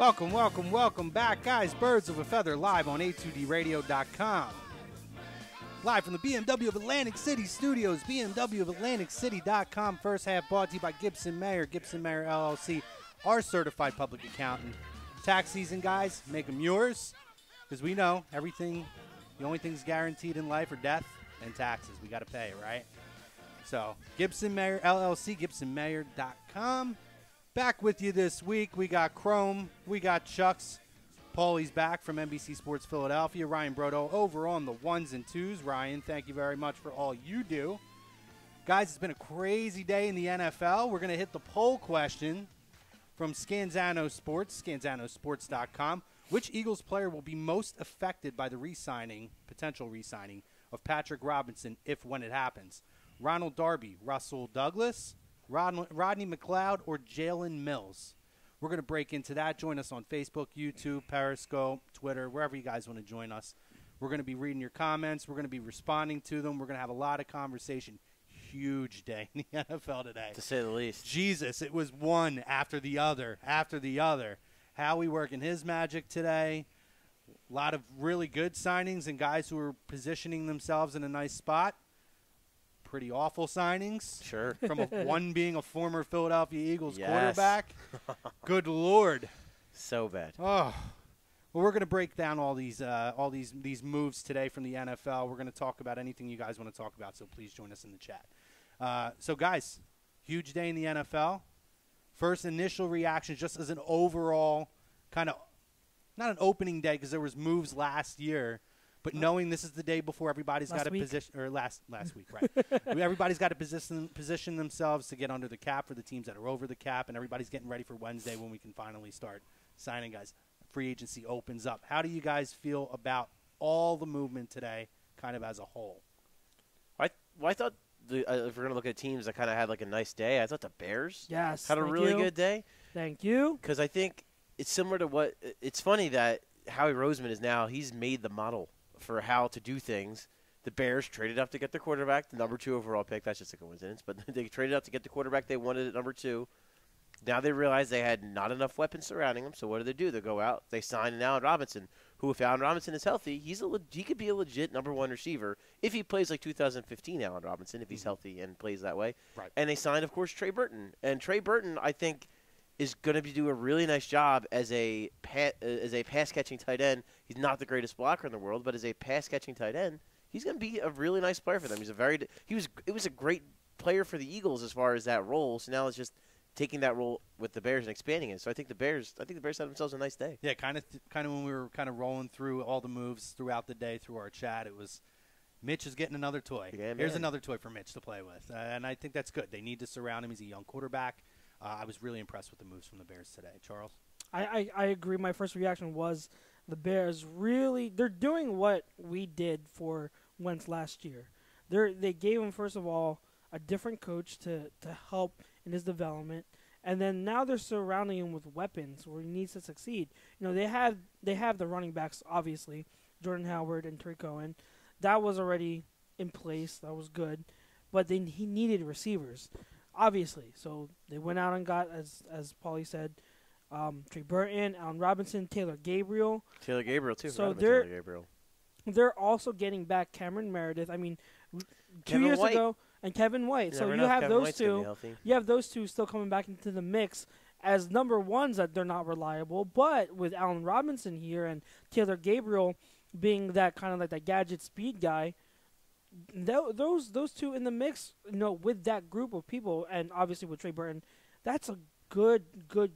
Welcome back, guys. Birds of a Feather live on a2dradio.com. Live from the BMW of Atlantic City studios, BMW of AtlanticCity.com. First half brought to you by Gibson Mayer LLC, our certified public accountant. Tax season, guys, make them yours, because we know everything, the only things guaranteed in life are death and taxes. We got to pay, right? So, Gibson Mayer LLC, GibsonMayer.com. Back with you this week. We got Chrome. We got Chucks. Paulie's back from NBC Sports Philadelphia. Ryan Brodo over on the ones and twos. Ryan, thank you very much for all you do. Guys, it's been a crazy day in the NFL. We're going to hit the poll question from Scanzano Sports, scanzanosports.com. Which Eagles player will be most affected by the potential re-signing of Patrick Robinson when it happens? Ronald Darby, Russell Douglas, Rodney McLeod, or Jalen Mills? We're going to break into that. Join us on Facebook, YouTube, Periscope, Twitter, wherever you guys want to join us. We're going to be reading your comments. We're going to be responding to them. We're going to have a lot of conversation. Huge day in the NFL today, to say the least. Jesus, it was one after the other. Howie working his magic today. A lot of really good signings and guys who are positioning themselves in a nice spot. Pretty awful signings. Sure. From one being a former Philadelphia Eagles quarterback. Good Lord. So bad. Oh. Well, we're going to break down all these moves today from the NFL. We're going to talk about anything you guys want to talk about, so please join us in the chat. So, guys, huge day in the NFL. First initial reactions just as an overall kind of, not an opening day because there was moves last year, but knowing this is the day before everybody's got to position, or last week, right? Everybody's got to position themselves to get under the cap for the teams that are over the cap, and everybody's getting ready for Wednesday when we can finally start signing guys. Free agency opens up. How do you guys feel about all the movement today, kind of as a whole? I thought if we're going to look at teams that kind of had like a nice day, I thought the Bears had a Thank really you. good day. Thank you. Because I think it's similar to what – it's funny that Howie Roseman is now – he's made the model for how to do things. The Bears traded up to get the quarterback, the number 2 overall pick. That's just a coincidence. But they traded up to get the quarterback they wanted at number 2. Now they realize they had not enough weapons surrounding him. So what do? They go out. They sign Allen Robinson, who if Allen Robinson is healthy, he could be a legit number 1 receiver if he plays like 2015 Allen Robinson, if he's healthy and plays that way. Right. And they signed, of course, Trey Burton. And Trey Burton, I think, is going to do a really nice job as a pass-catching tight end. He's not the greatest blocker in the world, but as a pass-catching tight end, he's going to be a really nice player for them. It was a great player for the Eagles as far as that role. So now it's just taking that role with the Bears and expanding it. So I think the Bears had themselves a nice day. Yeah, kind of when we were kind of rolling through all the moves throughout the day through our chat, it was Mitch is getting another toy. Yeah, here's another toy for Mitch to play with, and I think that's good. They need to surround him. He's a young quarterback. I was really impressed with the moves from the Bears today. Charles? I agree. My first reaction was the Bears they're doing what we did for Wentz last year. They gave him, first of all, a different coach to help in his development, and then now they're surrounding him with weapons where he needs to succeed. You know, they have the running backs, obviously, Jordan Howard and Trey Cohen. That was already in place. That was good. But then he needed receivers, obviously. So they went out and got, as Paulie said, Trey Burton, Allen Robinson, Taylor Gabriel. Taylor Gabriel, too. So Gabriel. They're also getting back Cameron Meredith. I mean, Kevin 2 years White. ago, and Kevin White. So you have those two. You have those two still coming back into the mix as number ones that they're not reliable. But with Allen Robinson here and Taylor Gabriel being that kind of like that gadget speed guy, those two in the mix, with that group of people, and obviously with Trey Burton, that's a good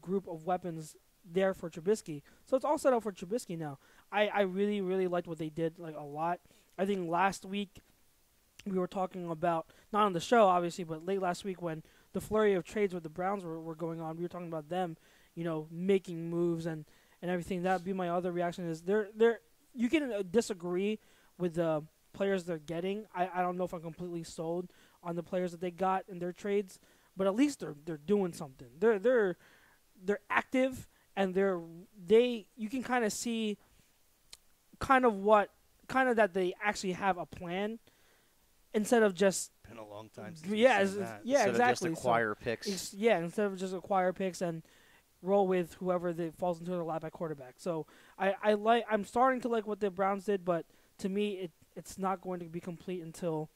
group of weapons there for Trubisky. So it's all set up for Trubisky now. I really, really liked what they did a lot. I think last week we were talking about, not on the show obviously, but late last week when the flurry of trades with the Browns were going on, we were talking about them, making moves and everything. That would be my other reaction is you can disagree with the players they're getting. I don't know if I'm completely sold on the players that they got in their trades, but at least they're doing something. They're active, and you can kind of see that they actually have a plan instead of just been a long time since exactly. Instead of just acquire picks. Instead of just acquire picks and roll with whoever that falls into their lap at quarterback. So I'm starting to like what the Browns did, but to me it's not going to be complete until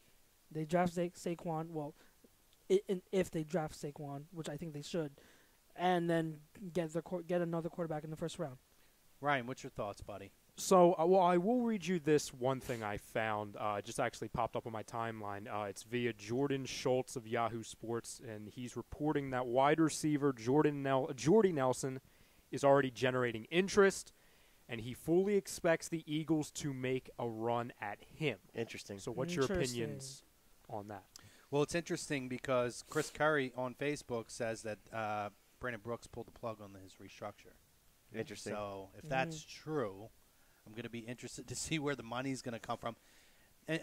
they draft Saquon. Well, if they draft Saquon, which I think they should, and then get another quarterback in the first round. Ryan, what's your thoughts, buddy? So, I will read you this one thing I found. It just actually popped up on my timeline. It's via Jordan Schultz of Yahoo Sports, and he's reporting that wide receiver Jordy Nelson is already generating interest, and he fully expects the Eagles to make a run at him. Interesting. So what's your opinions on that? Well, it's interesting because Chris Curry on Facebook says that Brandon Brooks pulled the plug on his restructure. Interesting. So if that's true, I'm going to be interested to see where the money's going to come from.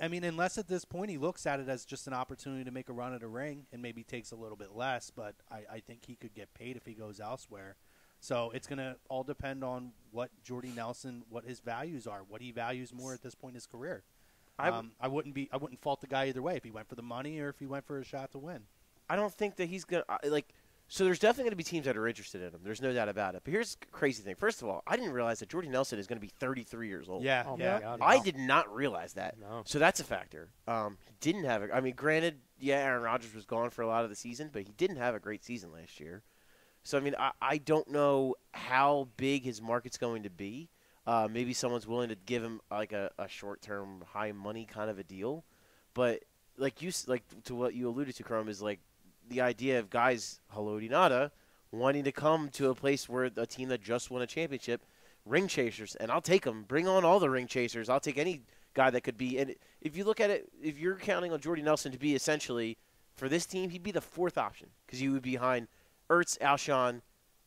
I mean, unless at this point he looks at it as just an opportunity to make a run at a ring and maybe takes a little bit less, but I think he could get paid if he goes elsewhere. So it's going to all depend on what Jordy Nelson, what his values are, what he values more at this point in his career. I wouldn't fault the guy either way if he went for the money or if he went for a shot to win. I don't think that he's going to So there's definitely going to be teams that are interested in him. There's no doubt about it. But here's the crazy thing. First of all, I didn't realize that Jordy Nelson is going to be 33 years old. Yeah, I did not realize that. No. So that's a factor. He didn't have it. I mean, granted, Aaron Rodgers was gone for a lot of the season, but he didn't have a great season last year. So, I mean, I don't know how big his market's going to be. Maybe someone's willing to give him like a short-term, high-money kind of a deal. But to what you alluded to, Chrome, is like the idea of guys, Haloti Ngata, wanting to come to a place where a team that just won a championship, ring chasers, and I'll take them. Bring on all the ring chasers. I'll take any guy that could be. And if you look at it, if you're counting on Jordy Nelson to be essentially, for this team, he'd be the fourth option because he would be behind Ertz, Alshon,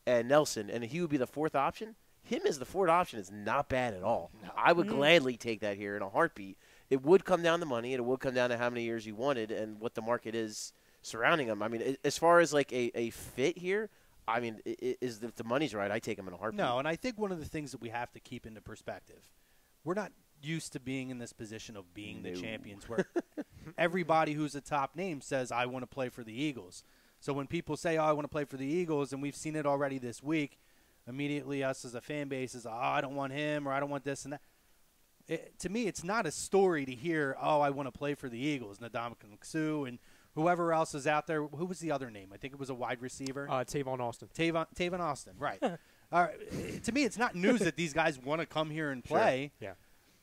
and Nelson, and he would be the fourth option. Him as the fourth option is not bad at all. No. I would gladly take that here in a heartbeat. It would come down to money, and it would come down to how many years you wanted and what the market is surrounding him. I mean, as far as like a fit here, I mean, if the money's right, I take him in a heartbeat. No, and I think one of the things that we have to keep into perspective, we're not used to being in this position of being the champions where everybody who's a top name says, I want to play for the Eagles. So when people say, I want to play for the Eagles, and we've seen it already this week, immediately us as a fan base is, I don't want him or I don't want this and that. To me, it's not a story to hear, I want to play for the Eagles, Ndamukong Suh and whoever else is out there. Who was the other name? I think it was a wide receiver. Tavon Austin. Tavon Austin, right. To me, it's not news that these guys want to come here and play. Sure. Yeah.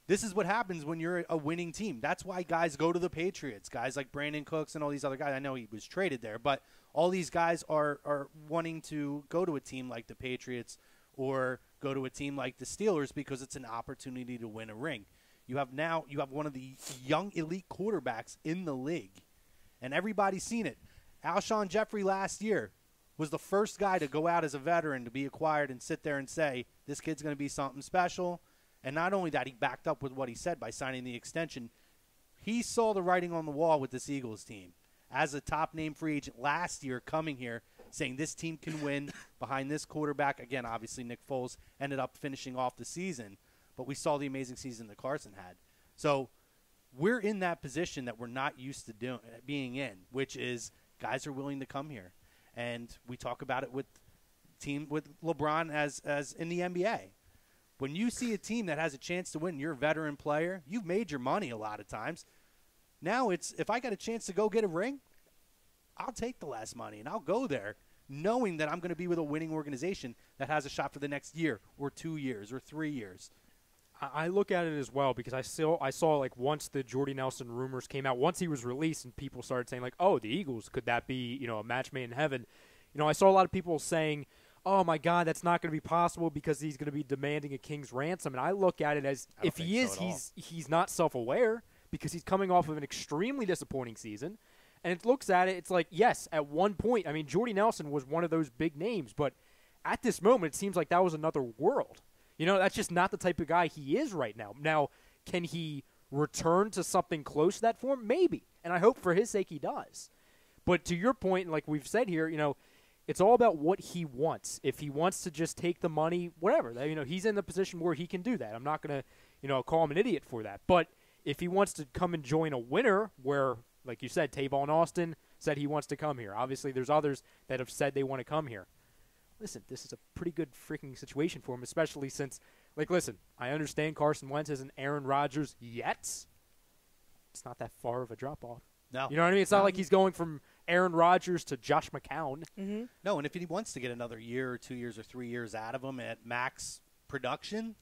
This is what happens when you're a winning team. That's why guys go to the Patriots. Guys like Brandon Cooks and all these other guys. I know he was traded there, but all these guys are wanting to go to a team like the Patriots or go to a team like the Steelers because it's an opportunity to win a ring. You have one of the young elite quarterbacks in the league, and everybody's seen it. Alshon Jeffrey last year was the first guy to go out as a veteran to be acquired and sit there and say, this kid's going to be something special. And not only that, he backed up with what he said by signing the extension. He saw the writing on the wall with this Eagles team. As a top-name free agent last year coming here, saying this team can win behind this quarterback. Again, obviously Nick Foles ended up finishing off the season, but we saw the amazing season that Carson had. So we're in that position that we're not used to being in, which is guys are willing to come here. And we talk about it with LeBron as in the NBA. When you see a team that has a chance to win, you're a veteran player, you've made your money a lot of times. Now it's, if I got a chance to go get a ring, I'll take the less money and I'll go there knowing that I'm going to be with a winning organization that has a shot for the next year or 2 years or 3 years. I look at it as well because I saw like once the Jordy Nelson rumors came out, once he was released and people started saying like, oh, the Eagles, could that be, a match made in heaven? I saw a lot of people saying, oh, my God, that's not going to be possible because he's going to be demanding a king's ransom. And I look at it as if he is, he's not self-aware because he's coming off of an extremely disappointing season. And it looks at it, it's like, yes, at one point, I mean, Jordy Nelson was one of those big names. But at this moment, it seems like that was another world. That's just not the type of guy he is right now. Now, can he return to something close to that form? Maybe. And I hope for his sake he does. But to your point, like we've said here, it's all about what he wants. If he wants to just take the money, whatever. He's in the position where he can do that. I'm not going to, call him an idiot for that. But if he wants to come and join a winner where, like you said, Tavon Austin said he wants to come here. Obviously, there's others that have said they want to come here. listen, this is a pretty good freaking situation for him, especially since, like, listen, I understand Carson Wentz isn't Aaron Rodgers yet. It's not that far of a drop-off. No. You know what I mean? It's not like he's going from Aaron Rodgers to Josh McCown. Mm-hmm. No, and if he wants to get another year or 2 years or 3 years out of him at max production,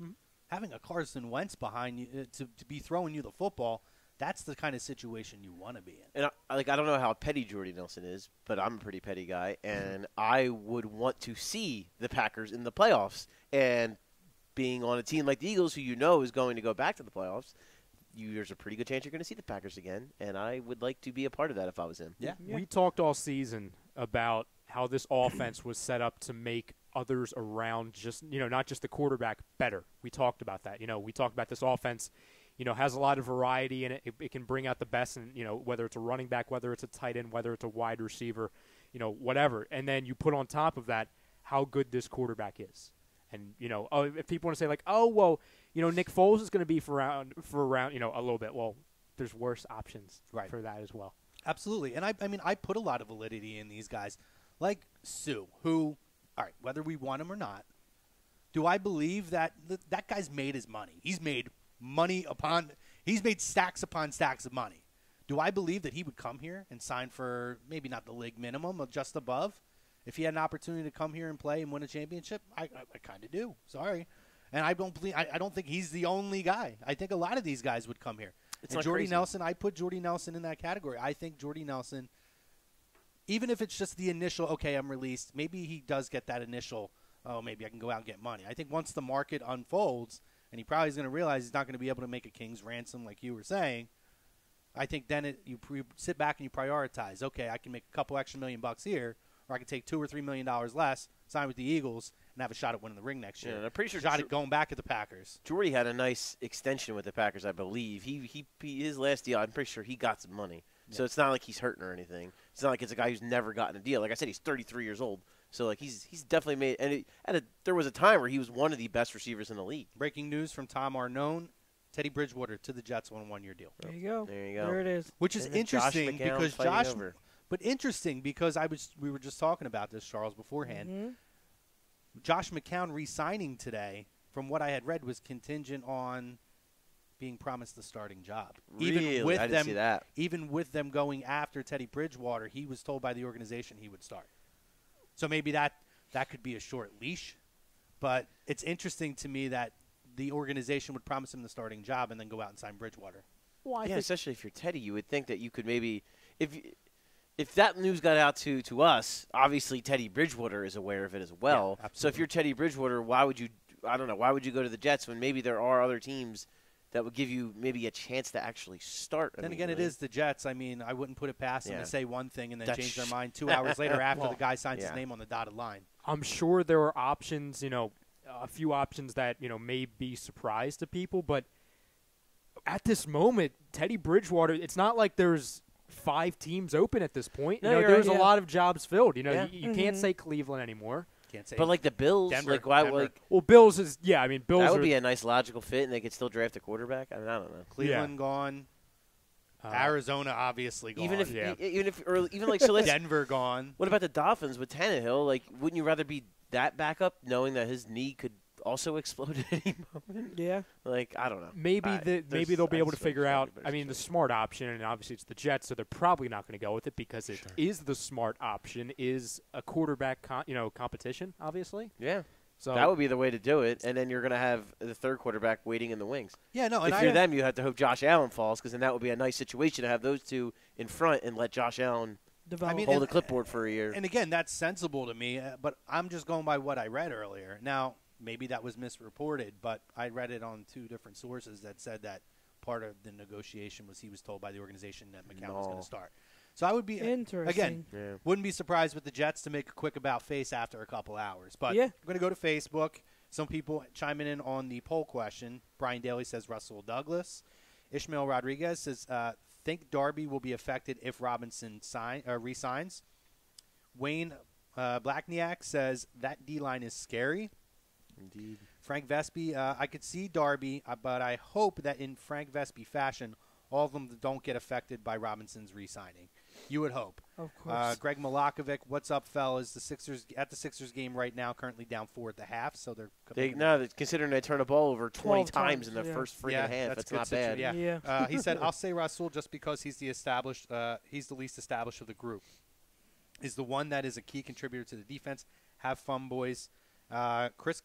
having a Carson Wentz behind you to be throwing you the football, that's the kind of situation you want to be in. And I don't know how petty Jordy Nelson is, but I'm a pretty petty guy, and I would want to see the Packers in the playoffs. And being on a team like the Eagles, who you know is going to go back to the playoffs, there's a pretty good chance you're going to see the Packers again, and I would like to be a part of that if I was him. Yeah. We talked all season about how this offense was set up to make others around just, not just the quarterback better. We talked about that. We talked about this offense, has a lot of variety in it. It can bring out the best, and whether it's a running back, whether it's a tight end, whether it's a wide receiver, whatever. And then you put on top of that how good this quarterback is. And, if people want to say, like, oh, well, Nick Foles is going to be for around, a little bit. Well, there's worse options for that as well. Absolutely. And I put a lot of validity in these guys. Like Sue, who, all right, whether we want him or not, do I believe that that guy's made his money? He's made he's made stacks upon stacks of money. Do I believe that he would come here and sign for maybe not the league minimum, but just above? If he had an opportunity to come here and play and win a championship, I kind of do. Sorry. And I don't think he's the only guy. I think a lot of these guys would come here. And Jordy Nelson, I put Jordy Nelson in that category. I think Jordy Nelson, even if it's just the initial, okay, I'm released, maybe he does get that initial, oh, maybe I can go out and get money. I think once the market unfolds, and he probably is going to realize he's not going to be able to make a king's ransom like you were saying, I think then you sit back and you prioritize, okay, I can make a couple extra $1 million here, or I can take $2 or $3 million less, sign with the Eagles, and have a shot at winning the ring next year. Yeah, I'm pretty sure shot at going back at the Packers. Jordy had a nice extension with the Packers, I believe. His last deal, I'm pretty sure he got some money. Yeah. So it's not like he's hurting or anything. It's not like it's a guy who's never gotten a deal. Like I said, he's 33 years old. So like he's definitely made. And there was a time where he was one of the best receivers in the league. Breaking news from Tom Arnone: Teddy Bridgewater to the Jets on a 1-year deal. There you go. There you go. There it is. Which is interesting because we were just talking about this, Charles, beforehand. Mm-hmm. Josh McCown re-signing today, from what I had read, was contingent on being promised the starting job. Really? I didn't see that. Even with them going after Teddy Bridgewater, he was told by the organization he would start. So maybe that could be a short leash. But it's interesting to me that the organization would promise him the starting job and then go out and sign Bridgewater. Well, especially if you're Teddy, you would think that you could maybe if that news got out to us, obviously Teddy Bridgewater is aware of it as well. Yeah, so if you're Teddy Bridgewater, why would you go to the Jets when maybe there are other teams that would give you maybe a chance to actually start? Then again, it is the Jets. I mean, I wouldn't put it past them to say one thing and then change their mind 2 hours later after the guy signs his name on the dotted line. I'm sure there are options, a few options that, may be surprise to people. But at this moment, Teddy Bridgewater, it's not like there's 5 teams open at this point. No, there's a lot of jobs filled. You mm-hmm. can't say Cleveland anymore. Can't say. But like the Bills, Denver. Well, Bills is Bills. That would be a nice logical fit, and they could still draft a quarterback. I don't know. Cleveland gone. Arizona obviously gone. Even let's Denver gone. What about the Dolphins with Tannehill? Like, wouldn't you rather be that backup, knowing that his knee could also explode at any moment? Yeah. Like, I don't know. Maybe they'll be able to figure out. I mean, the smart option, and obviously it's the Jets, so they're probably not going to go with it because it is the smart option. Is a quarterback, competition, obviously. Yeah. So that would be the way to do it, and then you're going to have the third quarterback waiting in the wings. Yeah, no. If you're them, you have to hope Josh Allen falls, because then that would be a nice situation to have those two in front and let Josh Allen hold the clipboard for a year. And again, that's sensible to me, but I'm just going by what I read earlier. Now, maybe that was misreported, but I read it on 2 different sources that said that part of the negotiation was he was told by the organization that McCown was going to start. So I would be wouldn't be surprised with the Jets to make a quick about face after a couple hours. But I'm going to go to Facebook. Some people chiming in on the poll question. Brian Daly says Russell Douglas. Ishmael Rodriguez says think Darby will be affected if Robinson resigns. Wayne Blackniak says that D-line is scary. Indeed. Frank Vespi, I could see Darby, but I hope that in Frank Vespi fashion, all of them don't get affected by Robinson's re-signing. You would hope. Of course. Greg Milakovic, what's up, fellas? The Sixers at the Sixers game right now, currently down 4 at the half. So they're considering they turn the ball over 20 times in the first freaking half. That's not bad. Yeah. He said, "I'll say Rasul just because he's the established. He's the least established of the group. Is the one that is a key contributor to the defense. Have fun, boys." Chris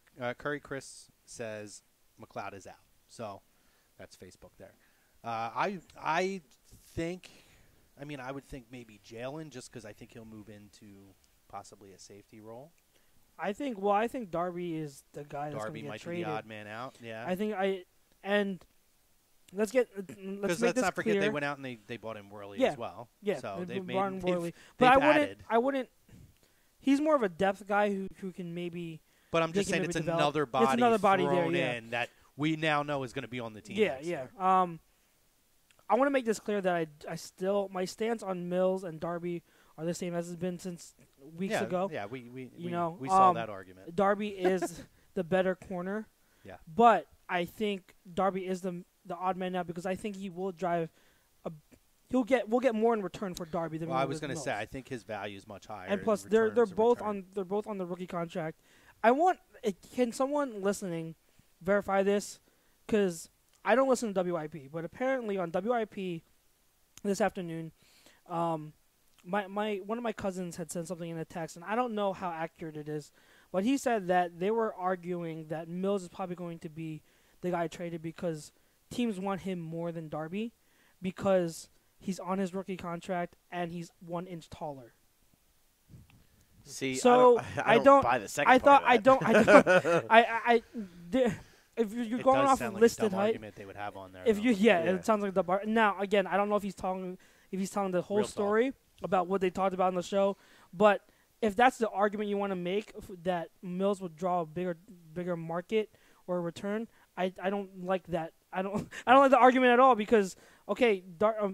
says McLeod is out. So that's Facebook there. I think. I mean, I would think maybe Jalen, just because I think he'll move into possibly a safety role. I think Darby is the guy that's going to get might traded. be the odd man out. Yeah. Let's not forget they went out and they bought in Worley as well. Yeah. So they've Worley. But I wouldn't. He's more of a depth guy who can maybe. But I'm just saying it's another body thrown in that we now know is going to be on the team. Yeah. I want to make this clear that I still my stance on Mills and Darby are the same as it's been since weeks ago. Yeah, we saw that argument. Darby is the better corner. Yeah. But I think Darby is the odd man out because I think he will drive we'll get more in return for Darby than I was going to say I think his value is much higher. And plus they're both on the rookie contract. Can someone listening verify this? Because I don't listen to WIP, but apparently on WIP this afternoon, one of my cousins had sent something in a text, and I don't know how accurate it is, but he said that they were arguing that Mills is probably going to be the guy traded because teams want him more than Darby because he's on his rookie contract and he's 1 inch taller. See, so I don't buy the second part of that. If you're going off of listed height, argument they would have on there. It sounds like the bar. Now again, I don't know if he's telling the whole story about what they talked about in the show, but if that's the argument you want to make, that Mills would draw a bigger market or return, I don't like that. I don't like the argument at all because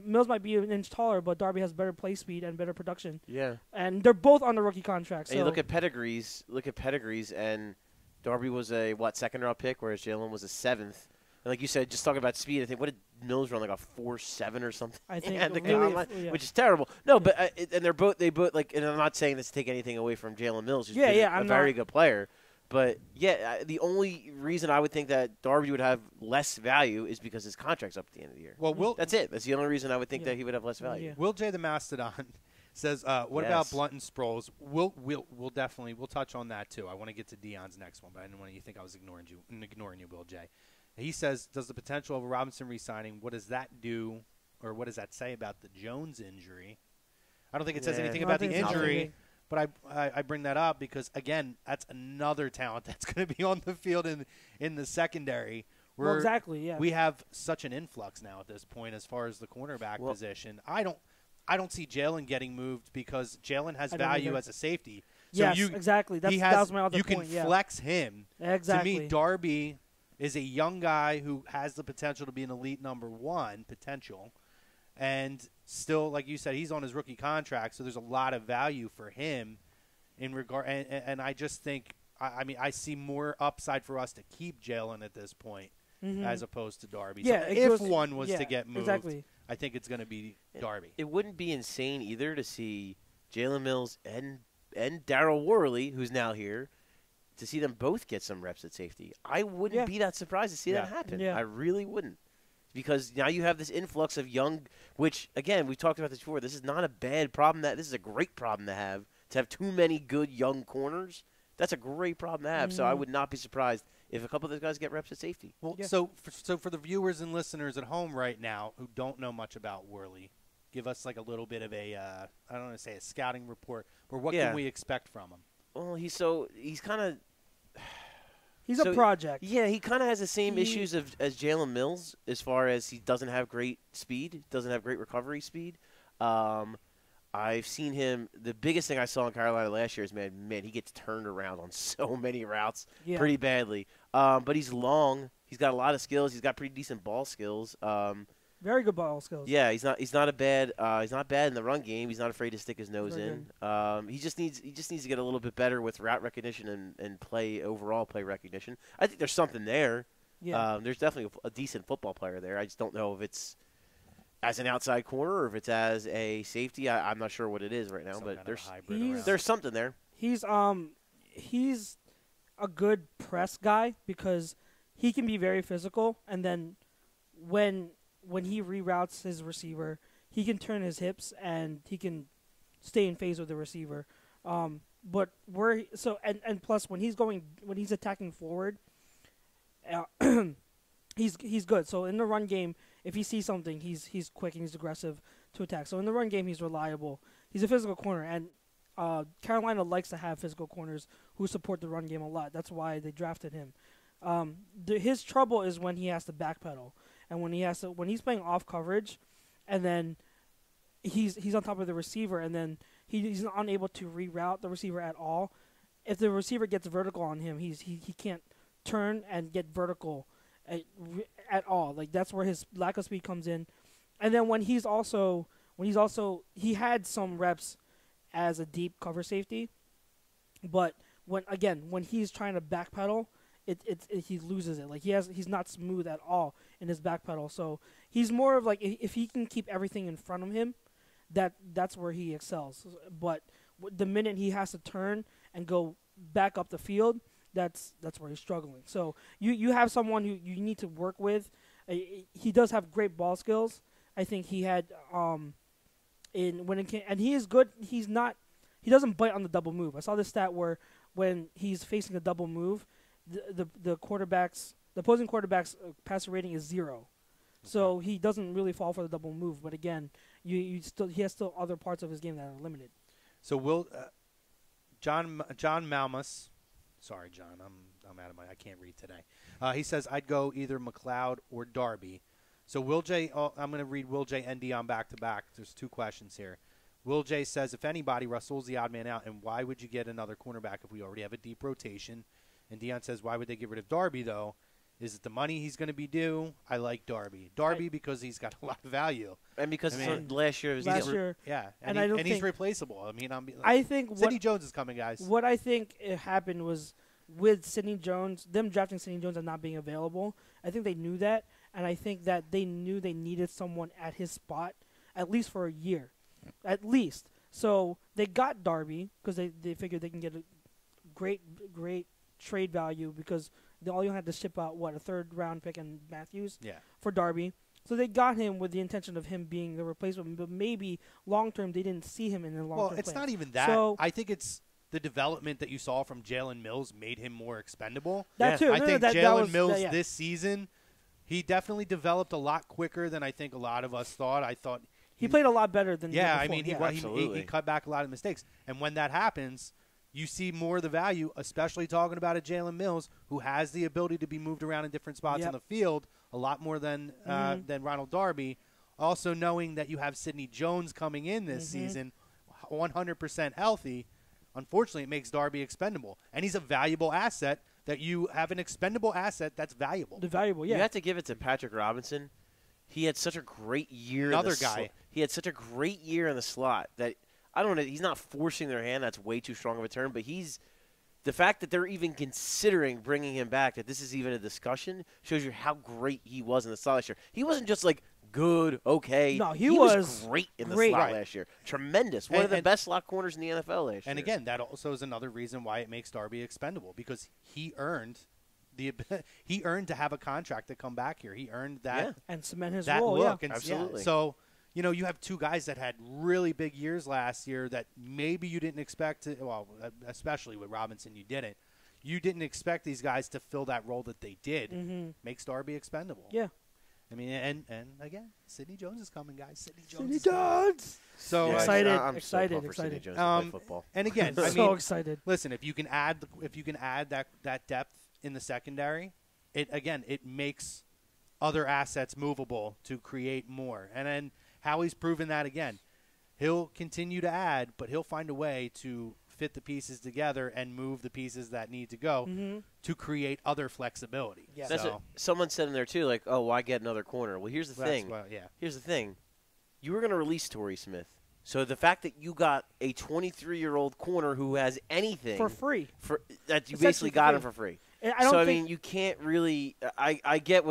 Mills might be 1 inch taller, but Darby has better play speed and better production. Yeah, and they're both on the rookie contract. And you look at pedigrees, and Darby was a second-round pick, whereas Jalen was a 7th. And like you said, just talking about speed, I think what did Mills run, like a 4.7 or something? I think which is terrible. No, but and they both like, and I'm not saying this to take anything away from Jalen Mills. He's a very good player. But the only reason I would think that Darby would have less value is because his contract's up at the end of the year. Well, that's it. That's the only reason I would think that he would have less value. Will J. the Mastodon says, what about Blunt and Sproles? We'll definitely touch on that too. I want to get to Dion's next one, but I didn't want you to think I was ignoring you, Will J. He says, does the potential of a Robinson re-signing, what does that do, or what does that say about the Jones injury? I don't think it says anything about the injury, but I bring that up because, again, that's another talent that's going to be on the field in the secondary. Well, exactly, yeah. We have such an influx now at this point as far as the cornerback position. I don't see Jalen getting moved because Jalen has value as a safety. So yes, exactly. That was my other point. You can flex him. Exactly. To me, Darby is a young guy who has the potential to be an elite number 1 potential. And still, like you said, he's on his rookie contract, so there's a lot of value for him in regard. And I just think, I see more upside for us to keep Jalen at this point as opposed to Darby. Yeah, so if one was to get moved, exactly. I think it's going to be Darby. It wouldn't be insane either to see Jalen Mills and Darryl Worley, who's now here, to see them both get some reps at safety. I wouldn't be that surprised to see that happen. Yeah. I really wouldn't. Because now you have this influx of young, which, again, we've talked about this before. This is not a bad problem. This is a great problem to have too many good young corners. That's a great problem to have. So I would not be surprised if a couple of those guys get reps at safety. Well, so for the viewers and listeners at home right now who don't know much about Worley, give us like a little bit of a, I don't want to say a scouting report, but what can we expect from him? Well, he's kind of... He's a project. Yeah, he kind of has the same issues as Jalen Mills as far as he doesn't have great speed, doesn't have great recovery speed. I've seen him. The biggest thing I saw in Carolina last year is, man, he gets turned around on so many routes pretty badly. But he's long. He's got a lot of skills. He's got pretty decent ball skills. Very good ball skills. Yeah, he's not bad in the run game. He's not afraid to stick his nose in. He just needs to get a little bit better with route recognition and overall play recognition. I think there's something there. Yeah. There's definitely a decent football player there. I just don't know if it's as an outside corner or if it's as a safety. I'm not sure what it is right now, but there's something there. He's a good press guy because he can be very physical, and then when he reroutes his receiver, he can turn his hips and he can stay in phase with the receiver. But plus when he's attacking forward, he's good. So in the run game, if he sees something, he's quick and he's aggressive to attack. So in the run game, he's reliable. He's a physical corner, and Carolina likes to have physical corners who support the run game a lot. That's why they drafted him. His trouble is when he has to backpedal, and when he's playing off coverage, and then he's on top of the receiver, and then he's unable to reroute the receiver at all. If the receiver gets vertical on him, he can't turn and get vertical at all. Like that's where his lack of speed comes in. And then when he had some reps as a deep cover safety, but when he's trying to backpedal, he loses it. Like he's not smooth at all in his backpedal. So he's more of like if he can keep everything in front of him, that's where he excels. But the minute he has to turn and go back up the field, that's where he's struggling. So you have someone who you need to work with. He does have great ball skills. I think he had and he is good. He doesn't bite on the double move. I saw this stat where when he's facing a double move, the opposing quarterback's passer rating is 0. Okay. So he doesn't really fall for the double move. But again, he has still other parts of his game that are limited. So John Malmus, sorry John, I'm out of I can't read today. He says I'd go either McLeod or Darby. So Will J, I'm going to read Will J and Dion back to back. There's 2 questions here. Will J says, if anybody, Russell's the odd man out, and why would you get another cornerback if we already have a deep rotation? And Dion says, why would they get rid of Darby, though? Is it the money he's going to be due? I like Darby. Because he's got a lot of value. And because last year. Yeah, and he's replaceable. I think Sidney Jones is coming, guys. What I think happened was with Sidney Jones, them drafting Sidney Jones and not being available, I think they knew that, and I think that they knew they needed someone at his spot, at least for a year. At least. So they got Darby because they figured they can get a great trade value because they only had to ship out, a 3rd-round pick in Matthews for Darby. So they got him with the intention of him being the replacement, but maybe long-term they didn't see him in the long-term Well, it's plan. not even that. So, I think it's the development that you saw from Jalen Mills made him more expendable. That too. I think Jalen Mills this season, he definitely developed a lot quicker than I think a lot of us thought. I thought he played a lot better than he cut back a lot of mistakes. And when that happens, you see more of the value, especially talking about a Jalen Mills who has the ability to be moved around in different spots on the field a lot more than Ronald Darby. Also knowing that you have Sidney Jones coming in this season 100% healthy, unfortunately it makes Darby expendable. And he's a valuable asset that you have an expendable asset that's valuable. You have to give it to Patrick Robinson. He had such a great year. He had such a great year in the slot that I don't know. He's not forcing their hand. That's way too strong of a term. But the fact that they're even considering bringing him back, that this is even a discussion, shows you how great he was in the slot last year. He wasn't just like good, okay. No, he was great in the slot last year. Tremendous. One of the best slot corners in the NFL last year. And again, that also is another reason why it makes Darby expendable because he earned to have a contract to come back here. He earned that and cement his that role. Look. Yeah, absolutely. So, you have 2 guys that had really big years last year that maybe you didn't expect to. Well, especially with Robinson, you didn't. You didn't expect these guys to fill that role that they did. Makes Darby expendable. Yeah. And again, Sidney Jones is coming, guys. Sidney Jones. So excited. I'm excited. So pumped for Sidney Jones to play football. And again, so excited. Listen, if you can add that depth in the secondary, it makes other assets movable to create more. And then Howie's proven that again. He'll continue to add, but he'll find a way to fit the pieces together and move the pieces that need to go to create other flexibility. Yeah. That's what someone said in there too, like, oh, why get another corner? Well, here's the thing. Here's the thing. You were going to release Torrey Smith. So the fact that you got a 23-year-old corner who has anything for free, that you basically got him for free. I mean, you can't really. I get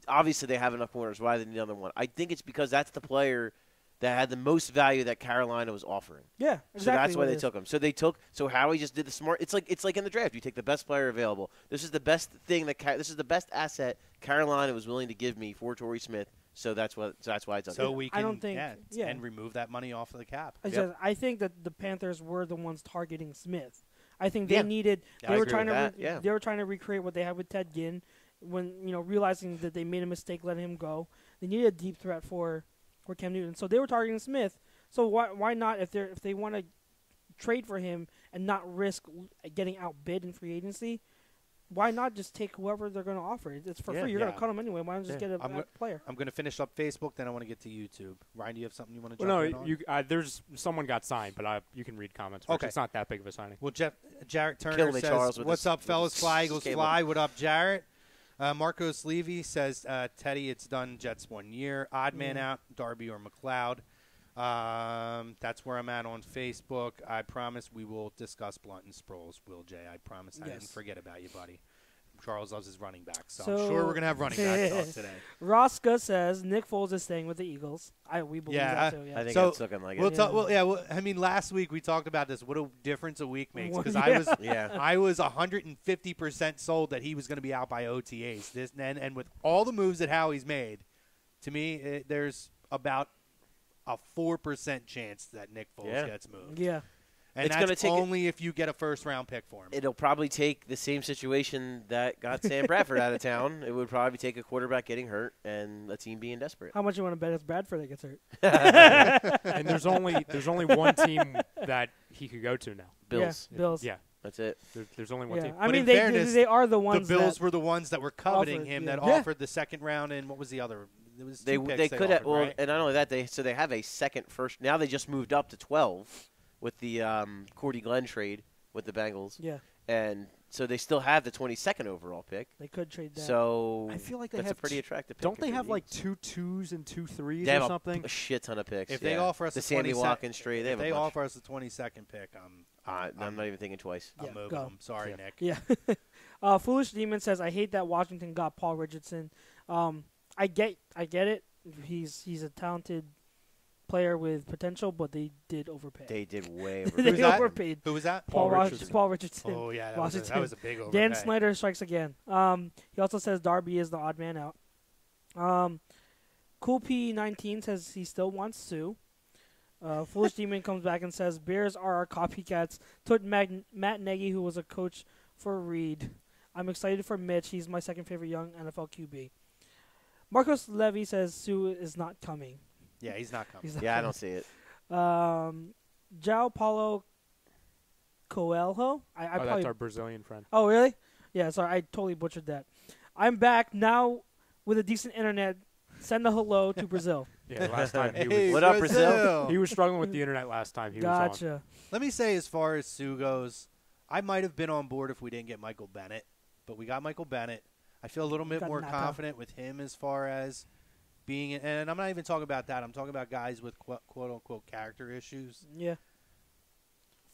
Obviously, they have enough corners. Why do they need another one? I think it's because that's the player that had the most value that Carolina was offering. Yeah, exactly. So that's why they took him. So Howie just did the smart. It's like in the draft. You take the best player available. This is the best thing this is the best asset Carolina was willing to give me for Torrey Smith. So that's why I took So it. we can, I don't think, and remove that money off of the cap. I think that the Panthers were the ones targeting Smith. I think they needed. They were trying to. They were trying to recreate what they had with Ted Ginn. When realizing that they made a mistake letting him go, they needed a deep threat for Cam Newton. So they were targeting Smith. So why not if they want to trade for him and not risk getting outbid in free agency? Why not just take whoever they're going to offer? It's for free. You're going to cut him anyway. Why not just get a player? I'm going to finish up Facebook, then I want to get to YouTube. Ryan, do you have something you want to jump in on? There's someone got signed, but you can read comments first. Okay. It's not that big of a signing. Well, Jarrett Turner says, "What's up, fellas? Fly Eagles fly. What up, Jarrett?" Marcos Levy says, Teddy, it's done. Jets 1 year. Odd man out, Darby or McLeod. That's where I'm at on Facebook. I promise we will discuss Blunt and Sproles, Will J. I promise I didn't forget about you, buddy. Charles loves his running back, so I'm sure we're going to have running back talk today. Rosca says Nick Foles is staying with the Eagles. We believe that too. Yeah. I think it's looking like it. I mean, last week we talked about this. What a difference a week makes. Because I was 150% sold that he was going to be out by OTAs. And with all the moves that Howie's made, to me, there's about a 4% chance that Nick Foles gets moved. Yeah. And that's only if you get a first-round pick for him. It'll probably take the same situation that got Sam Bradford out of town. It would probably take a quarterback getting hurt and a team being desperate. How much you want to bet it's Bradford that gets hurt? And there's only one team that he could go to now. Bills. Yeah, Bills. Yeah. That's it. There's only one team. I mean, they are the ones. The Bills were the ones that were coveting him that offered the second round, and what was the other? It was they could have. Well, right? and not only that, they have a second first. Now they just moved up to 12 with the Cordy Glenn trade with the Bengals. Yeah. And so they still have the 22nd overall pick. They could trade that. So I feel like that's a pretty attractive pick. Don't they have like 2 2s and 2 3s they or have something? A shit ton of picks. If they offer us the Sammy Watkins trade, if they offer us the 22nd pick, I'm not even thinking twice. I'm moving them. Sorry, Nick. Yeah. Foolish Demon says, I hate that Washington got Paul Richardson. I get it. He's a talented player with potential, but they did overpay. They did way overpay. They overpaid. Who was that? Paul Richardson. Oh, yeah, that was a big overpay. Dan Snyder strikes again. He also says Darby is the odd man out. Cool P19 says he still wants Sue. Foolish Demon comes back and says Bears are our copycats. Took Matt Nagy, who was a coach for Reed. I'm excited for Mitch. He's my second favorite young NFL QB. Marcos Levy says Sue is not coming. Yeah, he's not coming. I don't see it. João Paulo Coelho. That's our Brazilian friend. Oh, really? Yeah, sorry. I totally butchered that. I'm back now with a decent internet. Send a hello to Brazil. Yeah, last time he was. What up, Brazil? He was struggling with the internet last time he was on. Let me say, as far as Sue goes, I might have been on board if we didn't get Michael Bennett, but we got Michael Bennett. I feel a little bit more confident with him as far as being, and I'm not even talking about that. I'm talking about guys with quote-unquote character issues. Yeah.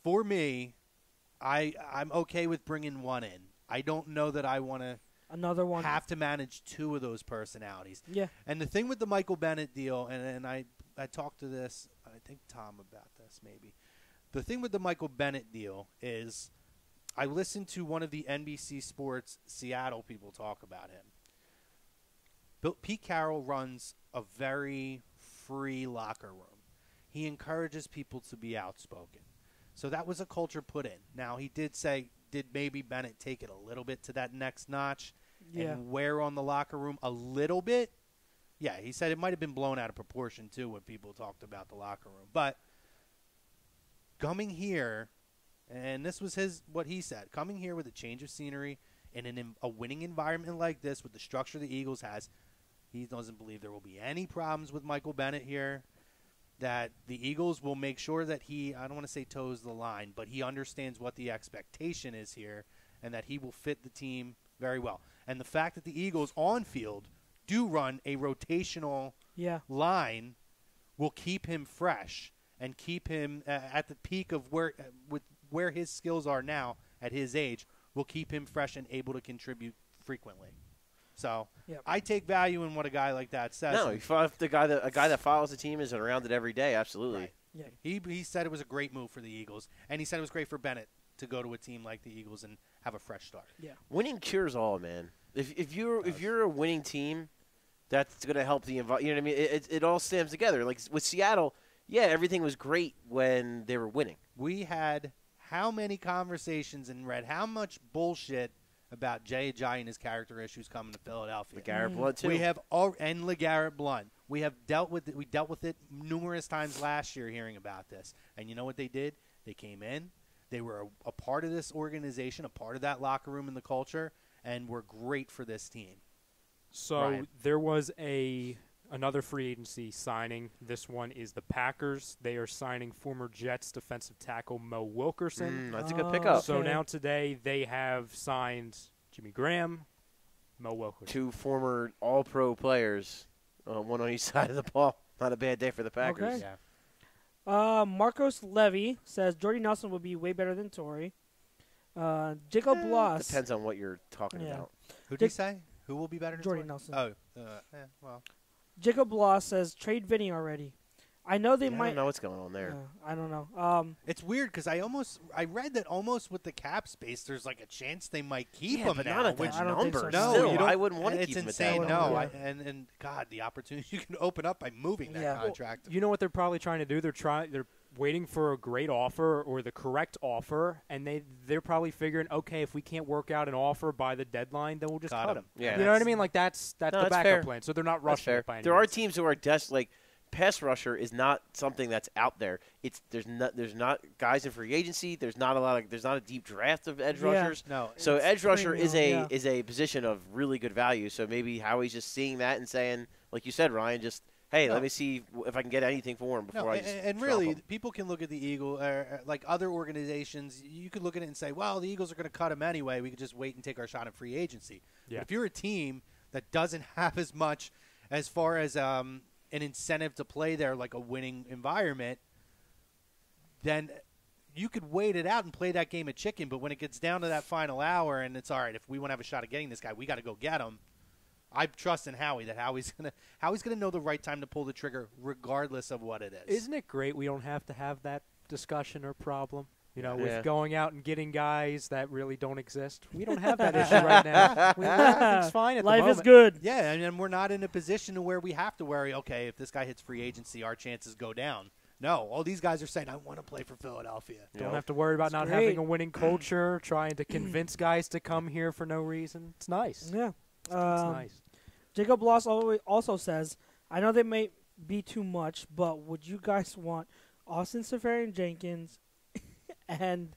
For me, I'm okay with bringing one in. I don't know that I want to another one have to manage 2 of those personalities. Yeah. And the thing with the Michael Bennett deal, and I talked to this, I think Tom about this maybe. The thing with the Michael Bennett deal is I listened to one of the NBC Sports Seattle people talk about him. Pete Carroll runs a very free locker room. He encourages people to be outspoken. So that was a culture put in. Now, he did say, did maybe Bennett take it a little bit to that next notch and wear on the locker room a little bit? Yeah, he said it might have been blown out of proportion, too, when people talked about the locker room. But coming here, and this was what he said, coming here with a change of scenery in a winning environment like this with the structure the Eagles has, he doesn't believe there will be any problems with Michael Bennett here, that the Eagles will make sure that he, I don't want to say toes the line, but he understands what the expectation is here and that he will fit the team very well. And the fact that the Eagles on field do run a rotational line will keep him fresh and keep him at the peak of where his skills are now at his age, will keep him fresh and able to contribute frequently. So I take value in what a guy like that says. No, if a guy that follows the team is around it every day, absolutely. Right. Yeah. He said it was a great move for the Eagles, and he said it was great for Bennett to go to a team like the Eagles and have a fresh start. Yeah. Winning cures all, man. If you're a winning team, that's going to help the environment. You know what I mean? It all stems together. Like with Seattle, everything was great when they were winning. We had how many conversations and read how much bullshit about Jay Ajayi and his character issues coming to Philadelphia. LeGarrette Blount too. And LeGarrette Blount. We have dealt with it. We dealt with it numerous times last year, hearing about this. And you know what they did? They came in. They were a part of this organization, a part of that locker room and the culture, and were great for this team. So there was another free agency signing. This one is the Packers. They are signing former Jets defensive tackle Mo Wilkerson. That's a good pickup. So now today they have signed Jimmy Graham, Mo Wilkerson. 2 former All-Pro players, one on each side of the ball. Not a bad day for the Packers. Okay. Yeah. Marcos Levy says Jordy Nelson would be way better than Torrey. Jacob Bloss. Depends on what you're talking about. Who did he say? Who will be better than Jordy Torrey? Nelson. Oh, well. Jacob Bloss says trade Vinny already. I know they might. I don't know what's going on there. I don't know. It's weird because I read that almost with the cap space, there's like a chance they might keep him but now. not at that I don't think number. so. No, Still, you don't, I wouldn't want to keep it's him insane. at that number. No, and God, the opportunity you can open up by moving that contract. You know what they're probably trying to do? They're waiting for a great offer or the correct offer, and they're probably figuring, okay, if we can't work out an offer by the deadline, then we'll just cut him. Yeah, you know what I mean? Like that's the backup fair. plan. So they're not rushing it by any There are means. teams who are like pass rusher is not something that's out there. There's not guys in free agency. There's not a deep draft of edge rushers. No. So edge rusher is a position of really good value. So maybe Howie's just seeing that and saying, like you said, Ryan, just let me see if I can get anything for him before I just and really, people can look at the Eagle like other organizations. You could look at it and say, well, the Eagles are going to cut him anyway. We could just wait and take our shot at free agency. Yeah. But if you're a team that doesn't have as much as far as an incentive to play there, like a winning environment, then you could wait it out and play that game of chicken. But when it gets down to that final hour and it's all right, if we want to have a shot at getting this guy, we got to go get him. I trust in Howie that Howie's gonna know the right time to pull the trigger, regardless of what it is. Isn't it great we don't have to have that discussion or problem? You know, with going out and getting guys that really don't exist. We don't have that issue right now. Everything's fine at the moment. Life is good. Yeah, and we're not in a position where we have to worry, okay, if this guy hits free agency, our chances go down. No, all these guys are saying, I want to play for Philadelphia. Don't have to worry about not having a winning culture, trying to convince guys to come here for no reason. It's nice. Yeah. It's nice. Jacob Bloss also says, I know they may be too much, but would you guys want Austin Seferian-Jenkins and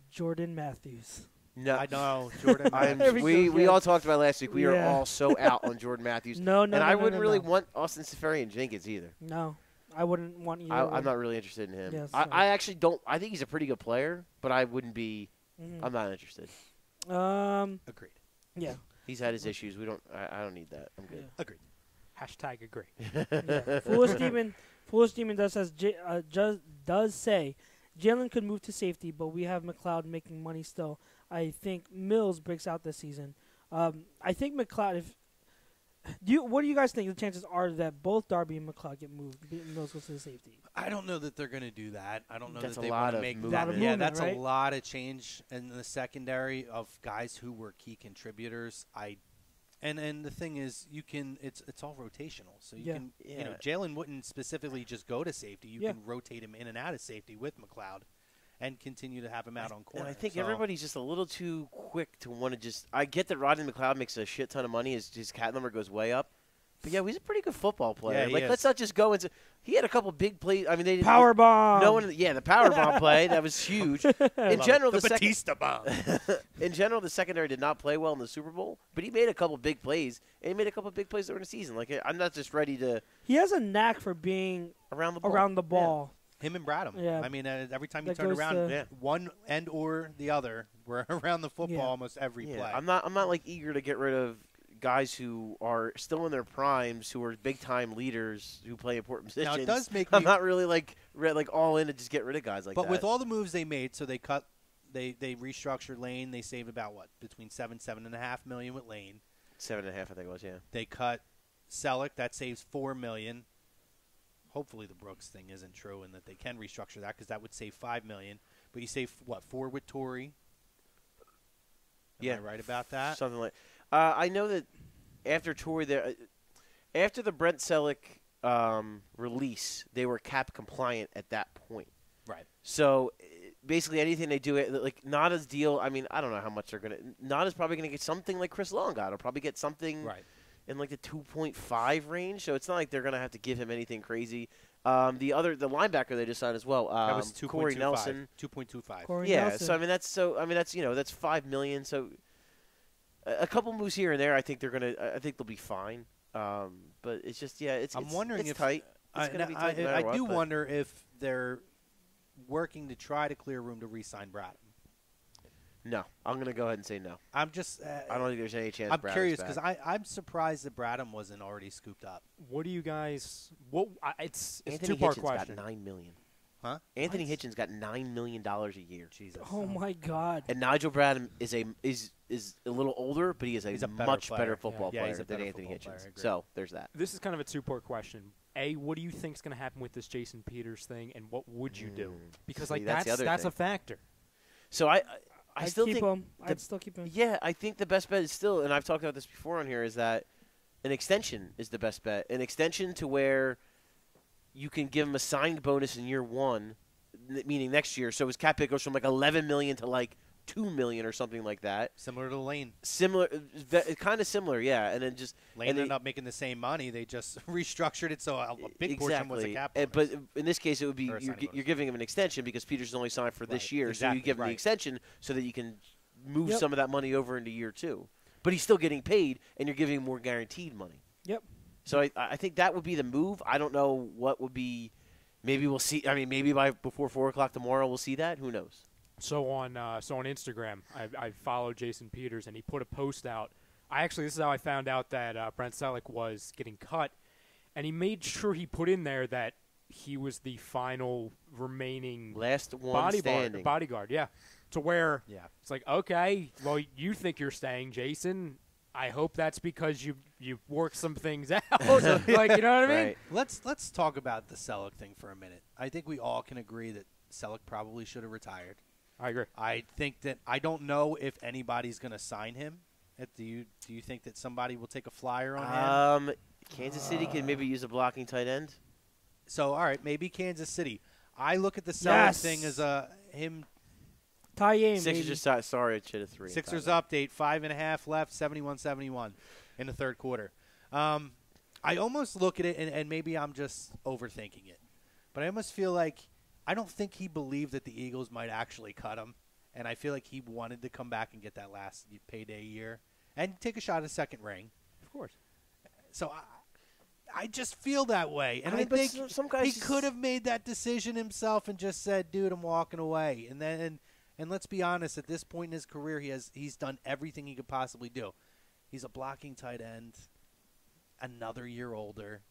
Jordan Matthews? No, I know Jordan Matthews. we all talked about last week. We are all so out on Jordan Matthews. I wouldn't really want Austin Seferian-Jenkins either. No, I wouldn't want either. I'm not really interested in him. Yes, I actually don't. I think he's a pretty good player, but I wouldn't be. I'm not interested. Agreed. Yeah. He's had his issues. I don't need that. I'm good. Yeah. Agreed. Hashtag agree. Yeah. Foolish Demon does say Jalen could move to safety, but we have McLeod making money still. I think Mills breaks out this season. I think McLeod. What do you guys think the chances are that both Darby and McLeod get moved? Mills goes to the safety. I don't know that they're going to do that. I don't know That's that they a want lot to of make movement. that. Yeah, That's right? a lot of change in the secondary of guys who were key contributors. And the thing is, it's all rotational. So you can, Jalen wouldn't specifically just go to safety. You can rotate him in and out of safety with McLeod, and continue to have him out on corner. And I think everybody's just a little too quick to want to just. I get that Rodney McLeod makes a shit ton of money. His cat number goes way up. But he's a pretty good football player. Yeah, let's not just go into. He had a couple big plays. I mean, they power bomb. The power bomb play that was huge. In general, the Batista bomb. In general, the secondary did not play well in the Super Bowl, but he made a couple big plays, and he made a couple big plays during the season. Like I'm not just ready to. He has a knack for being around the ball. Him and Bradham. Yeah. I mean, every time you turn around, one end or the other, we're around the football almost every play. I'm not like eager to get rid of guys who are still in their primes, who are big-time leaders, who play important positions. Now, it does make I'm not really like all in to just get rid of guys like that. But with all the moves they made, so they restructured Lane. They saved about between $7.5 million with Lane. 7.5, I think it was. Yeah. They cut Selleck. That saves $4 million. Hopefully the Brooks thing isn't true and that they can restructure that because that would save $5 million. But you save what, 4 with Torrey? Am I right about that? Something like. I know that after Torrey, after the Brent Selleck release, they were cap compliant at that point. Right. So basically, anything they do, like Nada's deal. I mean, I don't know how much they're gonna. Nada's probably gonna get something like Chris Long got. He'll probably get something. Right. In like the 2.5 range, so it's not like they're gonna have to give him anything crazy. The linebacker they just signed as well. That was Corey Nelson, 2.25. Yeah, Nelson. So I mean that's that's $5 million. So a couple moves here and there, I think they'll be fine. But it's just I'm wondering if tight. It's gonna be tight I do wonder if they're working to try to clear room to re-sign Bradham. No, I'm going to go ahead and say no. I'm just. I don't think there's any chance. I'm curious because I'm surprised that Bradham wasn't already scooped up. What do you guys? What? It's a Anthony two-part Hitchens question. got $9 million. Huh? Anthony Hitchens got $9 million a year. Jesus. Oh my God. And Nigel Bradham is a little older, but he's a much better football player than Anthony Hitchens. So there's that. This is kind of a two-part question. A, what do you think is going to happen with this Jason Peters thing, and what would you do? Because that's a factor. So I'd still keep him. Yeah, I think the best bet is still, and I've talked about this before on here, is that an extension is the best bet. An extension to where you can give him a signed bonus in year one, meaning next year. So his cap hit goes from like $11 million to like $2 million or something like that. Similar to Lane. Kind of similar, yeah. And then just Lane ended up making the same money. They just restructured it so a big portion was a cap bonus. But in this case, it would be you're giving him an extension because Peters is only signed for this year. Exactly. So you give him the extension so that you can move some of that money over into year two. But he's still getting paid, and you're giving him more guaranteed money. Yep. So I think that would be the move. I don't know what would be. Maybe we'll see. I mean, maybe before 4 o'clock tomorrow we'll see that. Who knows? So on Instagram, I followed Jason Peters, and he put a post out. This is how I found out that Brent Selleck was getting cut, and he made sure he put in there that he was the final remaining last one standing bodyguard. Yeah, to where it's like, okay, well, you think you're staying, Jason. I hope that's because you worked some things out. Like, you know what I mean? Right. Let's talk about the Selleck thing for a minute. I think we all can agree that Selleck probably should have retired. I agree. I think that I don't know if anybody's going to sign him. Do you think that somebody will take a flyer on him? Kansas City could maybe use a blocking tight end. So all right, maybe Kansas City. I look at the Selleck thing as him. Tie-in. Sixers just sorry, it should have 3. Sixers update 5.5 left, 71-71 in the third quarter. I almost look at it and maybe I'm just overthinking it, but I almost feel like. I don't think he believed that the Eagles might actually cut him, and I feel like he wanted to come back and get that last payday year and take a shot at a second ring. Of course. So I just feel that way, and I think some guys he could have made that decision himself and just said, "Dude, I'm walking away." And let's be honest, at this point in his career, he's done everything he could possibly do. He's a blocking tight end, another year older.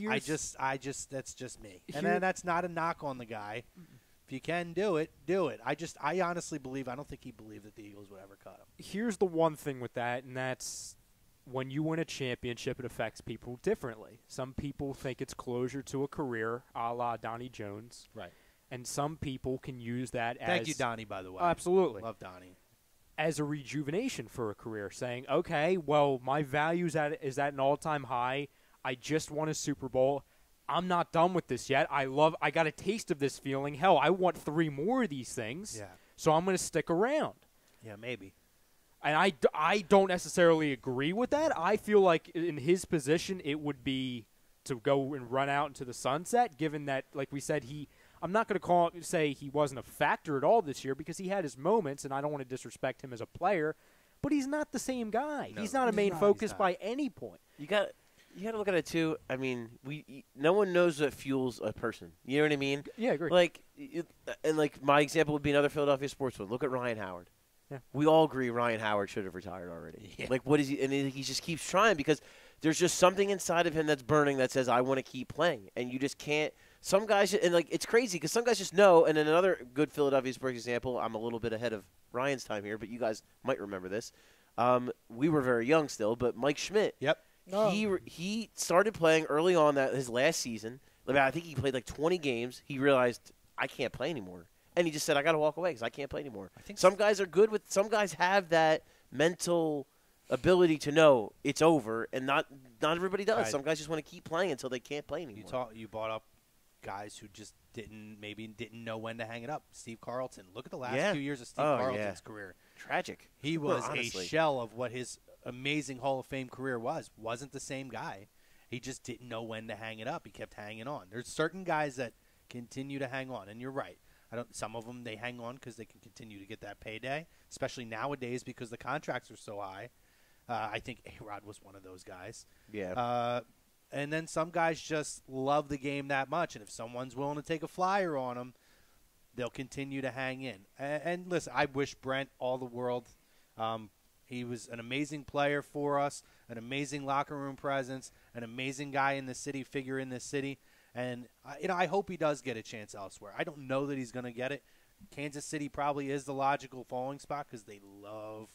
I just that's just me. And then that's not a knock on the guy. If you can do it, do it. I honestly believe, I don't think he believed that the Eagles would ever cut him. Here's the one thing with that, and that's when you win a championship, it affects people differently. Some people think it's closure to a career, a la Donnie Jones. Right. And some people can use that as... Thank you, Donnie, by the way. Absolutely. Love Donnie. As a rejuvenation for a career, saying, okay, well, my value is at an all-time high. I just won a Super Bowl. I'm not done with this yet. I got a taste of this feeling. Hell, I want 3 more of these things. Yeah. So I'm going to stick around. Yeah, maybe. And I don't necessarily agree with that. I feel like in his position, it would be to go and run out into the sunset, given that, like we said, I'm not going to say he wasn't a factor at all this year because he had his moments, and I don't want to disrespect him as a player, but he's not the same guy. No, he's not a main focus by any point. You got to look at it, too. I mean, no one knows what fuels a person. You know what I mean? Yeah, I agree. Like my example would be another Philadelphia sportsman. Look at Ryan Howard. Yeah. We all agree Ryan Howard should have retired already. Yeah. Like, what is he? And he just keeps trying because there's just something inside of him that's burning that says, I want to keep playing. And you just can't. Some guys, and like it's crazy because some guys just know. And then another good Philadelphia sports example, I'm a little bit ahead of Ryan's time here, but you guys might remember this. We were very young still, but Mike Schmidt. Yep. He started playing early on his last season. I think he played like 20 games. He realized I can't play anymore, and he just said I got to walk away because I can't play anymore. I think some guys are good with. Some guys have that mental ability to know it's over, and not everybody does. Some guys just want to keep playing until they can't play anymore. You brought up guys who just didn't know when to hang it up. Steve Carlton. Look at the last 2 years of Steve Carlton's career. Tragic. He was a shell of what his amazing Hall of Fame career was. Wasn't the same guy. He just didn't know when to hang it up. He kept hanging on. There's certain guys that continue to hang on, and you're right. Some of them, they hang on because they can continue to get that payday, especially nowadays because the contracts are so high. I think A-Rod was one of those guys. Yeah. And then some guys just love the game that much, and if someone's willing to take a flyer on them, they'll continue to hang in. And listen, I wish Brent all the world. He was an amazing player for us, an amazing locker room presence, an amazing guy in the city, figure in this city. And, I hope he does get a chance elsewhere. I don't know that he's going to get it. Kansas City probably is the logical falling spot because they love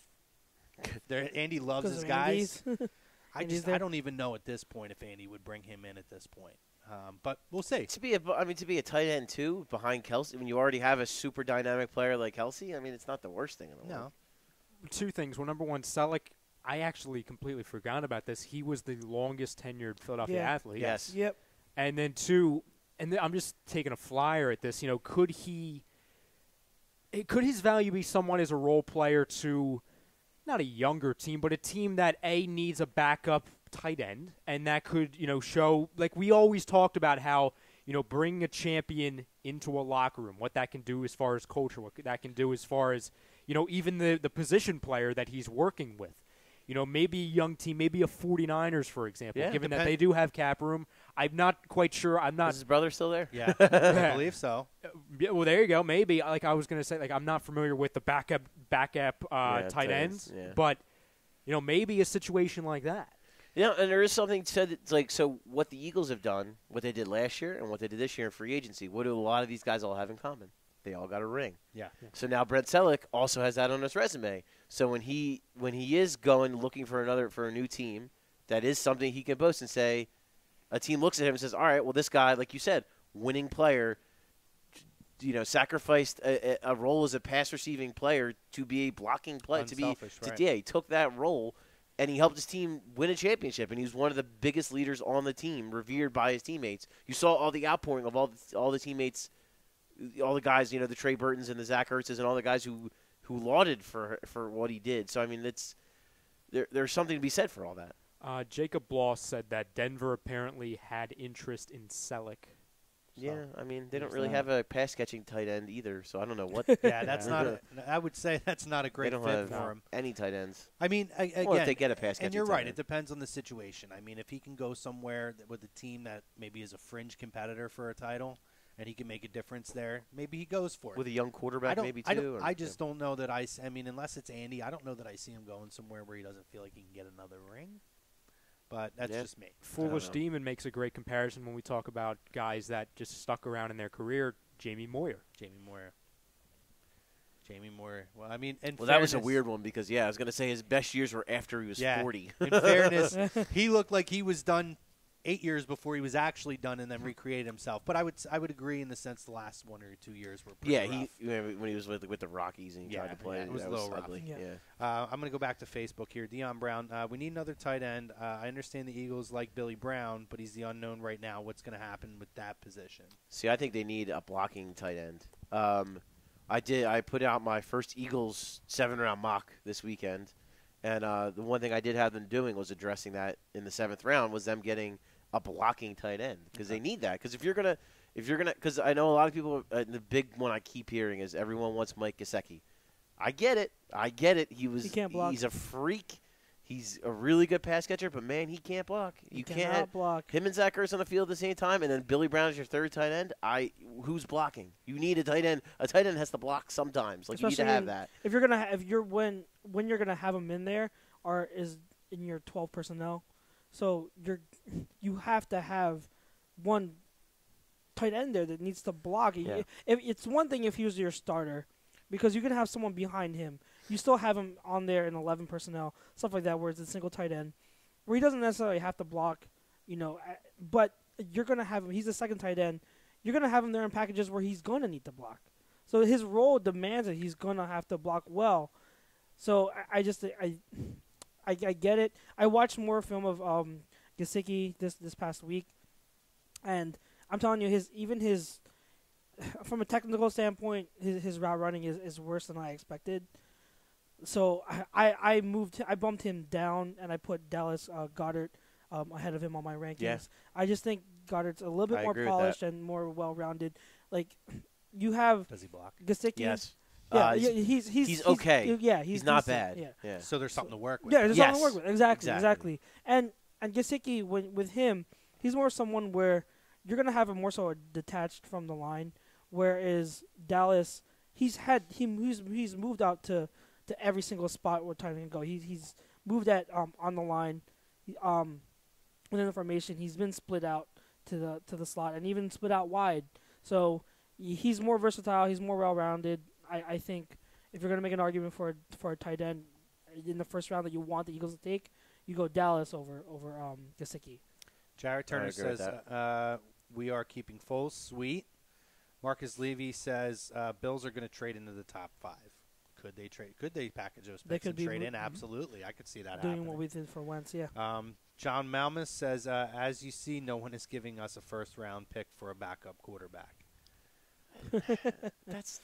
– Andy loves his guys. I don't even know at this point if Andy would bring him in at this point. But we'll see. To be a tight end, too, behind Kelsey, when you already have a super dynamic player like Kelsey, it's not the worst thing in the world. Two things. Well, number one, Selleck, I actually completely forgot about this. He was the longest tenured Philadelphia athlete. Yes. Yep. And then two, I'm just taking a flyer at this. Could his value be someone as a role player to not a younger team, but a team that needs a backup tight end, and that could show, like we always talked about how bringing a champion into a locker room, what that can do as far as culture, what that can do as far as even the position player that he's working with. Maybe a young team, maybe a 49ers, for example, given that they do have cap room. I'm not quite sure. Is his brother still there? Yeah, I believe so. Yeah, well, there you go. Maybe. Like I was going to say, I'm not familiar with the backup tight ends, but maybe a situation like that. Yeah, and there is something said that's like, so what the Eagles have done, what they did last year and what they did this year in free agency, what do a lot of these guys all have in common? They all got a ring. Yeah. So now Brent Selleck also has that on his resume. So when he is going looking for a new team, that is something he can boast and say, a team looks at him and says, all right, well, this guy, like you said, winning player, sacrificed a role as a pass receiving player to be a blocking player. He took that role and he helped his team win a championship, and he was one of the biggest leaders on the team, revered by his teammates. You saw all the outpouring of all the teammates, all the guys, the Trey Burtons and the Zach Ertzes and all the guys who lauded for what he did. So, there's something to be said for all that. Jacob Bloss said that Denver apparently had interest in Selleck. Yeah, they don't really have a pass-catching tight end either, so I don't know what. Yeah, that's not. I would say that's not a great fit for him. Any tight ends. Again, if they get a pass-catching, and you're right. End. It depends on the situation. If he can go somewhere with a team that maybe is a fringe competitor for a title, and he can make a difference there, maybe he goes for it. With a young quarterback, maybe too. I just don't know that unless it's Andy, I don't know that I see him going somewhere where he doesn't feel like he can get another ring. But that's just me. Foolish Demon makes a great comparison when we talk about guys that just stuck around in their career. Jamie Moyer. Well, that was a weird one because, I was going to say his best years were after he was 40. In fairness, he looked like he was done 8 years before he was actually done and then recreated himself. But I would agree in the sense the last 1 or 2 years were pretty rough. When he was with the Rockies and he tried to play. It was a little rough. Ugly. Yeah. I'm going to go back to Facebook here. Dion Brown, we need another tight end. I understand the Eagles like Billy Brown, but he's the unknown right now. What's going to happen with that position? See, I think they need a blocking tight end. I put out my first Eagles 7-round mock this weekend, and the one thing I did have them doing was addressing that in the 7th round was them getting a blocking tight end because they need that. Because if you're gonna, because I know a lot of people. The big one I keep hearing is everyone wants Mike Gesicki. I get it. He can't block. He's a freak. He's a really good pass catcher, but man, he can't block. You can't block him and Zach Ertz on the field at the same time, and then Billy Brown is your third tight end. Who's blocking? You need a tight end. A tight end has to block sometimes. Like, especially you need to have that. If you're when you're gonna have him in there, or is in your 12 personnel. So you have to have one tight end there that needs to block. Yeah. It's one thing if he was your starter, because you can have someone behind him. you still have him on there in 11 personnel, stuff like that, where it's a single tight end, where he doesn't necessarily have to block, but you're going to have him. He's the second tight end. You're going to have him there in packages where he's going to need to block. So his role demands that he's going to have to block well. So I get it. I watched more film of Gesicki this past week, and I'm telling you, his from a technical standpoint, his route running is worse than I expected. So I bumped him down, and I put Dallas Goedert ahead of him on my rankings. Yeah. I just think Goddard's a little bit more polished and more well-rounded. Like, you have Does he block? Gesicki. Yes. Yeah, he's okay. He's not decent. bad. Yeah. So there's something to work with. Yeah, there's something to Yes. work with. Exactly. And Gesicki, with him, he's more someone where you're gonna have him more so detached from the line, whereas Dallas, he's moved out to every single spot where tight end can go. He's moved at on the line, within the formation. He's been split out to the slot and even split out wide. So he's more versatile. He's more well-rounded. I think if you're going to make an argument for a tight end in the first round that you want the Eagles to take, you go Dallas over Gesicki. Jared Turner says we are keeping Foles. Sweet. Marcus Levy says Bills are going to trade into the top 5. Could they trade? Could they package those picks and trade in? Absolutely. I could see that doing happening. What we did for Wentz, yeah. John Malmus says, as you see, no one is giving us a first-round pick for a backup quarterback. That's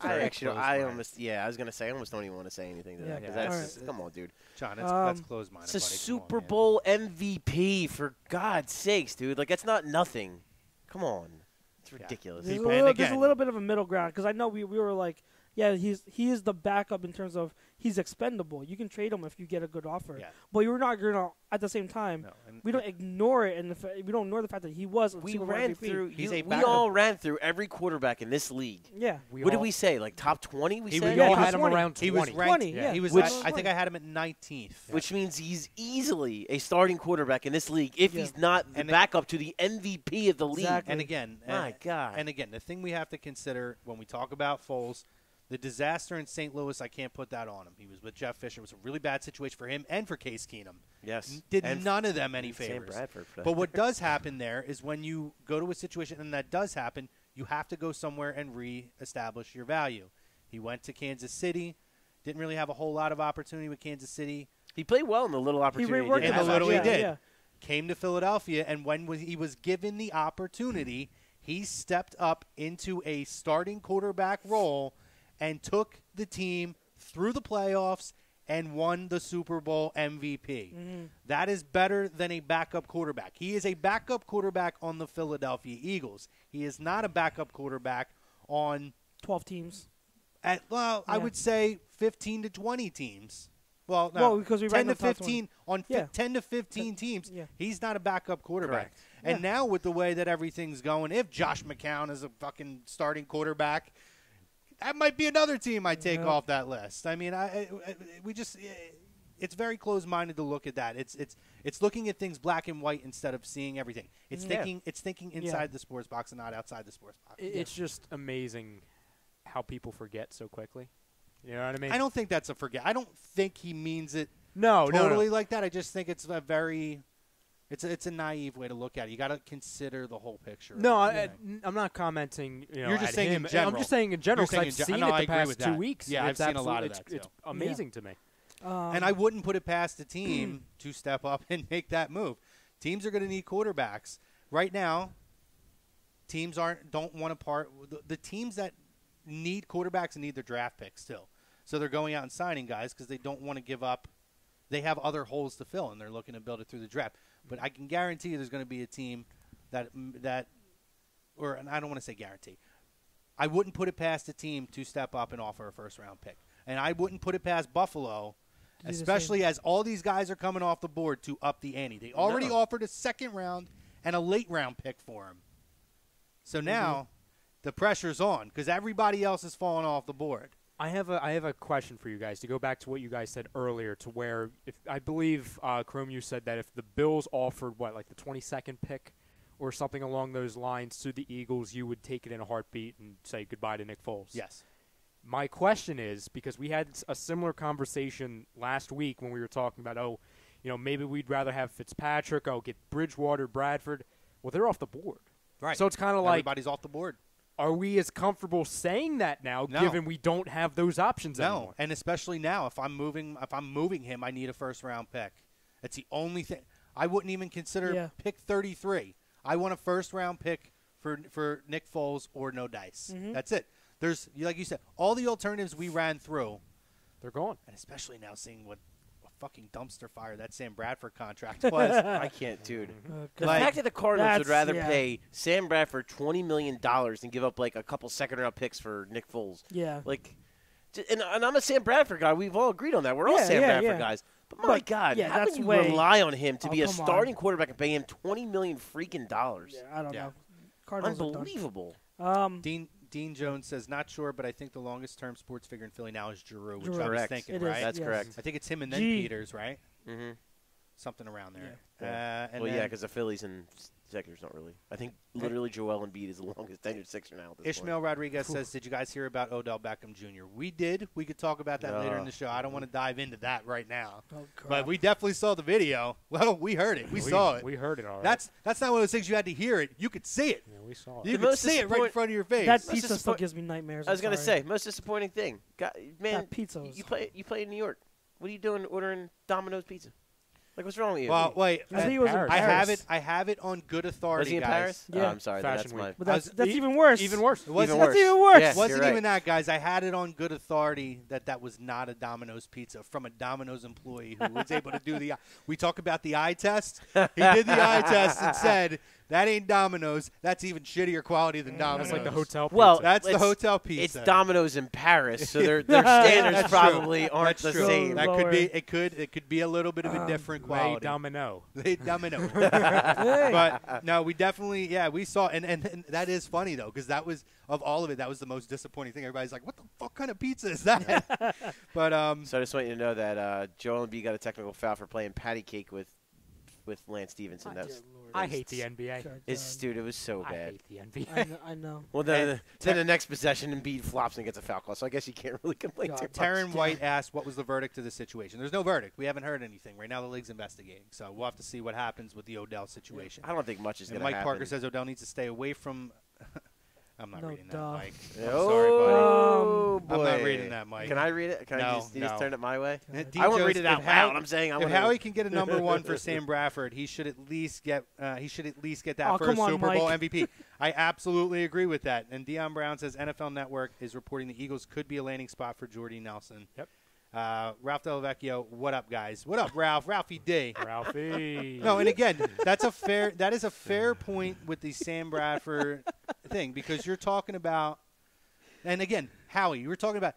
very I close-minded. was gonna say I almost don't even want to say anything to that. 'Cause Yeah. come on, dude. John, that's close-minded. It's a buddy. Come Super on, man. Bowl MVP, for God's sakes, dude. Like, that's not nothing. Come on, it's ridiculous. There's, And there's a little bit of a middle ground because I know we were like, yeah, he is the backup in terms of he's expendable. You can trade him if you get a good offer. Yeah. But you're not going to, at the same time, No, and we don't ignore it, and we don't ignore the fact that he was a We Super Bowl ran MVP. through. He's a We backup. all ran through every quarterback in this league. Yeah. What did we say? Like top 20? We He said. was- We all he had was him 20. around 20. He was ranked. 20, yeah. He was. Which- I think I had him at 19th. Which means he's easily a starting quarterback in this league if Yeah. he's not the And backup to the MVP of the league. Exactly. And again, My God. And again, the thing we have to consider when we talk about Foles, the disaster in St. Louis, I can't put that on him. He was with Jeff Fisher. It was a really bad situation for him and for Case Keenum. Yes. Did And none of them any Sam favors. Bradford for that. But what does happen there is when you go to a situation, and that does happen, you have to go somewhere and reestablish your value. He went to Kansas City. Didn't really have a whole lot of opportunity with Kansas City. He played well in the little opportunity. reworked did In the have, little he actually. did. Yeah. Came to Philadelphia, and when he was given the opportunity, he stepped up into a starting quarterback role and took the team through the playoffs and won the Super Bowl MVP. That is better than a backup quarterback. He is a backup quarterback on the Philadelphia Eagles. He is not a backup quarterback on 12 teams. I Yeah. would say 15 to 20 teams. Well, no, Well, because we 10 to ranked the top 15 on Yeah. 10 to 15 teams. Yeah. He's not a backup quarterback. Correct. And Yeah. now with the way that everything's going, if Josh McCown is a fucking starting quarterback, that might be another team I take Yeah. off that list. I mean, it's very closed-minded to look at that. It's looking at things black and white instead of seeing everything. It's Yeah. thinking inside the sports box and not outside the sports box. It's just amazing how people forget so quickly. You know what I mean? I don't think that's a forget. I don't think he means it No, totally no. like that. I just think it's a very it's a naive way to look at it. You got to consider the whole picture. No, Yeah. I'm not commenting. You know, You're just at saying in him. general. I'm just saying in general You're saying because in I've gen- seen no, I it the agree past with 2 that. weeks. Yeah, It's I've seen a lot of absolute- that, It's too. amazing to me. And I wouldn't put it past the team to step up and make that move. Teams are going to need quarterbacks. Right now, teams don't want to part the teams that need quarterbacks and need their draft picks still. So they're going out and signing guys because they don't want to give up. They have other holes to fill, and they're looking to build it through the draft. But I can guarantee you there's going to be a team and I don't want to say guarantee. I wouldn't put it past a team to step up and offer a first-round pick. And I wouldn't put it past Buffalo, do the especially as all these guys are coming off the board, to up the ante. They already offered a second-round and a late-round pick for him. So now the pressure's on because everybody else is falling off the board. I have a question for you guys to go back to what you guys said earlier, to where if I believe Chrome, you said that if the Bills offered like the 22nd pick or something along those lines to the Eagles, you would take it in a heartbeat and say goodbye to Nick Foles. Yes. My question is, because we had a similar conversation last week when we were talking about, maybe we'd rather have Fitzpatrick, get Bridgewater, Bradford. Well, they're off the board. Right. So it's kind of like everybody's off the board. Are we as comfortable saying that now, given we don't have those options anymore? And especially now, if I'm moving him, I need a first-round pick. That's the only thing. I wouldn't even consider pick 33. I want a first-round pick for Nick Foles or no dice. Mm-hmm. That's it. There's, like you said, all the alternatives we ran through. They're gone. And especially now seeing what a fucking dumpster fire that Sam Bradford contract was. I can't, dude. The fact that the Cardinals would rather pay Sam Bradford $20 million than give up, like, a couple second-round picks for Nick Foles. Yeah. Like, and I'm a Sam Bradford guy. We've all agreed on that. We're all Sam Bradford guys. But my God, how can you rely on him to be a starting quarterback and pay him $20 million freaking dollars? Yeah, I don't know. Cardinals unbelievable. Dean Jones says, not sure, but I think the longest-term sports figure in Philly now is Giroux, which correct. I was thinking, right? That's correct. I think it's him and then Peters, right? Mm-hmm. Something around there. Yeah. Because the Phillies and Sixers don't really. I think literally Joel Embiid is the longest tenured Sixer now. At this Ishmael point. Rodriguez says, did you guys hear about Odell Beckham Jr.? We did. We could talk about that later in the show. I don't want to dive into that right now. But we definitely saw the video. Well, we heard it. We saw it. We heard it all right. That's not one of those things you had to hear it. You could see it. Yeah, we saw it. You could see it right in front of your face. That pizza still gives me nightmares. I was going to say, most disappointing thing. Man, that pizza you play in New York. What are you doing ordering Domino's pizza? Like, what's wrong with you? Well, wait. I think he was in Paris. I have it on good authority, was he in guys. Paris? Yeah. Oh, I'm sorry. Fashion That's week. But that's even worse. Even worse. It wasn't, that's even worse. Yes, it wasn't you're even right. that, guys. I had it on good authority that was not a Domino's pizza from a Domino's employee who was able to do the – we talk about the eye test. He did the eye test and said – that ain't Domino's. That's even shittier quality than Domino's. That's like the hotel pizza. Well, that's the hotel pizza. It's Domino's in Paris, so their standards probably aren't the same. That could be. It could be a little bit of a different quality. Les Domino. Les Domino. But no, we definitely. Yeah, we saw, and that is funny though, because that was of all of it. That was the most disappointing thing. Everybody's like, "What the fuck kind of pizza is that?" But So I just want you to know that Joel Embiid got a technical foul for playing patty cake with Lance Stevenson. I hate the NBA. Dude, it was so bad. I hate the NBA. I know. Well, then the next possession, Embiid flops and gets a foul call, so I guess you can't really complain too much. Taryn White asked, what was the verdict of the situation? There's no verdict. We haven't heard anything. Right now the league's investigating, so we'll have to see what happens with the Odell situation. I don't think much is going to happen. Mike Parker says Odell needs to stay away from I'm not reading that, Mike. I'm sorry, buddy. I'm not reading that, Mike. Can I read it? Can I just turn it my way? I won't read it out loud. I'm saying if Howie can get a number one for Sam Bradford, he should at least get that first Super Bowl MVP. I absolutely agree with that. And Deion Brown says NFL Network is reporting the Eagles could be a landing spot for Jordy Nelson. Yep. Ralph Delavecchio, what up, guys? What up, Ralph? Ralphie D. Ralphie. No, and again, that is a fair point with the Sam Bradford thing, because you're talking about, and again, Howie, you were talking about,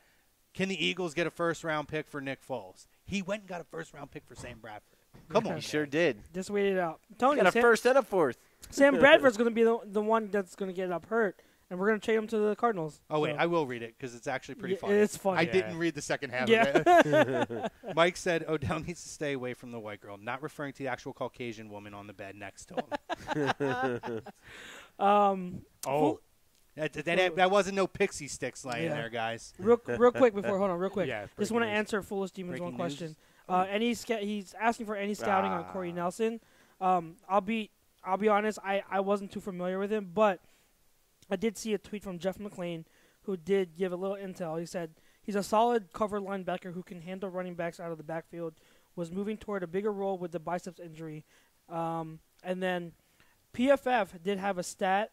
can the Eagles get a first-round pick for Nick Foles? He went and got a first-round pick for Sam Bradford. Come on. He sure did. Just wait it out. Tony, got a first and a fourth. Sam Bradford's going to be the one that's going to get up hurt. And we're going to trade him to the Cardinals. Oh, wait. I will read it because it's actually pretty funny. It's funny. I didn't read the second half of it. Mike said Odell needs to stay away from the white girl, not referring to the actual Caucasian woman on the bed next to him. That wasn't no pixie sticks laying there, guys. Real quick before, hold on, real quick. Yeah, just want to answer Foolish Demons one question. He's asking for any scouting on Corey Nelson. I'll be honest, I wasn't too familiar with him, but I did see a tweet from Jeff McClain who did give a little intel. He said he's a solid cover linebacker who can handle running backs out of the backfield, was moving toward a bigger role with the biceps injury. And then PFF did have a stat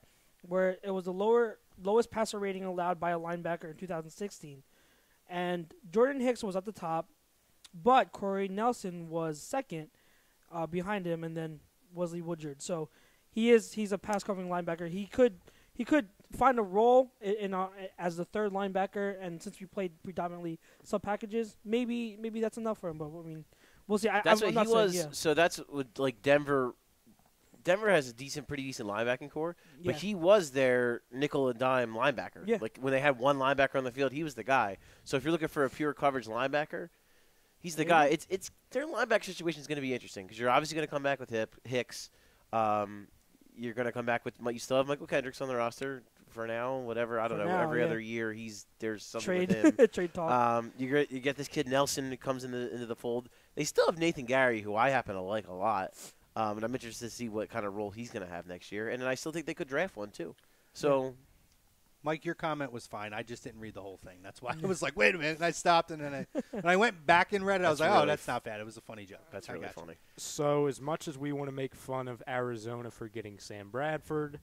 where it was the lowest passer rating allowed by a linebacker in 2016. And Jordan Hicks was at the top, but Corey Nelson was second behind him, and then Wesley Woodyard. So he's a pass covering linebacker. He could find a role as the third linebacker, and since we played predominantly sub packages, maybe that's enough for him. But I mean, we'll see. That's what he was. Yeah. So that's what, like Denver. Denver has a pretty decent linebacking core, but he was their nickel and dime linebacker. Yeah. Like when they had one linebacker on the field, he was the guy. So if you're looking for a pure coverage linebacker, he's the guy. It's their linebacker situation is going to be interesting because you're obviously going to come back with Hicks. You're going to come back with – you still have Michael Kendricks on the roster for now, whatever. I don't know. Now, every other year, there's something trade with him. trade talk. You get this kid Nelson who comes into the fold. They still have Nathan Gary, who I happen to like a lot, and I'm interested to see what kind of role he's going to have next year. And then I still think they could draft one too. So, Mike, your comment was fine. I just didn't read the whole thing. That's why I was like, wait a minute, and I stopped, and then I went back and read it. I was like, oh, that's not bad. It was a funny joke. That's really funny. So as much as we want to make fun of Arizona for getting Sam Bradford,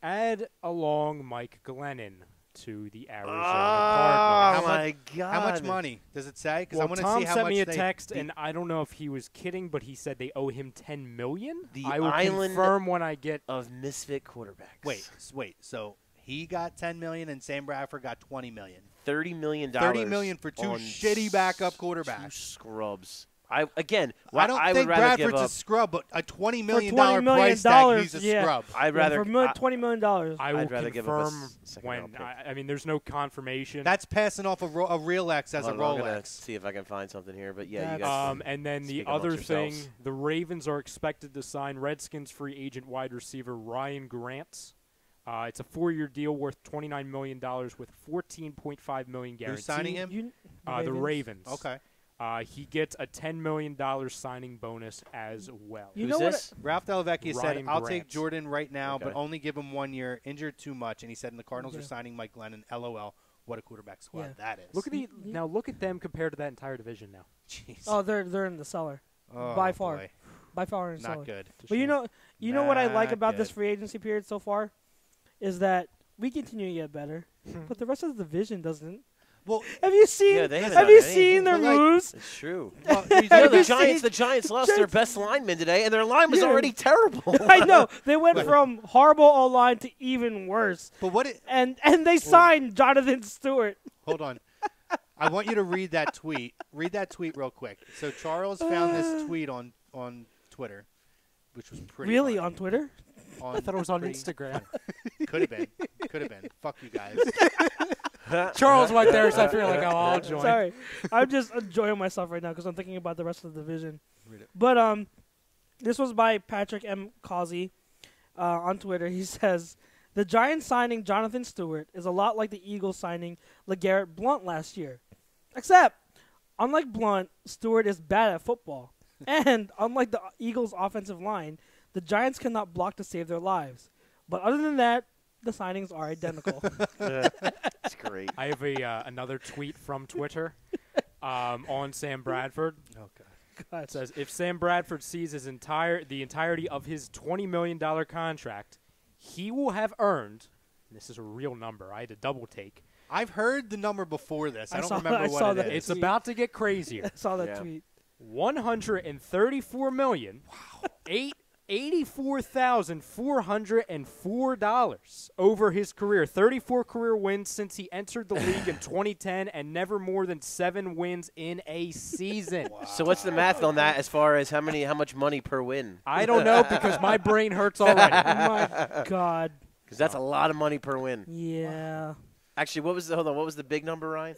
add along Mike Glennon to the Arizona Cardinals. Oh, my God. How much money does it say? Because I want to Tom see how sent much me a text, and I don't know if he was kidding, but he said they owe him $10 million. I will island confirm when I get of misfit quarterbacks. Wait. So he got $10 million, and Sam Bradford got $20 million. $30 million. $30 million for two shitty backup quarterbacks. Two scrubs. I don't think Bradford's a scrub, but a $20 million price tag, he's a scrub. I'd rather for $20 million. I will rather confirm give when. I mean, there's no confirmation. That's passing off a real X as a Rolex. I'm gonna see if I can find something here, but yeah, you guys. And then the other thing, the Ravens are expected to sign Redskins free agent wide receiver Ryan Grant. It's a 4-year deal worth $29 million with $14.5 million guaranteed. Who's signing him? The Ravens. Okay. He gets a $10 million signing bonus as well. You know what? Ralph Delavecchia said, I'll take Jordan right now, but only give him 1 year. Injured too much. And he said, and the Cardinals are signing Mike Glennon. LOL. What a quarterback squad that is. Look at them compared to that entire division now. Jeez. Oh, they're in the cellar. By far. Boy. By far in the cellar. Not good. But you know what I like about this free agency period so far? Is that we continue to get better, but the rest of the division doesn't. Well, have you seen? Yeah, have you seen their moves? It's true. Well, the Giants lost their best lineman today, and their line was already terrible. I know they went from horrible O-line to even worse. But and they signed Jonathan Stewart. Hold on, I want you to read that tweet. Read that tweet real quick. So Charles found this tweet on Twitter, which was pretty. Really funny. On Twitter? I thought it was on Instagram. Could have been. Could have been. Fuck you guys. Charles right there, so I feel like I'll join. Sorry. I'm just enjoying myself right now because I'm thinking about the rest of the division. But this was by Patrick M. Causey on Twitter. He says, the Giants signing Jonathan Stewart is a lot like the Eagles signing LeGarrette Blount last year. Except, unlike Blount, Stewart is bad at football. And unlike the Eagles' offensive line, the Giants cannot block to save their lives. But other than that, the signings are identical. That's great. I have another tweet from Twitter on Sam Bradford. Oh, God. It says, if Sam Bradford sees the entirety of his $20 million contract, he will have earned, and this is a real number, I had to double take. I've heard the number before this. I don't remember what it is. It's about to get crazier. I saw that tweet. $134,84,404 over his career. 34 career wins since he entered the league in 2010 and never more than 7 wins in a season. Wow. So what's the math on that as far as how much money per win? I don't know because my brain hurts already. Oh, my God. Because that's a lot of money per win. Yeah. Actually, what was the big number, Ryan?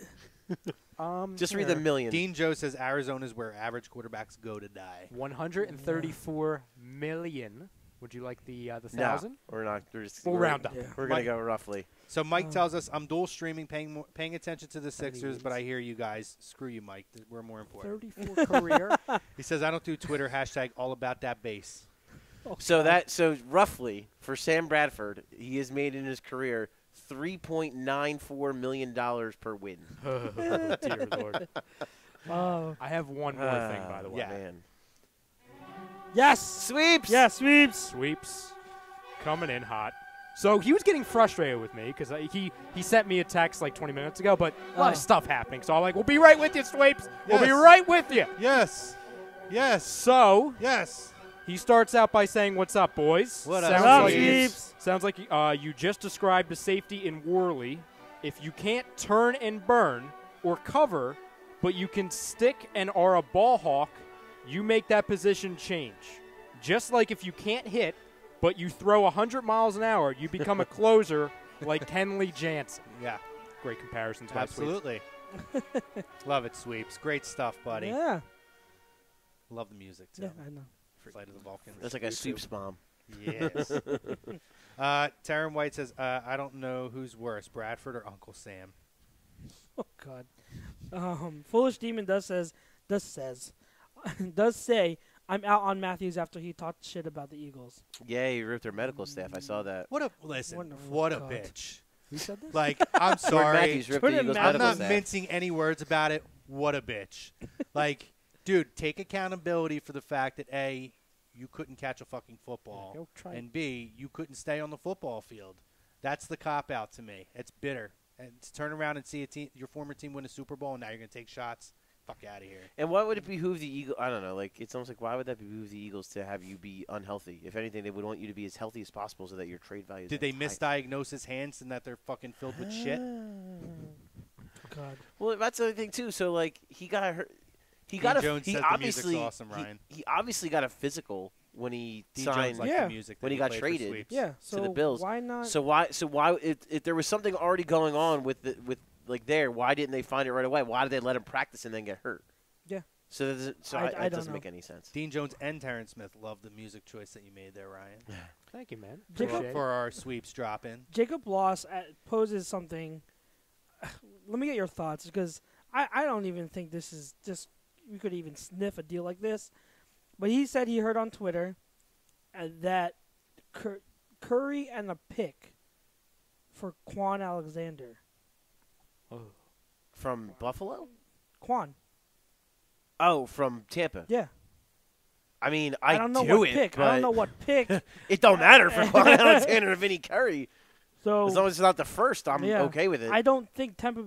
Just read the million. Dean Joe says Arizona's where average quarterbacks go to die. 134 million. Would you like the 1,000? No, we're not. We'll round up. Yeah. We're going to go roughly. So Mike tells us, I'm dual streaming, paying attention to the Sixers, but I hear you guys. Screw you, Mike. We're more important. 34 career. He says, I don't do Twitter, hashtag all about that base. Oh, so roughly, for Sam Bradford, he has made in his career $3.94 million per win. Oh, dear Lord. I have one more thing, by the way. Yeah. Man. Yes. Sweeps. Yeah, sweeps. Sweeps. Coming in hot. So he was getting frustrated with me because he sent me a text like 20 minutes ago, but a lot of stuff happening. So I'm like, we'll be right with you, Sweeps. We'll be right with you. Yes. Yes. So. Yes. He starts out by saying, what's up, boys? What up, Sweeps? Sounds like you just described the safety in Worley. If you can't turn and burn or cover, but you can stick and are a ball hawk, you make that position change. Just like if you can't hit, but you throw 100 miles an hour, you become a closer like Kenley Jansen. Yeah. Great comparisons. Absolutely. Love it, Sweeps. Great stuff, buddy. Yeah. Love the music, too. Yeah, I know. Flight of the Vulcans. That's like a Sweeps bomb. Yes. Taryn White says, I don't know who's worse, Bradford or Uncle Sam. Oh, God. Foolish Demon does say, I'm out on Matthews after he talked shit about the Eagles. Yeah, he ripped their medical staff. I saw that. What a bitch. Who said this? Like, I'm sorry. Matthews ripped the Eagles' I'm medical not staff. mincing any words about it. What a bitch. Like, dude, take accountability for the fact that, A, you couldn't catch a fucking football, and B, you couldn't stay on the football field. That's the cop-out to me. It's bitter. And to turn around and see your former team win a Super Bowl, and now you're going to take shots. Fuck out of here. And what would it behoove the Eagles? I don't know. Like, it's almost like, why would that behoove the Eagles to have you be unhealthy? If anything, they would want you to be as healthy as possible so that your trade value is Did they misdiagnose his hands and that they're fucking filled with shit? God. Well, that's the other thing, too. So, like, he got hurt. He obviously awesome, Ryan. He obviously got a physical when he signed. The music when he got traded. Yeah. So to the Bills. Why not? So why? If there was something already going on with there, why didn't they find it right away? Why did they let him practice and then get hurt? Yeah. So it doesn't make any sense. Dean Jones and Terrence Smith love the music choice that you made there, Ryan. Thank you, man. For our sweeps drop in. Jacob Loss poses something. Let me get your thoughts, because I don't even think this is just we could even sniff a deal like this. But he said he heard on Twitter that Curry and a pick for Quan Alexander. Oh. From Buffalo? Quan. Oh, from Tampa. Yeah. I mean, I don't know what pick. I don't know what pick. It don't matter for Quan Alexander or Vinny Curry. So as long as it's not the first, I'm okay with it. I don't think Tampa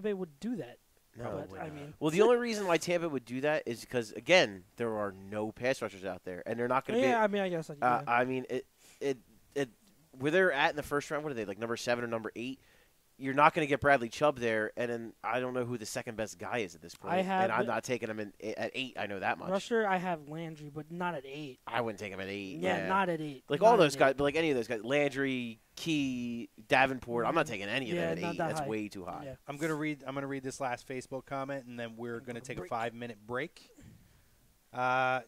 Bay would do that. No, but, I mean, well, the only reason why Tampa would do that is because, again, there are no pass rushers out there, and they're not going to be. Yeah, I mean, I guess. I mean, where they're at in the first round, what are they, like number 7 or number 8? You're not going to get Bradley Chubb there, and then I don't know who the second best guy is at this point. And I'm not taking him at 8. I know that much. Rusher, I have Landry, but not at 8. I wouldn't take him at 8. Yeah, not at 8. Like all those guys, but like any of those guys, Landry, Key, Davenport. I'm not taking any of them at 8. That's way too high. Yeah. I'm gonna read this last Facebook comment, and then we're gonna take a 5-minute break.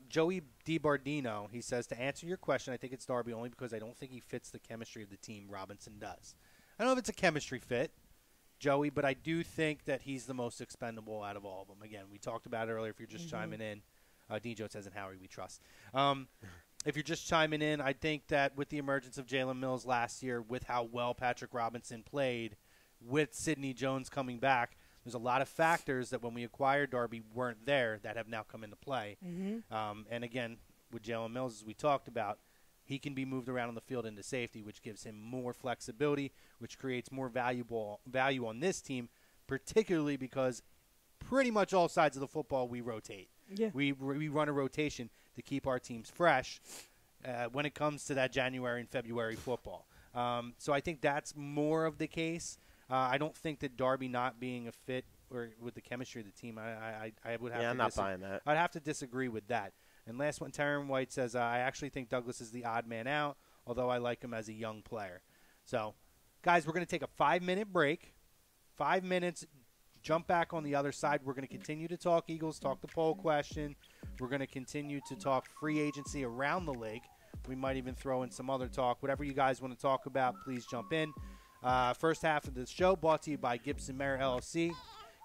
Joey DiBardino, he says, to answer your question, I think it's Darby only because I don't think he fits the chemistry of the team Robinson does. I don't know if it's a chemistry fit, Joey, but I do think that he's the most expendable out of all of them. Again, we talked about it earlier. If you're just chiming in, Dean Jones says, and Howie, we trust. If you're just chiming in, I think that with the emergence of Jalen Mills last year, with how well Patrick Robinson played, with Sidney Jones coming back, there's a lot of factors that when we acquired Darby weren't there that have now come into play. And again, with Jalen Mills, as we talked about, he can be moved around on the field into safety, which gives him more flexibility, which creates more value on this team, particularly because pretty much all sides of the football we rotate. Yeah. We run a rotation to keep our teams fresh when it comes to that January and February football. So I think that's more of the case. I don't think that Darby not being a fit or with the chemistry of the team, I would have to I'm not buying that. I'd have to disagree with that. And last one, Taryn White says, I actually think Douglas is the odd man out, although I like him as a young player. So, guys, we're going to take a 5-minute break. 5 minutes, jump back on the other side. We're going to continue to talk Eagles, talk the poll question. We're going to continue to talk free agency around the league. We might even throw in some other talk. Whatever you guys want to talk about, please jump in. First half of the show brought to you by Gibson Mayer LLC.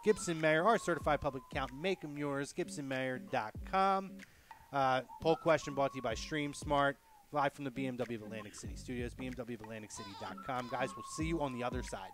Gibson Mayer, our certified public accountant. Make them yours, gibsonmayer.com. Poll question brought to you by Stream Smart, live from the BMW of Atlantic City Studios, bmwofatlanticcity.com. Guys, we'll see you on the other side.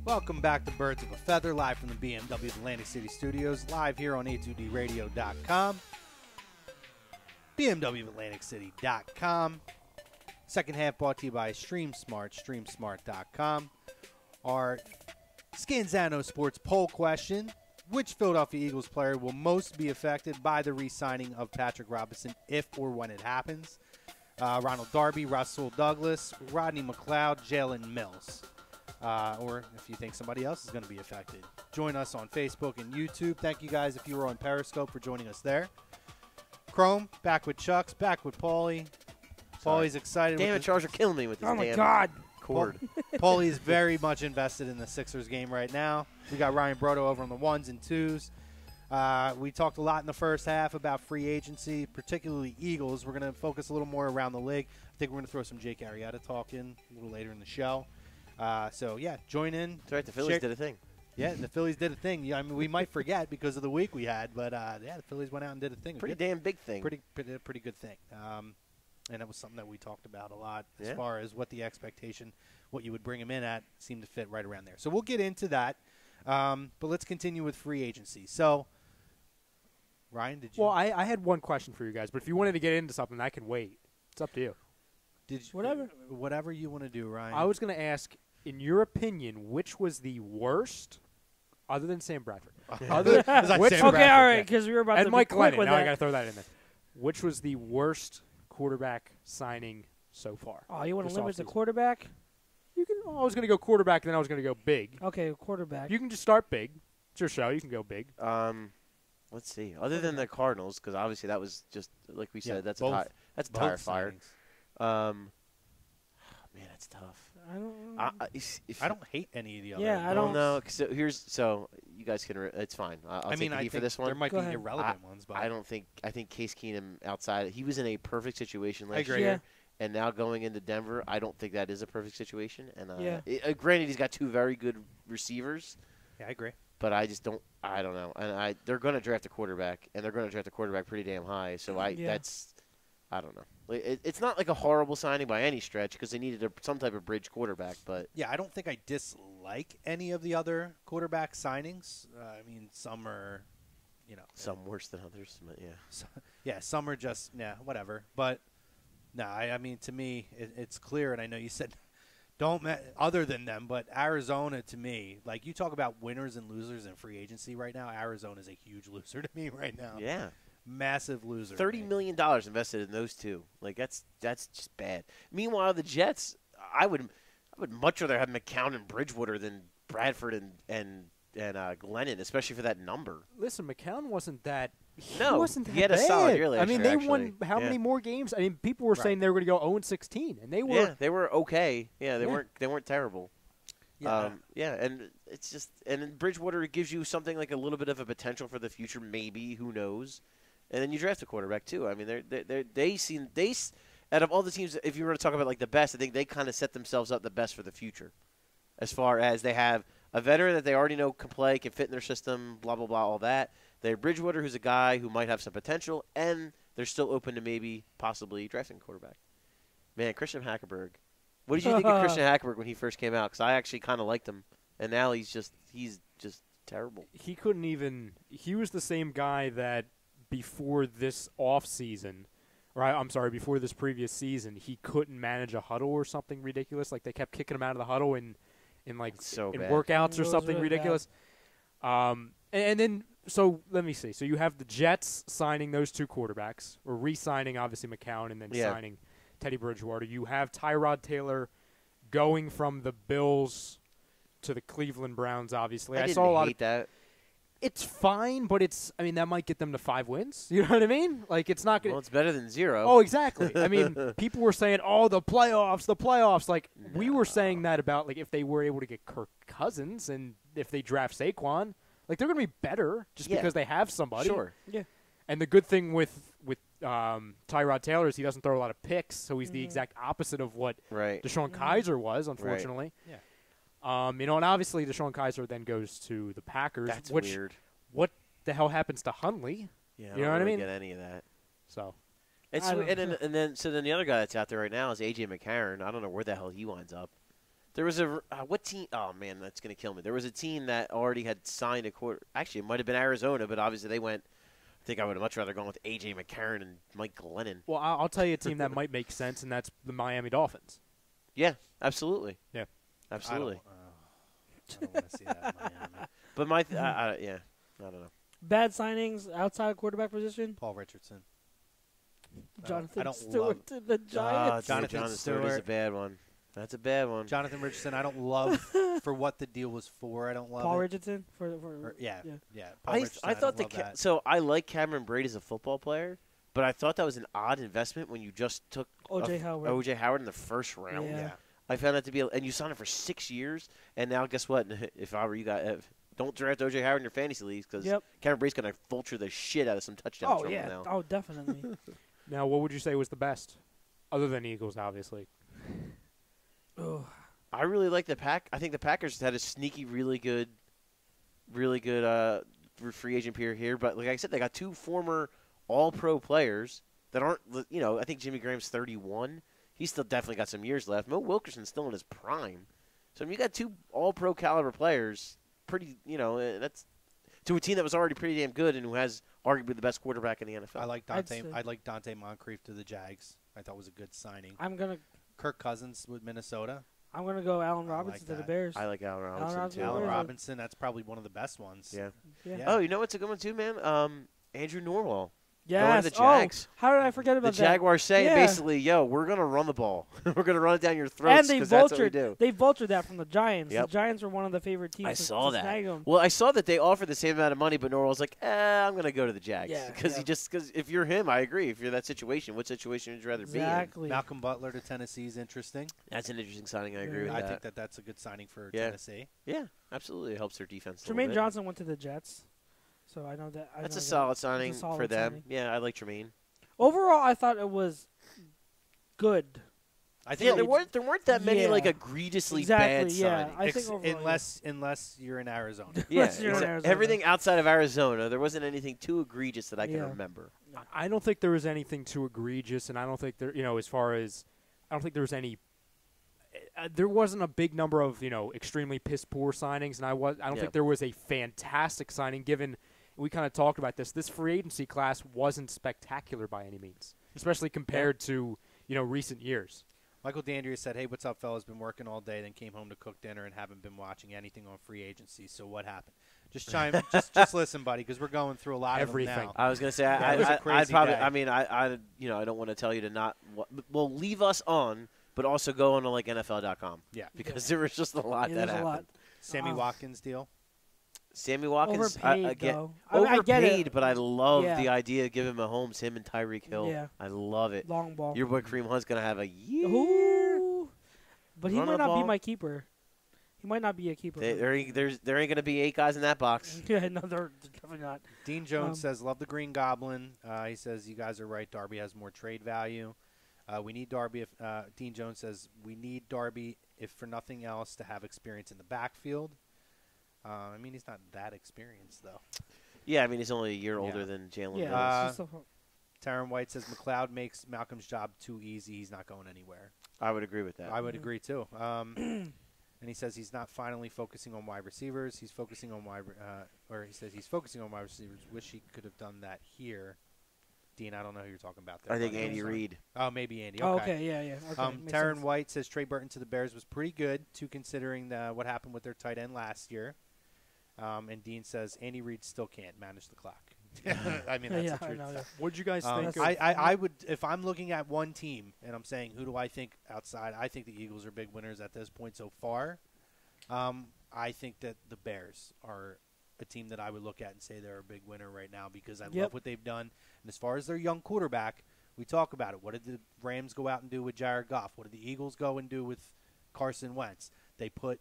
Welcome back to Birds of a Feather, live from the BMW Atlantic City Studios, live here on A2DRadio.com, BMWAtlanticCity.com. Second half brought to you by StreamSmart, StreamSmart.com. Our Scanzano Sports poll question: which Philadelphia Eagles player will most be affected by the re-signing of Patrick Robinson if or when it happens? Ronald Darby, Russell Douglas, Rodney McLeod, Jalen Mills. Or if you think somebody else is going to be affected. Join us on Facebook and YouTube. Thank you guys if you were on Periscope for joining us there. Chrome, back with Chucks, back with Paulie. Paulie's excited. Damn it, Charles are killing me with this damn God. cord. Paulie is very much invested in the Sixers game right now. We got Ryan Brodo over on the ones and twos. We talked a lot in the first half about free agency, particularly Eagles. We're going to focus a little more around the league. I think we're going to throw some Jake Arrieta talk in a little later in the show. So, yeah, join in. That's right, the Phillies did a thing. Yeah, the Phillies did a thing. Yeah, I mean, we might forget because of the week we had, but, yeah, the Phillies went out and did a thing. Pretty damn big thing. Pretty good thing. And that was something that we talked about a lot as far as what the expectation, what you would bring him in at, seemed to fit right around there. So we'll get into that. But let's continue with free agency. So, Ryan, did you? Well, I had one question for you guys, but if you wanted to get into something, I can wait. It's up to you. Whatever you want to do, Ryan. I was going to ask, in your opinion, which was the worst, other than Sam Bradford? Okay, all right, because we were about to Mike be quick Glennon. with Now that. I got to throw that in there. Which was the worst quarterback signing so far? Oh, you want to limit the offseason? quarterback? You can. I was going to go quarterback, then I was going to go big. Okay, quarterback. You can just start big. It's your show. You can go big. Let's see. Other than the Cardinals, because obviously that was just like we said. That's a tire fire. Man, that's tough. I don't hate any of the other. Yeah, I don't know. So you guys can. It's fine. I'll take the heat for this one. There might be irrelevant ones, but I don't think. I think Case Keenum outside. He was in a perfect situation last agree. year, and now going into Denver, I don't think that is a perfect situation. And granted, he's got two very good receivers. Yeah, I agree. But I just don't. I don't know. And they're going to draft a quarterback, and they're going to draft a quarterback pretty damn high. So that's. I don't know. It's not like a horrible signing by any stretch because they needed some type of bridge quarterback. But yeah, I don't think I dislike any of the other quarterback signings. I mean, some are, some worse than others. But yeah, some are just whatever. But no, I mean, to me, it's clear, and I know you said other than them, but Arizona to me, like you talk about winners and losers in free agency right now. Arizona is a huge loser to me right now. Yeah. Massive loser. $30 million invested in those two. Like that's just bad. Meanwhile, the Jets, I would much rather have McCown and Bridgewater than Bradford and Glennon, especially for that number. Listen, McCown wasn't that. He had a solid year last year. I mean, they won how many more games? I mean, people were saying they were going to go 0-16, and they were. Yeah, they were okay. Yeah, they weren't terrible. Yeah, and it's just then Bridgewater gives you something like a little bit of a potential for the future, maybe. Who knows? And then you draft a quarterback too. I mean, they out of all the teams, if you were to talk about like the best, I think they kind of set themselves up the best for the future, as far as they have a veteran that they already know can play, can fit in their system, blah blah blah, all that. They have Bridgewater, who's a guy who might have some potential, and they're still open to maybe possibly drafting a quarterback. Man, Christian Hackenberg. What did you think of Christian Hackenberg when he first came out? Because I actually kind of liked him, and now he's just terrible. He couldn't even. He was the same guy that. Before this offseason, before this previous season, he couldn't manage a huddle or something ridiculous. Like they kept kicking him out of the huddle in workouts or something really ridiculous. And then let me see. So you have the Jets signing those two quarterbacks, or re-signing obviously McCown, and then signing Teddy Bridgewater. You have Tyrod Taylor going from the Bills to the Cleveland Browns. Obviously, I saw a lot of that. It's fine, but that might get them to 5 wins. You know what I mean? Like, it's not going to. Well, it's better than 0. Oh, exactly. I mean, people were saying, the playoffs. Like, we were saying that about, like, if they were able to get Kirk Cousins and if they draft Saquon, like, they're going to be better just because they have somebody. Sure. Yeah. And the good thing with Tyrod Taylor is he doesn't throw a lot of picks, so he's the exact opposite of what Deshaun Kaiser was, unfortunately. Right. And obviously Deshaun Kaiser then goes to the Packers. That's which, weird. What the hell happens to Hundley? Yeah, you know what I mean? Get any of that. So, it's and then the other guy that's out there right now is AJ McCarron. I don't know where the hell he winds up. There was a what team? Oh man, that's gonna kill me. There was a team that already had signed a quarter. Actually, it might have been Arizona, but obviously they went. I think I would have much rather gone with AJ McCarron and Mike Glennon. Well, I'll tell you a team that might make sense, and that's the Miami Dolphins. Yeah, absolutely. Yeah, absolutely. I don't want to see that in Miami. But I don't know. Bad signings outside quarterback position. Paul Richardson. Jonathan Stewart to the Giants. Jonathan Stewart is a bad one. That's a bad one. Jonathan Richardson, I don't love for what the deal was for. I don't love Paul it. Richardson Yeah. Paul Richardson, I thought so. I like Cameron Brate as a football player, but I thought that was an odd investment when you just took O.J. Howard in the first round. Yeah. I found that to be, and you signed him for 6 years, and now guess what? If I were you guys, don't draft O.J. Howard in your fantasy leagues because Cameron Brate's going to vulture the shit out of some touchdowns. Oh yeah, now. Definitely. Now, what would you say was the best, other than Eagles, obviously? I really like the Pack. I think the Packers had a sneaky, really good free agent period here. But like I said, they got two former All-Pro players that aren't. I think Jimmy Graham's 31. He's still definitely got some years left. Mo Wilkerson's still in his prime. So you got two All-Pro caliber players. Pretty, that's to a team that was already pretty damn good and who has arguably the best quarterback in the NFL. I like Dante Moncrief to the Jags. I thought was a good signing. Kirk Cousins with Minnesota. I'm going to go Allen Robinson to the Bears. I like Allen Robinson, too. Allen Robinson, that's probably one of the best ones. Yeah. Oh, you know what's a good one, too, man? Andrew Norwell. Yes. Going to the Jags. How did I forget about that? The Jaguars say basically, we're going to run the ball. We're going to run it down your throats because that's what we do. They vultured that from the Giants. Yep. The Giants were one of the favorite teams. I saw that. Snag them. Well, I saw that they offered the same amount of money, but Norwell's like, I'm going to go to the Jags. Because if you're him, I agree. If you're that situation, what situation would you rather be in? Malcolm Butler to Tennessee is interesting. That's an interesting signing. I agree with that. I think that's a good signing for Tennessee. Yeah, absolutely. It helps their defense a little bit. Jermaine Johnson went to the Jets. So I know that. That's a solid signing for them. Yeah, I like Jermaine. Overall, I thought it was good. I think there weren't that many egregiously bad signings. I think unless you're in Arizona. Everything outside of Arizona, there wasn't anything too egregious that I can remember. I don't think there was anything too egregious, and I don't think there, as far as I don't think there was any. There wasn't a big number of extremely piss poor signings, and I don't think there was a fantastic signing given. We kind of talked about this. This free agency class wasn't spectacular by any means, especially compared to recent years. Michael Dandria said, "Hey, what's up, fellas? Been working all day, then came home to cook dinner and haven't been watching anything on free agency. So what happened? Just just listen, buddy, because we're going through a lot of them now." I was gonna say, I'd probably. Day. I mean, I don't want to tell you to not. Well, leave us on, but also go on to NFL.com. Yeah, because there was just a lot that happened. Sammy Watkins deal. Sammy Watkins, overpaid, but I love the idea of giving Mahomes him and Tyreek Hill. Yeah. I love it. Long ball. Your boy Kareem Hunt's going to have a year. Ooh. But he might not be my keeper. He might not be a keeper. There ain't going to be 8 guys in that box. Yeah, no, they're definitely not. Dean Jones says, love the Green Goblin. He says, you guys are right. Darby has more trade value. We need Darby. Dean Jones says, we need Darby, if for nothing else, to have experience in the backfield. I mean, he's not that experienced, though. Yeah, I mean, he's only a year older than Jalen Mills. Taron White says McLeod makes Malcolm's job too easy. He's not going anywhere. I would agree with that. I would agree, too. And he says he's not finally focusing on wide receivers. He's focusing on he says he's focusing on wide receivers. Wish he could have done that here. Dean, I don't know who you're talking about there. I think Andy Reid. Oh, maybe Andy. Okay. Oh, okay, yeah. Okay, Taron White says Trey Burton to the Bears was pretty good, too, considering what happened with their tight end last year. And Dean says Andy Reid still can't manage the clock. I mean, that's the truth. What did you guys think? I would, if I'm looking at one team and I'm saying who do I think outside, I think the Eagles are big winners at this point so far. I think that the Bears are a team that I would look at and say they're a big winner right now because I love what they've done. And as far as their young quarterback, we talk about it. What did the Rams go out and do with Jared Goff? What did the Eagles go and do with Carson Wentz? They put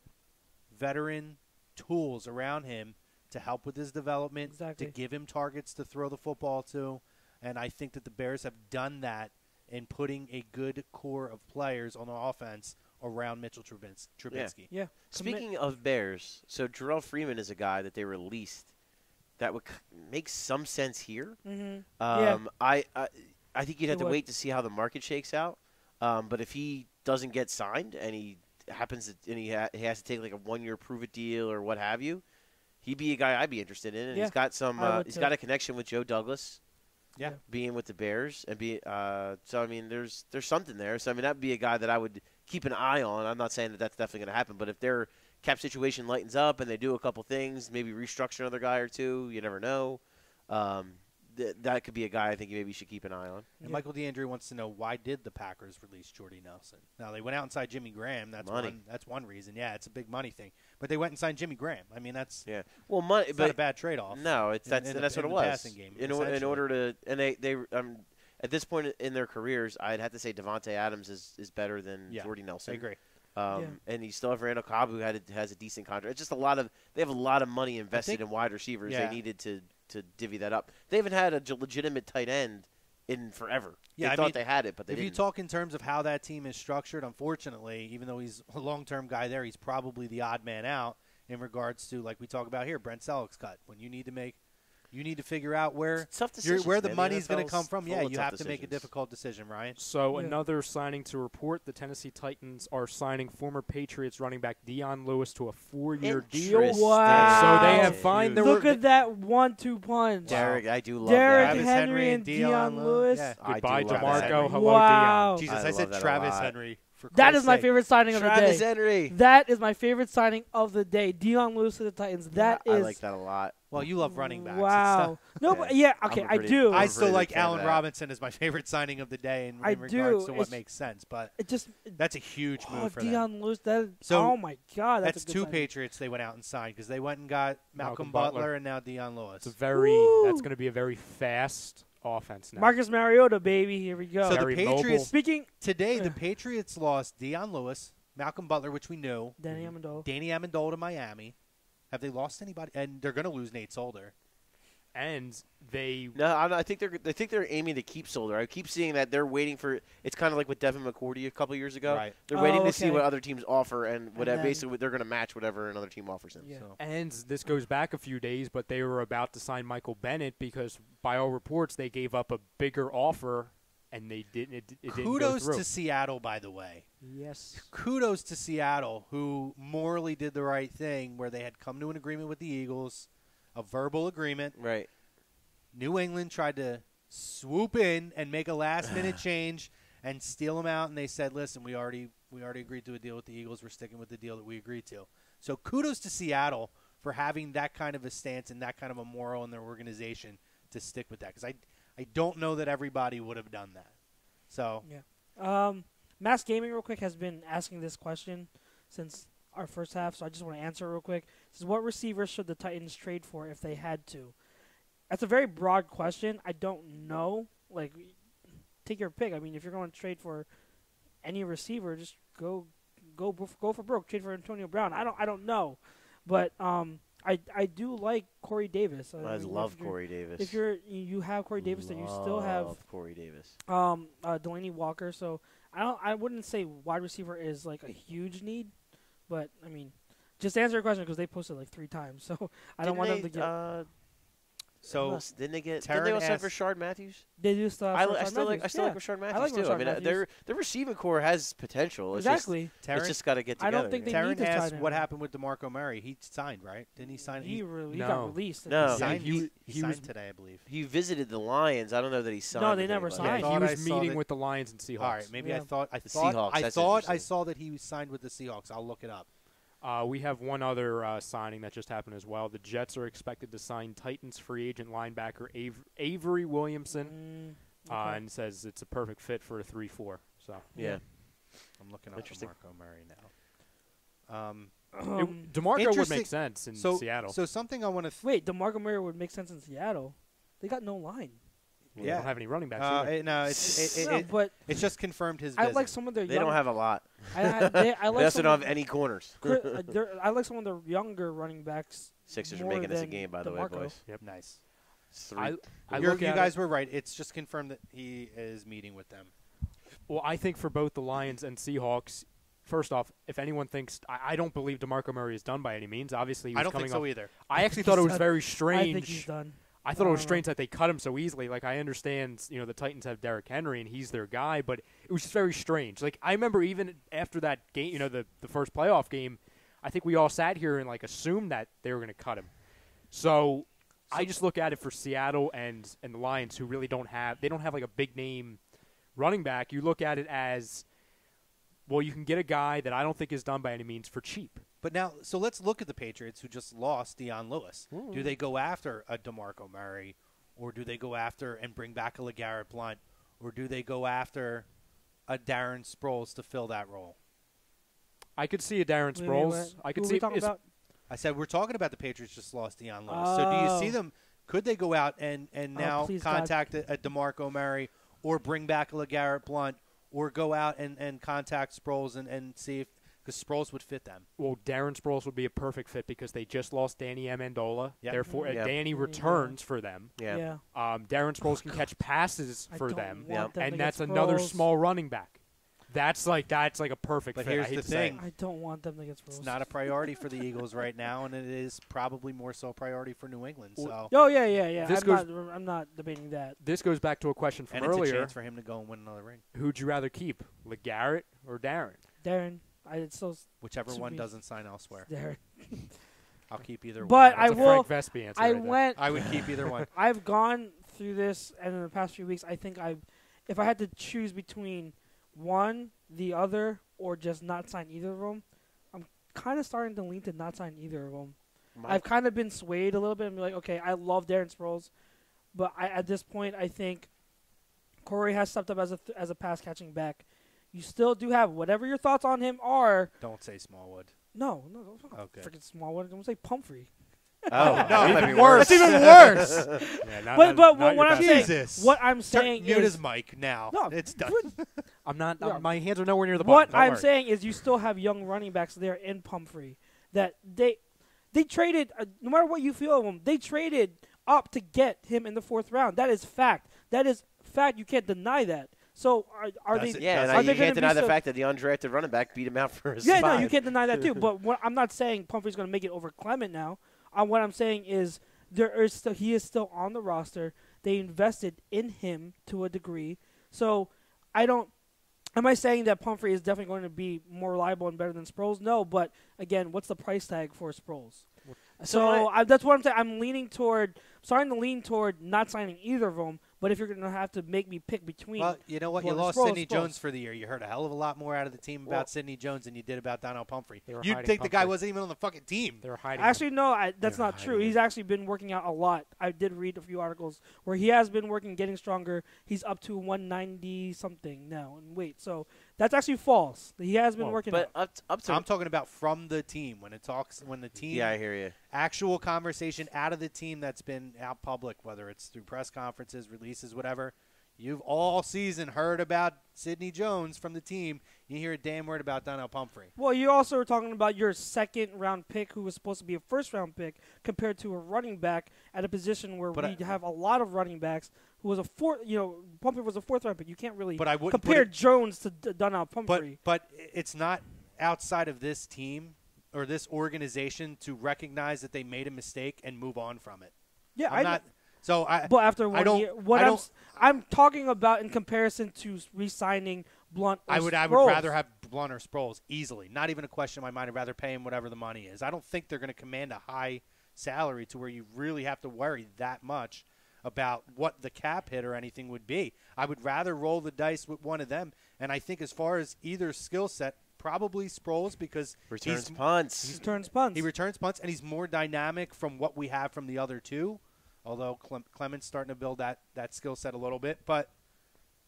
veteran tools around him to help with his development, to give him targets to throw the football to. And I think that the Bears have done that in putting a good core of players on the offense around Mitchell Trubisky. Yeah. Speaking of Bears, so Jarrell Freeman is a guy that they released that would make some sense here. Mm-hmm. I think you'd have to wait to see how the market shakes out. But if he doesn't get signed and he happens to, and he has to take like a 1-year prove-it deal or what have you, he'd be a guy I'd be interested in. And he's got he's got a connection with Joe Douglas. Yeah, being with the Bears and so I mean, there's something there. So I mean, that'd be a guy that I would keep an eye on. I'm not saying that that's definitely going to happen, but if their cap situation lightens up and they do a couple things, maybe restructure another guy or two, you never know. That could be a guy I think maybe you should keep an eye on. And Michael DeAndre wants to know, why did the Packers release Jordy Nelson? Now, they went out and signed Jimmy Graham. That's one reason. Yeah, it's a big money thing. But they went and signed Jimmy Graham. I mean, that's money, not a bad trade-off. No, that's what it was. Passing game, in order to, and they at this point in their careers, I'd have to say Devontae Adams is better than Jordy Nelson. I agree. And you still have Randall Cobb, who has a decent contract. It's just they have a lot of money invested in wide receivers. They needed to divvy that up. They haven't had a legitimate tight end in forever. Yeah, they thought they had it, but they if didn't. You talk in terms of how that team is structured, unfortunately, even though he's a long-term guy there, he's probably the odd man out in regards to, like we talk about here, Brent Selleck's cut. When you need to figure out where the money's going to come from. Yeah, you have to make a difficult decision, Ryan. So another signing to report: the Tennessee Titans are signing former Patriots running back Dion Lewis to a 4-year deal. Wow! So they have fined. Look at that 1-2 punch. Derek, I do love Derek that. Henry and Dion Lewis. Yeah. Goodbye, DeMarco. Hello, wow. Dion. Jesus, I said Travis Henry. That is my favorite signing of the day. Travis Henry. That is my favorite signing of the day. Dion Lewis to the Titans. I like that a lot. Well, you love running backs. Wow. But I do. I still like Allen Robinson as my favorite signing of the day in regards to what makes sense. But that's a huge move for Dion Lewis. Oh my God, that's two Patriots they went out and signed because they went and got Malcolm Butler and now Dion Lewis. That's going to be a very fast offense now. Marcus Mariota, baby. Here we go. So the Patriots today, the Patriots lost Dion Lewis, Malcolm Butler, which we knew, Danny Amendola to Miami. Have they lost anybody? And they're going to lose Nate Solder. And they I think they're aiming to keep Solder. I keep seeing that they're waiting for. It's kind of like with Devin McCourty a couple years ago. Right. They're waiting to see what other teams offer, and basically they're going to match whatever another team offers them. Yeah. So. And this goes back a few days, but they were about to sign Michael Bennett because, by all reports, they gave up a bigger offer, and they didn't. It didn't go through. Kudos to Seattle, by the way. Yes. Kudos to Seattle, who morally did the right thing, where they had come to an agreement with the Eagles, a verbal agreement. Right. New England tried to swoop in and make a last-minute change and steal them out, and they said, listen, we already agreed to a deal with the Eagles. We're sticking with the deal that we agreed to. So kudos to Seattle for having that kind of a stance and that kind of a moral in their organization to stick with that, because I don't know that everybody would have done that. So Mass Gaming, real quick, has been asking this question since our first half, so I just want to answer it real quick. It says, what receivers should the Titans trade for if they had to? That's a very broad question. I don't know. Like, take your pick. I mean, if you're going to trade for any receiver, just go for broke. Trade for Antonio Brown. I don't know, but I do like Corey Davis. I love Corey Davis. If you have Corey Davis, then you still have Corey Davis. Delaney Walker. So I wouldn't say wide receiver is like a huge need, but I mean, just answer your question because they posted like 3 times. So I don't want them to get. So didn't they also have Rashard Matthews? They do still have I still like Rashard Matthews too. I mean, their receiving core has potential. Exactly. It's just got to get together. I don't think they Taryn need to asked sign him. what happened with DeMarco Murray. He signed, right? Didn't he sign? He got released. No, he signed today, I believe. He visited the Lions. I don't know that he signed. No, they never signed. Yeah, he was meeting with the Lions and Seahawks. All right, maybe I thought I saw that he signed with the Seahawks. I'll look it up. We have one other signing that just happened as well. The Jets are expected to sign Titans free agent linebacker Avery Williamson, and says it's a perfect fit for a 3-4. So yeah, I'm looking up DeMarco Murray now. DeMarco would make sense in Seattle. So something I want to wait. DeMarco Murray would make sense in Seattle. They got no line. They don't have any running backs either. But it's just confirmed his I visit. like some of their They don't have a lot. they also don't have any corners. I like some of the younger running backs. Sixers are making this a game, by the way, boys. Yep, nice. You guys were right. It's just confirmed that he is meeting with them. Well, I think for both the Lions and Seahawks, first off, if anyone thinks I don't believe DeMarco Murray is done by any means. Obviously, he was I don't coming think so off, either. I actually thought it was very strange. I think he's done. I thought it was strange that they cut him so easily. Like, I understand, the Titans have Derrick Henry and he's their guy, but it was just very strange. Like, I remember even after that game, the first playoff game, I think we all sat here and, like, assumed that they were going to cut him. So I just look at it for Seattle and the Lions, who really don't have like a big name running back. You look at it as, well, you can get a guy that I don't think is done by any means for cheap. But now, so let's look at the Patriots who just lost Deion Lewis. Ooh. Do they go after a DeMarco Murray, or do they go after and bring back a LeGarrette Blount, or do they go after a Darren Sproles to fill that role? I could see a Darren Sproles. I could see. I said we're talking about the Patriots just lost Deion Lewis. So do you see them? Could they go out and now contact a DeMarco Murray, or bring back a LeGarrette Blount, or go out and contact Sproles and see if, because Sproles would fit them. Well, Darren Sproles would be a perfect fit because they just lost Danny Amendola. Yep. Therefore, Danny returns for them. Yeah. Darren Sproles can catch passes for them, and that's Sproles. Another small running back. That's like a perfect But fit. here's the thing. I don't want them to get Sproles. It's not a priority for the Eagles right now, and it is probably more so a priority for New England. So. Oh, yeah. This I'm not debating that. This goes back to a question from and earlier. It's a chance for him to go and win another ring. Who'd you rather keep, LeGarrette or Darren? Darren. Whichever one doesn't sign elsewhere. Darren. I'll keep either one. But That's a Frank Vespi answer. I would keep either one. I've gone through this, and in the past few weeks, I think if I had to choose between one, the other, or just not sign either of them, I'm kind of starting to lean to not sign either of them. I've kind of been swayed a little bit and be like, okay, I love Darren Sproles, but at this point, I think Corey has stepped up as a pass catching back. You still do have whatever your thoughts on him are. Don't say Smallwood. No, don't freaking Smallwood. I'm gonna say Pumphrey. Oh no, even worse. That's even worse. But what I'm saying mute is his mic now. No, it's done. I'm not. My hands are nowhere near the button. button. What I'm saying is, you still have young running backs there in Pumphrey that they traded. No matter what you feel of them, they traded up to get him in the 4th round. That is fact. That is fact. You can't deny that. So are they? Yeah, you can't deny the fact that the undrafted running back beat him out for his spot. No, you can't deny that too. But I'm not saying Pumphrey's going to make it over Clement now. What I'm saying is he is still on the roster. They invested in him to a degree. So am I saying that Pumphrey is definitely going to be more reliable and better than Sproles? No, but again, what's the price tag for Sproles? So that's what I'm saying. I'm starting to lean toward not signing either of them. But if you're going to have to make me pick between, well, you know what? You lost Sidney Jones for the year. You heard a hell of a lot more out of the team about Sidney Jones than you did about Donnell Pumphrey. You'd think the guy wasn't even on the fucking team. They were hiding. Actually, no, that's not true. He's actually been working out a lot. I did read a few articles where he has been working, getting stronger. He's up to 190 something now in weight. So that's actually false. He has been working out. But up to I'm talking about from the team when the team. Yeah, I hear you. Actual conversation out of the team that's been out public, whether it's through press conferences, releases, whatever. You've all season heard about Sidney Jones from the team. You hear a damn word about Donnell Pumphrey. Well, you also were talking about your 2nd-round pick, who was supposed to be a 1st-round pick, compared to a running back at a position where we have a lot of running backs. Who was a 4th? Pumphrey was a 4th-round pick. You can't really compare Jones to Donnell Pumphrey. But it's not outside of this team or this organization to recognize that they made a mistake and move on from it. Yeah, But after 1 year, I'm talking about in comparison to re-signing Blount or Sproles. I would rather have Blount or Sproles easily. Not even a question in my mind. I'd rather pay him whatever the money is. I don't think they're going to command a high salary to where you really have to worry that much about what the cap hit or anything would be. I would rather roll the dice with one of them. And I think as far as either skill set, probably Sproles because he returns punts, and he's more dynamic from what we have from the other two. Although Clement's starting to build that skill set a little bit. But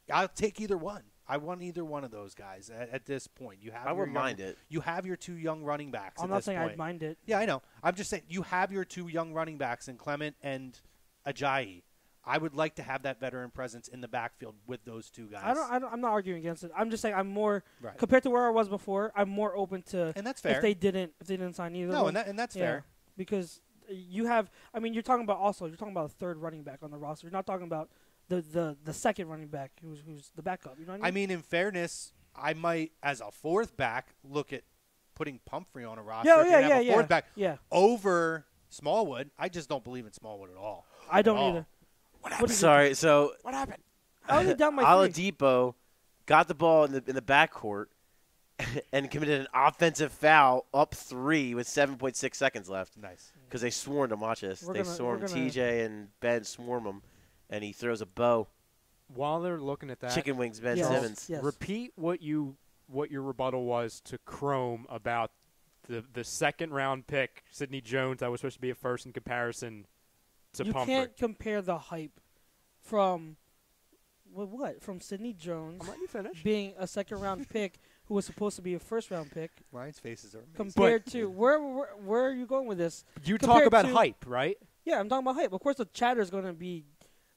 I'll take either one. I want either one of those guys at this point. I wouldn't mind it. You have your 2 young running backs I'm at not this saying point. I'd mind it. Yeah, I know. I'm just saying you have your 2 young running backs in Clement and Ajayi. I would like to have that veteran presence in the backfield with those 2 guys. I'm not arguing against it. I'm just saying I'm more compared to where I was before. I'm more open to. And that's fair. If they didn't sign either. No, and that's fair because. You have, you're talking about a 3rd running back on the roster. You're not talking about the 2nd running back who's the backup. You know what I mean? I mean, in fairness, I might, as a fourth back, look at putting Pumphrey on a roster. Fourth back over Smallwood. I just don't believe in Smallwood at all. I don't either. What happened? Sorry, so what happened? I only down my Oladipo got the ball in the backcourt and committed an offensive foul up 3 with 7.6 seconds left. Nice. Because they swarmed him. Watch this. They swarmed TJ and Ben swarm him, and he throws a bow. While they're looking at that, chicken wings, Ben Simmons. Yes. Repeat what your rebuttal was to Chrome about the second round pick, Sidney Jones. That was supposed to be a first in comparison to Pumphrey. You can't compare the hype from from Sidney Jones being a second round pick who was supposed to be a first round pick. Ryan's faces are amazing. Compared to where are you going with this? You talk about hype, right? Yeah, I'm talking about hype. Of course, the chatter is going to be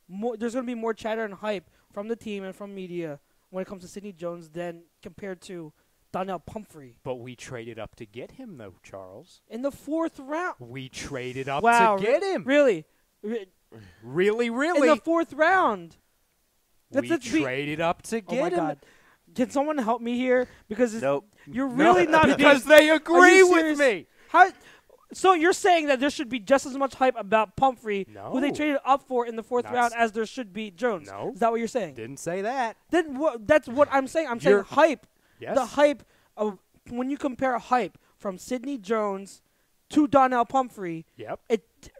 more. There's going to be more chatter and hype from the team and from media when it comes to Sidney Jones than compared to Donnell Pumphrey. But we traded up to get him, though, Charles. In the 4th round. We traded up to get him. Really? Really? In the 4th round. We traded up to get him. Oh, my God. Can someone help me here? Because you're really not because they agree with me. So you're saying that there should be just as much hype about Pumphrey, who they traded up for in the 4th round, as there should be Jones. No. Is that what you're saying? Didn't say that. Then that's what I'm saying. I'm saying hype. Yes. The hype of when you compare hype from Sidney Jones to Donnell Pumphrey. Yep.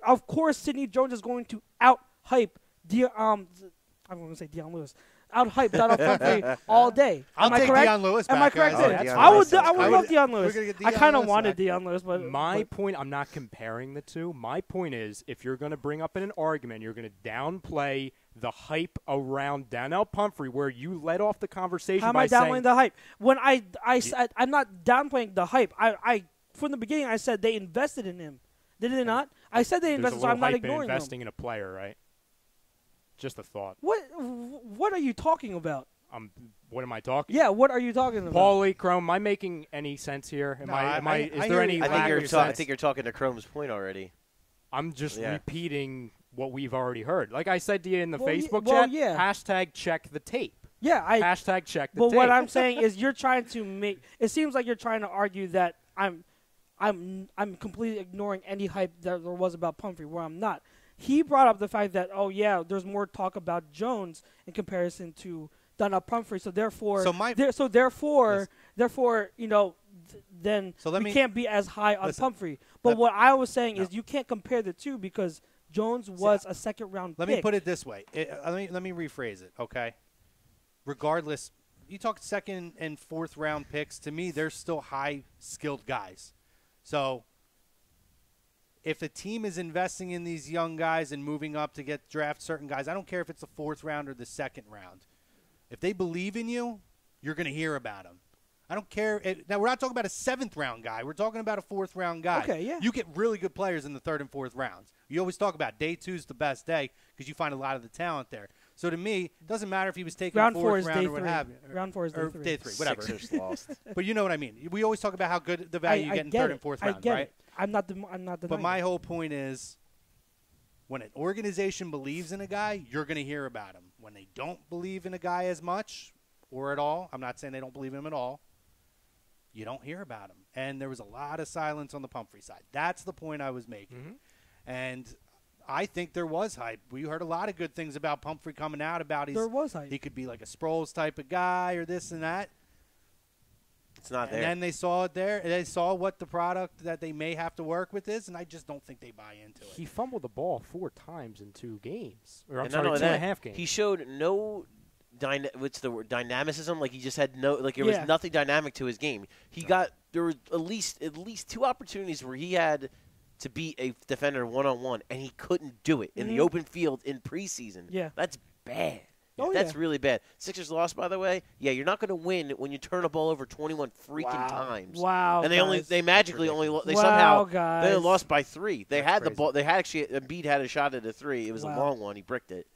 Of course, Sidney Jones is going to out-hype I'm going to say Deion Lewis. Out-hype Donnell Pumphrey all day. I'll take Deion Lewis back. Am I correct? I would love Deion Lewis. I kind of wanted Deion Lewis, but my point. I'm not comparing the two. My point is, if you're going to bring up in an argument, you're going to downplay the hype around Donnell Pumphrey, where you led off the conversation. How am I downplaying the hype? When I said I'm not downplaying the hype. I from the beginning I said they invested in him. Did they not? I said they invested, so I'm not ignoring them. Investing in a player, right? Just a thought. What are you talking about? What am I talking? Yeah, what are you talking about? Paulie, Chrome, am I making any sense here? Is there any lack of sense? I think you're talking to Chrome's point already. I'm just repeating what we've already heard. Like I said to you in the Facebook chat, hashtag check the tape. Yeah, hashtag check the tape. But what I'm saying is you're trying to make – it seems like you're trying to argue that I'm completely ignoring any hype that there was about Pumphrey, where I'm not. He brought up the fact that, there's more talk about Jones in comparison to Donnell Pumphrey. So therefore, then we can't be as high on Pumphrey. But what I was saying is you can't compare the two because Jones was a second-round pick. Let me put it this way. Let me rephrase it, okay? Regardless, you talk second and fourth round picks. To me, they're still high-skilled guys. So if a team is investing in these young guys and moving up to draft certain guys, I don't care if it's the 4th round or the 2nd round. If they believe in you, you're going to hear about them. I don't care. Now, we're not talking about a 7th round guy. We're talking about a 4th round guy. Okay, yeah. You get really good players in the 3rd and 4th rounds. You always talk about day 2's the best day because you find a lot of the talent there. So to me, it doesn't matter if he was taking round 4th round or what have you. Round 4 is day 3. Day 3, whatever. Sixers lost. But you know what I mean. We always talk about how good the value you get in 3rd and 4th round, right? I'm not denying. But my whole point is, when an organization believes in a guy, you're going to hear about him. When they don't believe in a guy as much or at all, I'm not saying they don't believe in him at all, you don't hear about him. And there was a lot of silence on the Pumphrey side. That's the point I was making. Mm-hmm. And I think there was hype. We heard a lot of good things about Pumphrey coming out about there was hype. He could be like a Sproles type of guy or this and that. It's not there. And then they saw it there. They saw what the product that they may have to work with is, and I just don't think they buy into it. He fumbled the ball 4 times in 2 games. Or I'm sorry, 2.5 games. He showed no dynamicism. Like he just had no. Like there was nothing dynamic to his game. There were at least 2 opportunities where he had to beat a defender 1-on-1, and he couldn't do it in the open field in preseason. Yeah, that's bad. That's really bad. Sixers lost, by the way. Yeah, you're not going to win when you turn a ball over 21 freaking times. Wow. And they magically only lost by 3. They had the ball. They had actually Embiid had a shot at a 3. It was a long one. He bricked it.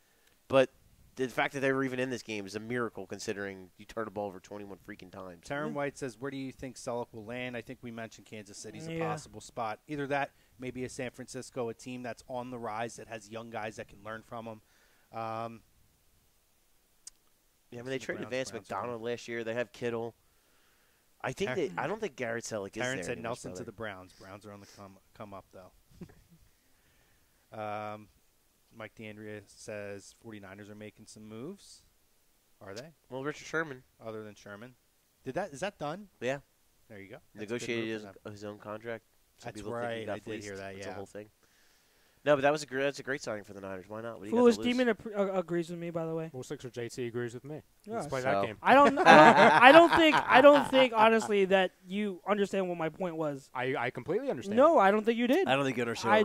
But the fact that they were even in this game is a miracle considering you turn the ball over 21 freaking times. Taryn White says, where do you think Selleck will land? I think we mentioned Kansas City's a possible spot. Either that, maybe a San Francisco, a team that's on the rise that has young guys that can learn from them. Yeah, I mean, they traded Vance McDonald last year. They have Kittle. I don't think Garrett Selleck is there. Aaron said anymore, Nelson to the Browns. Browns are on the come up, though. Mike DeAndrea says 49ers are making some moves. Are they? Well, Richard Sherman. Other than Sherman. Is that done? Yeah. There you go. Negotiated his own contract. That's right. I did hear that, That's the whole thing. No, but that's a great signing for the Niners. Why not? Foolish Demon agrees with me, by the way. Well, Sixer JT agrees with me. Yeah. Let's play that game. I don't think honestly that you understand what my point was. I completely understand. No, I don't think you did. I don't think you understand.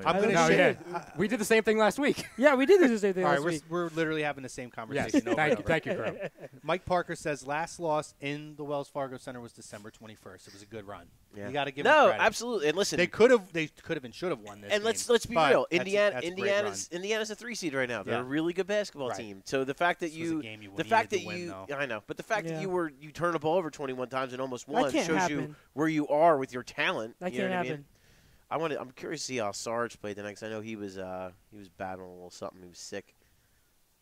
I'm going to say we did the same thing last week. Yeah, we did do the same thing last week. week. We're literally having the same conversation. Yes. Thank you, Crow. Mike Parker says last loss in the Wells Fargo Center was December 21st. It was a good run. Yeah. You got to give them credit. No, absolutely. And listen, they could have and should have won this. And game, let's be real. Indiana's a 3 seed right now. They're a really good basketball team. So the fact that I know, but the fact that you turn the ball over 21 times and almost won shows you where you are with your talent. That can't happen. I'm curious to see how Sarge played tonight because I know he was battling a little something. He was sick,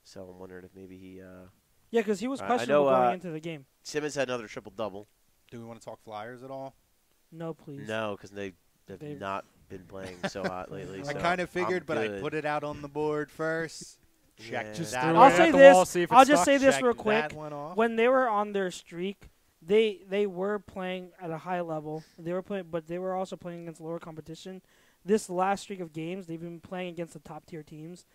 so I'm wondering if maybe he. Yeah, because he was questionable going into the game. Simmons had another triple-double. Do we want to talk Flyers at all? No, please. No, because they've not been playing so hot lately. I kind of figured, but I put it out on the board first. Check that. I'll say this. I'll just say this real quick. When they were on their streak, they were playing at a high level. They were playing, but they were also playing against lower competition. This last streak of games, they've been playing against the top tier teams,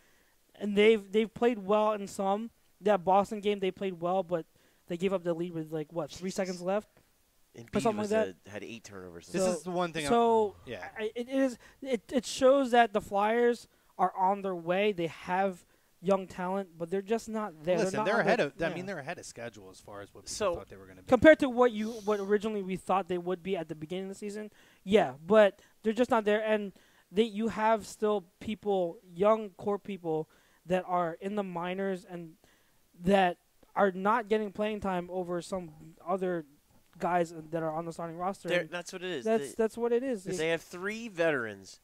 and they've played well in some. That Boston game, they played well, but they gave up the lead with 3 seconds left. Or something like that. Had 8 turnovers. This is the one thing. It shows that the Flyers are on their way. They have young talent, but they're just not there. Listen, they're ahead of. I mean, they're ahead of schedule as far as what people thought they were going to be. Compared to what originally we thought they would be at the beginning of the season. Yeah, but they're just not there, and you have still young core people that are in the minors and that are not getting playing time over some other guys that are on the starting roster. That's what it is. That's what it is. They have 3 veterans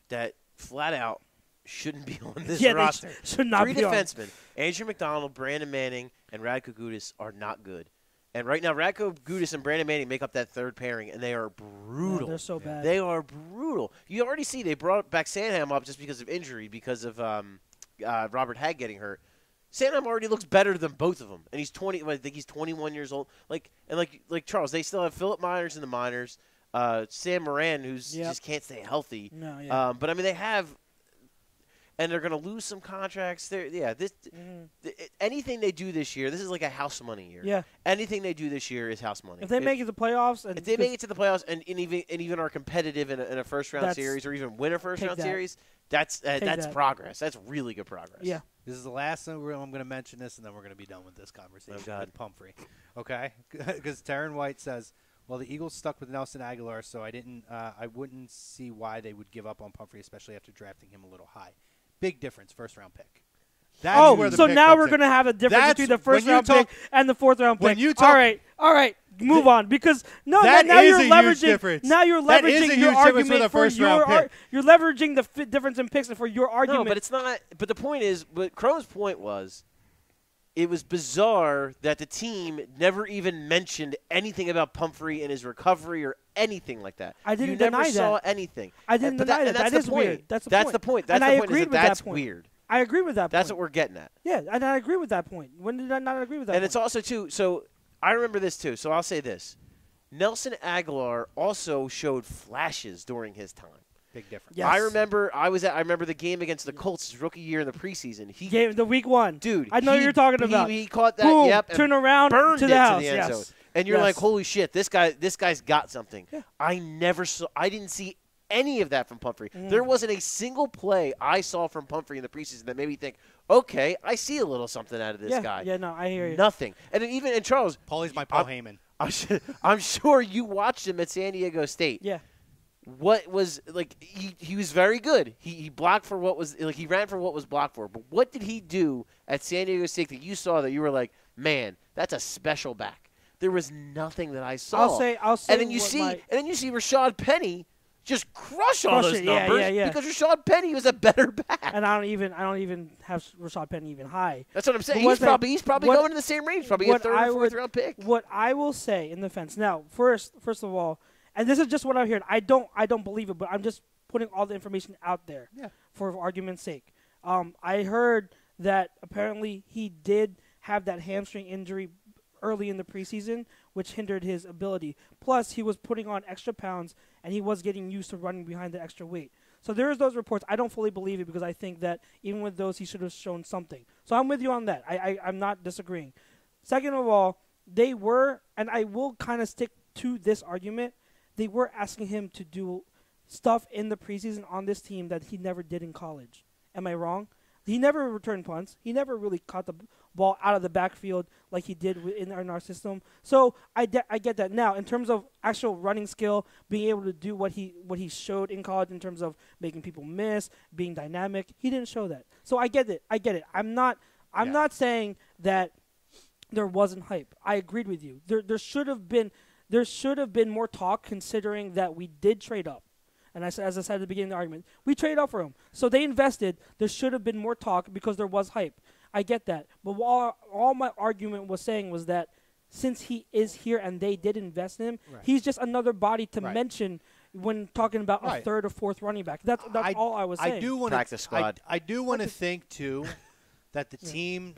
that flat out shouldn't be on this roster. They should not 3 be defensemen. Andrew McDonald, Brandon Manning, and Radko Gudas are not good. And right now, Radko Gudas and Brandon Manning make up that third pairing, and they are brutal. Yeah, they're so bad. They are brutal. You already see they brought back Sanham up just because of injury, because of Robert Hagg getting hurt. Sanham already looks better than both of them, and he's 20. I think he's 21 years old. Like Charles, they still have Philip Myers in the minors, Sam Moran, who's just can't stay healthy. No, yeah. But I mean, they have, and they're going to lose some contracts. Anything they do this year, this is like a house money year. Yeah. Anything they do this year is house money. If they make it to the playoffs, and even are competitive in a first round series or even win a first round series, that's progress. That's really good progress. Yeah. This is the last time I'm going to mention this, and then we're going to be done with this conversation. Oh, God. With Pumphrey. Okay? Because Taryn White says, well, the Eagles stuck with Nelson Aguilar, so I wouldn't see why they would give up on Pumphrey, especially after drafting him a little high. Big difference, first-round pick. So now we're going to have a difference between the first-round pick and the fourth-round pick. All right. Move on, because now you're leveraging. Now you're leveraging your argument for your. You're leveraging the difference in picks for your argument. No, but it's not. But the point is, what Crone's point was, it was bizarre that the team never even mentioned anything about Pumphrey and his recovery or anything like that. I didn't deny that. You never saw anything. I didn't deny that. That is weird. That's the point. That's the point. That's weird. I agree with that point. That's what we're getting at. Yeah, and I agree with that point. When did I not agree with that point? And it's also, too, so I remember this, too, so I'll say this. Nelson Aguilar also showed flashes during his time. Big difference. Yes. I remember the game against the Colts his rookie year in the preseason. He gave the week 1. Dude, I know you're talking about. He caught that, boom, turn around burned to the house. To the end zone. And you're like, holy shit, this guy's got something. Yeah. I didn't see any of that from Pumphrey. There wasn't a single play I saw from Pumphrey in the preseason that made me think, okay, I see a little something out of this guy. Yeah, no, I hear you. Nothing. And Charles. Paulie's my Paul Heyman. I'm sure you watched him at San Diego State. Yeah. What was, he was very good. He blocked for what was, he ran for what was blocked for. But what did he do at San Diego State that you saw that you were like, man, that's a special back? There was nothing that I saw. I'll say. And then you see Rashad Penny just crush all those numbers because Rashad Penny was a better back. And I don't even have Rashad Penny even high. That's what I'm saying. He's probably going in the same range, probably a third or fourth round pick. What I will say in the fence now, first of all, and this is just what I'm hearing. I don't believe it, but I'm just putting all the information out there for argument's sake. I heard that apparently he did have that hamstring injury early in the preseason, which hindered his ability. Plus, he was putting on extra pounds, and he was getting used to running behind the extra weight. So there's those reports. I don't fully believe it because I think that even with those, he should have shown something. So I'm with you on that. I'm not disagreeing. Second of all, they were, and I will kind of stick to this argument, they were asking him to do stuff in the preseason on this team that he never did in college. Am I wrong? He never returned punts. He never really caught the ball out of the backfield like he did in our system. So I get that. Now, in terms of actual running skill, being able to do what he showed in college in terms of making people miss, being dynamic, he didn't show that. So I get it. I'm not saying that there wasn't hype. I agreed with you. There should have been more talk considering that we did trade up. And as I said at the beginning of the argument, we traded up for him. So they invested. There should have been more talk because there was hype. I get that. But all my argument was saying was that since he is here and they did invest in him, he's just another body to mention when talking about a third or fourth running back. That's all I was saying. Practice squad. I do want to think, too, that the team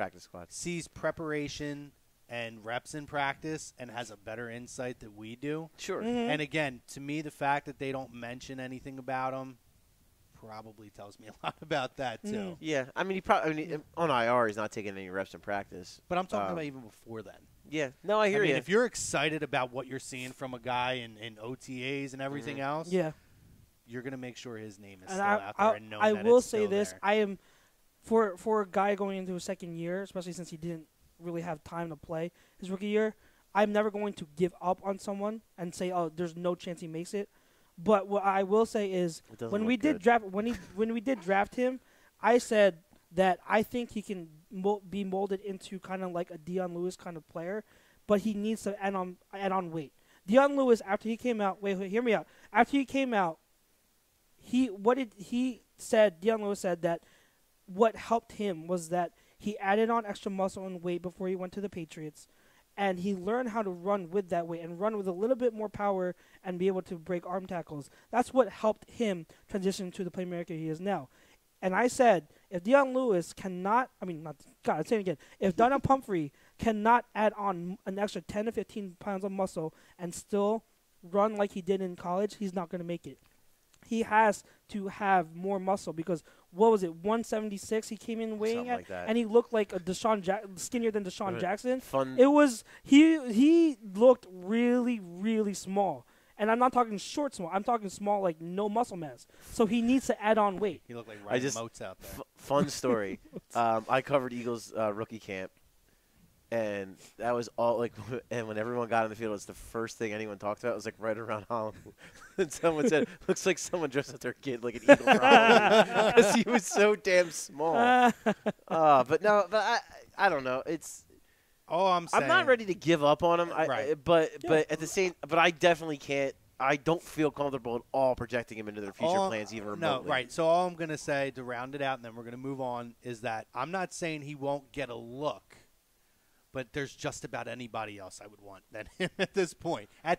sees preparation and reps in practice and has a better insight than we do. Sure. Mm-hmm. And again, to me, the fact that they don't mention anything about him probably tells me a lot about that too. Yeah, I mean, on IR, he's not taking any reps in practice. But I'm talking about even before then. Yeah, no, I hear you. If you're excited about what you're seeing from a guy in OTAs and everything else, you're gonna make sure his name is still out there and know that I will it's say still this: there. I am for a guy going into his second year, especially since he didn't really have time to play his rookie year. I'm never going to give up on someone and say, "Oh, there's no chance he makes it." But what I will say is, when we did draft him, I said that I think he can be molded into kind of like a Dion Lewis kind of player, but he needs to add on weight. Dion Lewis, after he came out, wait, hear me out. After he came out, Dion Lewis said that what helped him was that he added on extra muscle and weight before he went to the Patriots, and he learned how to run with that weight and run with a little bit more power and be able to break arm tackles. That's what helped him transition to the playmaker he is now. And I said, if Dion Lewis if Donnell Pumphrey cannot add on an extra 10 to 15 pounds of muscle and still run like he did in college, he's not going to make it. He has to have more muscle because, 176 he came in weighing at, and he looked like skinnier than Deshaun Jackson. It was he looked really, really small. And I'm not talking short small. I'm talking small, like no muscle mass. So he needs to add on weight. He looked like Ryan Moats out there. Fun story. I covered Eagles rookie camp. And that was all and when everyone got on the field, it was the first thing anyone talked about. It was right around Holland. And someone said, looks like someone dressed up their kid like an Eagle because he was so damn small. But I don't know. It's all I'm saying. I'm not ready to give up on him. But I definitely can't. I don't feel comfortable at all projecting him into their future plans even remotely. No, right. So all I'm going to say to round it out, and then we're going to move on, is that I'm not saying he won't get a look. But there's just about anybody else I would want than him at this point. I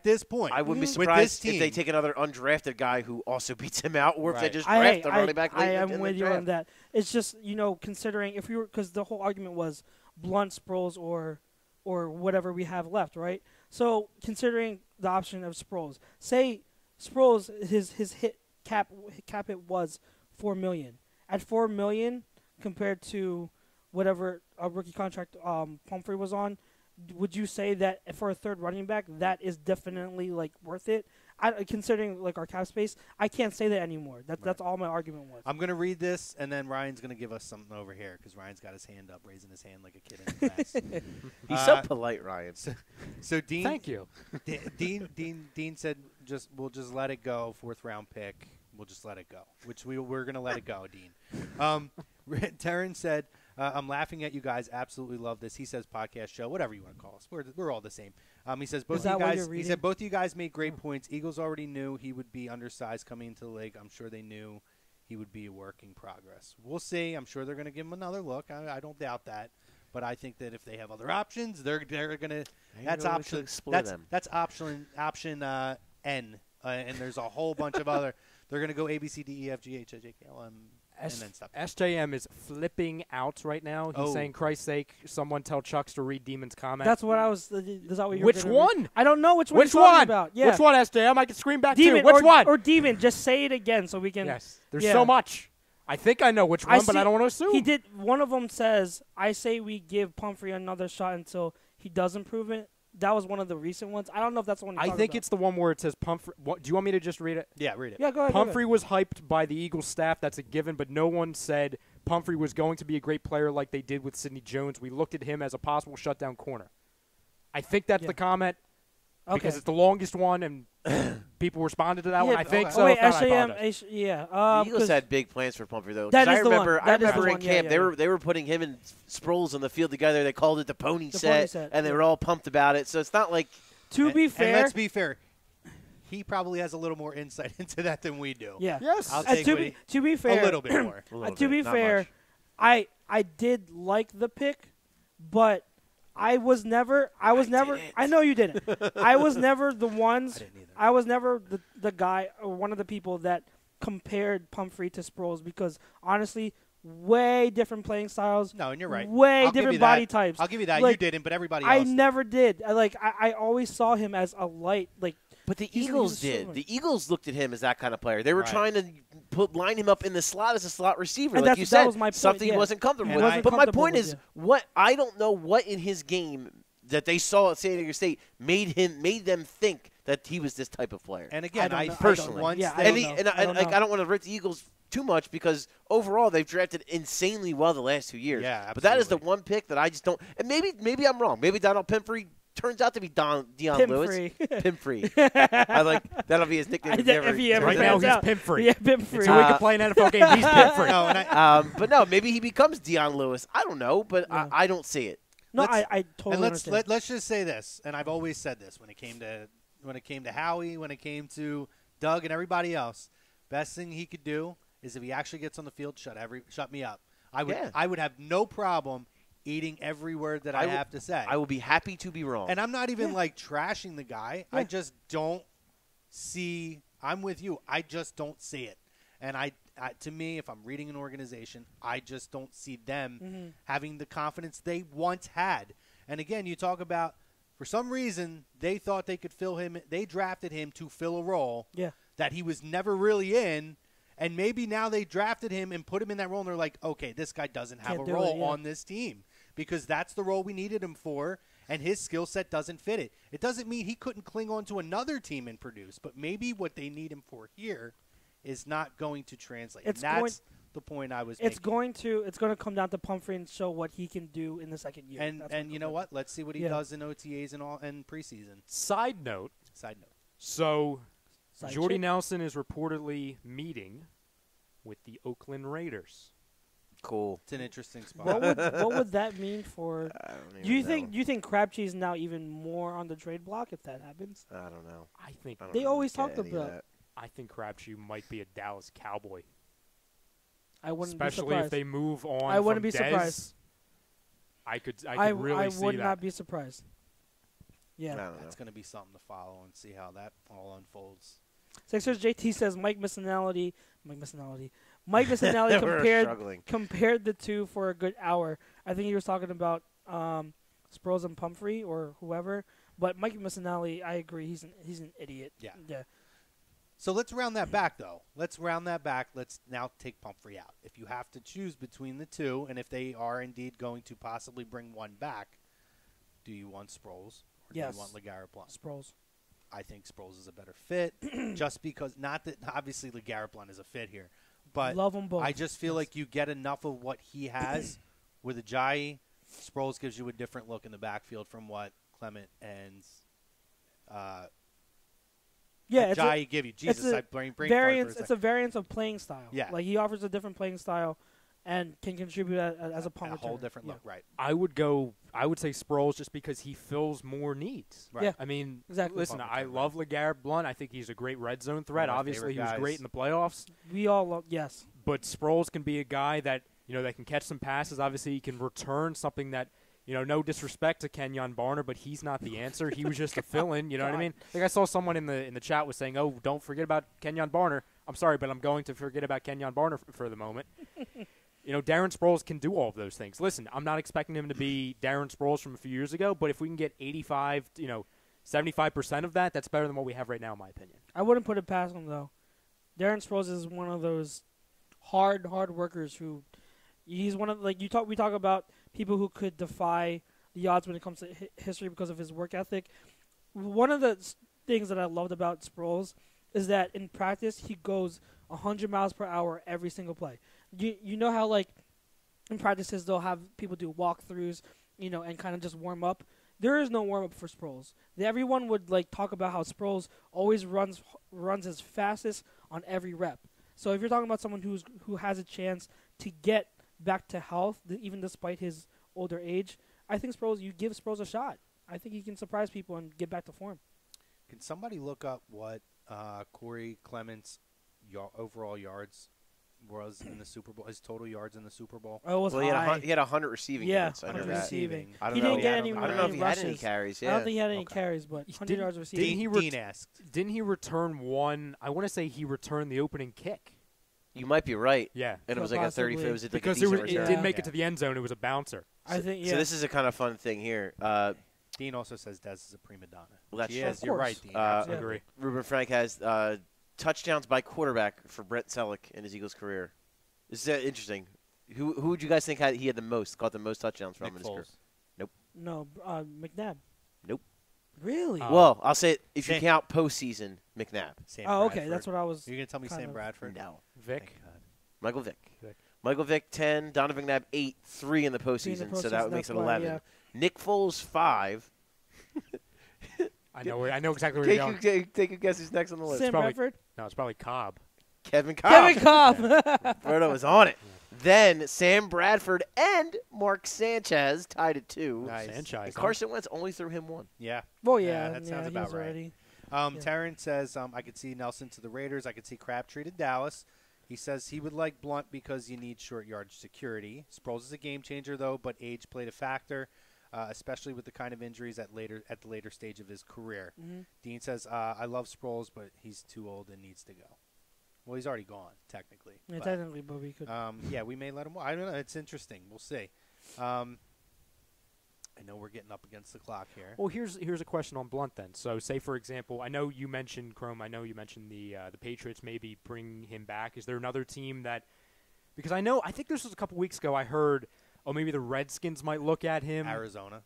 wouldn't be surprised if they take another undrafted guy who also beats him out, or if they just draft a running back late in the draft. I am with you on that. It's just, considering because the whole argument was Blunt, Sproles, or whatever we have left, right? So considering the option of Sproles, say Sproles his hit cap hit was $4 million. At $4 million compared to whatever a rookie contract Pumphrey was on, would you say that for a third running back that is definitely worth it? Considering our cap space, I can't say that anymore. That's all my argument was. I'm gonna read this, and then Ryan's gonna give us something over here because Ryan's got his hand up, raising his hand like a kid in class. He's so polite, Ryan. So Dean, thank you. Dean said, we'll just let it go. 4th round pick. We'll just let it go. Which we're gonna let it go, Dean. Terran said, I'm laughing at you guys. Absolutely love this. He says podcast show, whatever you want to call us. We're all the same. He says both of you guys. He said both of you guys made great points. Eagles already knew he would be undersized coming into the league. I'm sure they knew he would be a work in progress. We'll see. I'm sure they're going to give him another look. I don't doubt that. But I think that if they have other options, they're going to. That's option. That's option N. And there's a whole bunch of other. They're going to go A, B, C, D, E, F, G, H, I, J, K, L, M, and then stuff. SJM is flipping out right now. He's saying, Christ's sake, someone tell Chucks to read Demon's comment. That's what I was. Is that what you Which one? I don't know which one you're talking about. Yeah. Which one, SJM? I can scream back Demon, too. Which one? Or Demon. Just say it again so we can. Yes. There's so much. I think I know which one, but I don't want to assume. He did. One of them says, I say we give Pumphrey another shot until he does improve it. That was one of the recent ones. I don't know if that's the one you're talking about. It's the one where it says Pumphrey. Do you want me to just read it? Yeah, read it. Yeah, go ahead. Pumphrey was hyped by the Eagles staff. That's a given, but no one said Pumphrey was going to be a great player like they did with Sidney Jones. We looked at him as a possible shutdown corner. I think that's the comment because it's the longest one, and people responded to that one. I think so. Wait, SJM, the Eagles had big plans for Pumphrey, though. That is I remember in camp, they were putting him and Sproles on the field together. They called it the pony set, and they were all pumped about it. So it's not like to be fair. And let's be fair. He probably has a little more insight into that than we do. Yeah. Yes. I'll take to be fair, a little bit more. To be fair, I did like the pick, but I was never. I know you didn't. I was never the ones. I didn't either. I was never the guy or one of the people that compared Pumphrey to Sproles because honestly, way different playing styles. No, and you're right. Way different body types. I'll give you that. Like, you didn't, but everybody I else did. never did. I always saw him as a light like. But the Eagles did. The Eagles looked at him as that kind of player. They were trying to line him up in the slot as a slot receiver. And like you said, that was my point, something he wasn't comfortable with. But my point is, what I don't know what in his game that they saw at San Diego State made them think that he was this type of player. And again, I personally, I don't want to rip the Eagles too much because overall they've drafted insanely well the last 2 years. Yeah, absolutely. But that is the one pick that I just don't. And maybe I'm wrong. Maybe Donald Pumphrey turns out to be Dion Lewis. Pimphrey. I like that'll be his nickname. Right now he's Pimphrey. Yeah, Pimphrey. So we can play an NFL game. He's Pimphrey. No, but no, maybe he becomes Dion Lewis. I don't know, but I don't see it. No, I totally understand. Let's just say this, and I've always said this when it came to Howie, when it came to Doug and everybody else. Best thing he could do is if he actually gets on the field, shut me up. I would have no problem eating every word that I have to say. I will be happy to be wrong. And I'm not even trashing the guy. I just don't see. I'm with you. I just don't see it. And to me, if I'm reading an organization, I just don't see them having the confidence they once had. And again, you talk about for some reason they thought they could fill him. They drafted him to fill a role that he was never really in. And maybe now they drafted him and put him in that role, and they're like, okay, this guy doesn't have a role on this team because that's the role we needed him for, and his skill set doesn't fit it. It doesn't mean he couldn't cling on to another team and produce, but maybe what they need him for here is not going to translate. That's the point I was making. It's going to come down to Pumphrey and show what he can do in the second year. And you know what? Let's see what he does in OTAs and preseason. Side note. So Jordy Nelson is reportly meeting with the Oakland Raiders. Cool. It's an interesting spot. What would that mean for? I don't even know. Do you think Crabtree is now even more on the trade block if that happens? I don't know. I think they always talked about. I think Crabtree might be a Dallas Cowboy. I wouldn't be surprised. Especially if they move on. I wouldn't be Dez, surprised. I could really see that. I would not be surprised. Yeah, that's going to be something to follow and see how that all unfolds. Sixers JT says Mike Missinality compared the two for a good hour. I think he was talking about Sproles and Pumphrey or whoever. But Mike Missinelli, I agree, he's an idiot. Yeah. So let's round that back, though. Let's now take Pumphrey out. If you have to choose between the two, and if they are indeed going to possibly bring one back, do you want Sproles or do you want LeGarrette Blount? Sproles. I think Sproles is a better fit, just because not that obviously LeGarrette Blount is a fit here, but love them both. I just feel like you get enough of what he has with Ajayi. Sproles gives you a different look in the backfield from what Clement and Ajayi give you. Jesus, I bring variance. It's a variance of playing style. Yeah, like he offers a different playing style. and can contribute as a punt returner. A whole different look, right? I would say Sproles just because he fills more needs. Right. Yeah. I mean, exactly. Listen, I love LeGarrette Blount. I think he's a great red zone threat. Obviously, he was great in the playoffs. We all love, yes. But Sproles can be a guy that, that can catch some passes. Obviously, he can return something that, no disrespect to Kenyon Barner, but he's not the answer. He was just a fill-in, you know what I mean? Like I saw someone in the chat was saying, "Oh, don't forget about Kenyon Barner." I'm sorry, but I'm going to forget about Kenyon Barner for the moment. Darren Sproles can do all of those things. Listen, I'm not expecting him to be Darren Sproles from a few years ago, but if we can get 85, 75% of that, that's better than what we have right now, in my opinion. I wouldn't put it past him, though. Darren Sproles is one of those hard workers who he's one of, we talk about people who could defy the odds when it comes to history because of his work ethic. One of the things that I loved about Sproles is that in practice he goes 100 miles per hour every single play. You know how, in practices they'll have people do walkthroughs, and kind of just warm up. There is no warm up for Sproles. Everyone would talk about how Sproles always runs his fastest on every rep. So if you're talking about someone who has a chance to get back to health, even despite his older age, I think you give Sproles a shot. I think he can surprise people and get back to form. Can somebody look up what Corey Clement's overall yards was in the Super Bowl? His total yards in the Super Bowl? Oh, it was high. He had 100 receiving yards. 100 receiving. I don't he know. didn't get any. I don't know if he had any carries. Yeah. I don't think he had any carries, but 100 yards receiving. Dean asked. Didn't he return one? I want to say he returned the opening kick. You might be right. Yeah. And it was like a 30. It was because it didn't make it to the end zone. It was a bouncer. I think. So this is a kind of fun thing here. Dean also says Dez is a prima donna. Well, that's yes, you're right, Dean. Agree. Ruben Frank has touchdowns by quarterback for Brett Selleck in his Eagles career. This is interesting. Who would you guys think he had the most, caught the most touchdowns from in his career? Nope. No, McNabb. Nope. Really? Well, I'll say it, if you count postseason, McNabb. Okay, that's what I was. You're gonna tell me Sam Bradford? No. Vic. Michael Vick. Michael Vick 10, Donovan McNabb 8, 3 in the postseason, so that makes it 11. Yeah. Nick Foles 5. I know exactly where you're going. Take a guess who's next on the list. Sam Bradford? No, it's probably Cobb. Kevin Cobb. Kevin Cobb. Berto was on it. Then Sam Bradford and Mark Sanchez tied at 2. Nice. Sanchez. And Carson Wentz only threw him 1. Yeah. Well, yeah. That sounds about right. Terrence says, I could see Nelson to the Raiders. I could see Crabtree to Dallas. He says he would like Blount because you need short yardage security. Sproles is a game changer, though, but age played a factor, especially with the kind of injuries at the later stage of his career. Mm-hmm. Dean says, I love Sproles, but he's too old and needs to go. Well, he's already gone, technically. Yeah, technically, but we could. Yeah, we may let him. I don't know. It's interesting. We'll see. I know we're getting up against the clock here. Well, here's a question on Blount then. So, say for example, I know you mentioned Chrome. I know you mentioned the Patriots maybe bring him back. Is there another team that? Because I think this was a couple weeks ago. I heard, maybe the Redskins might look at him. Arizona,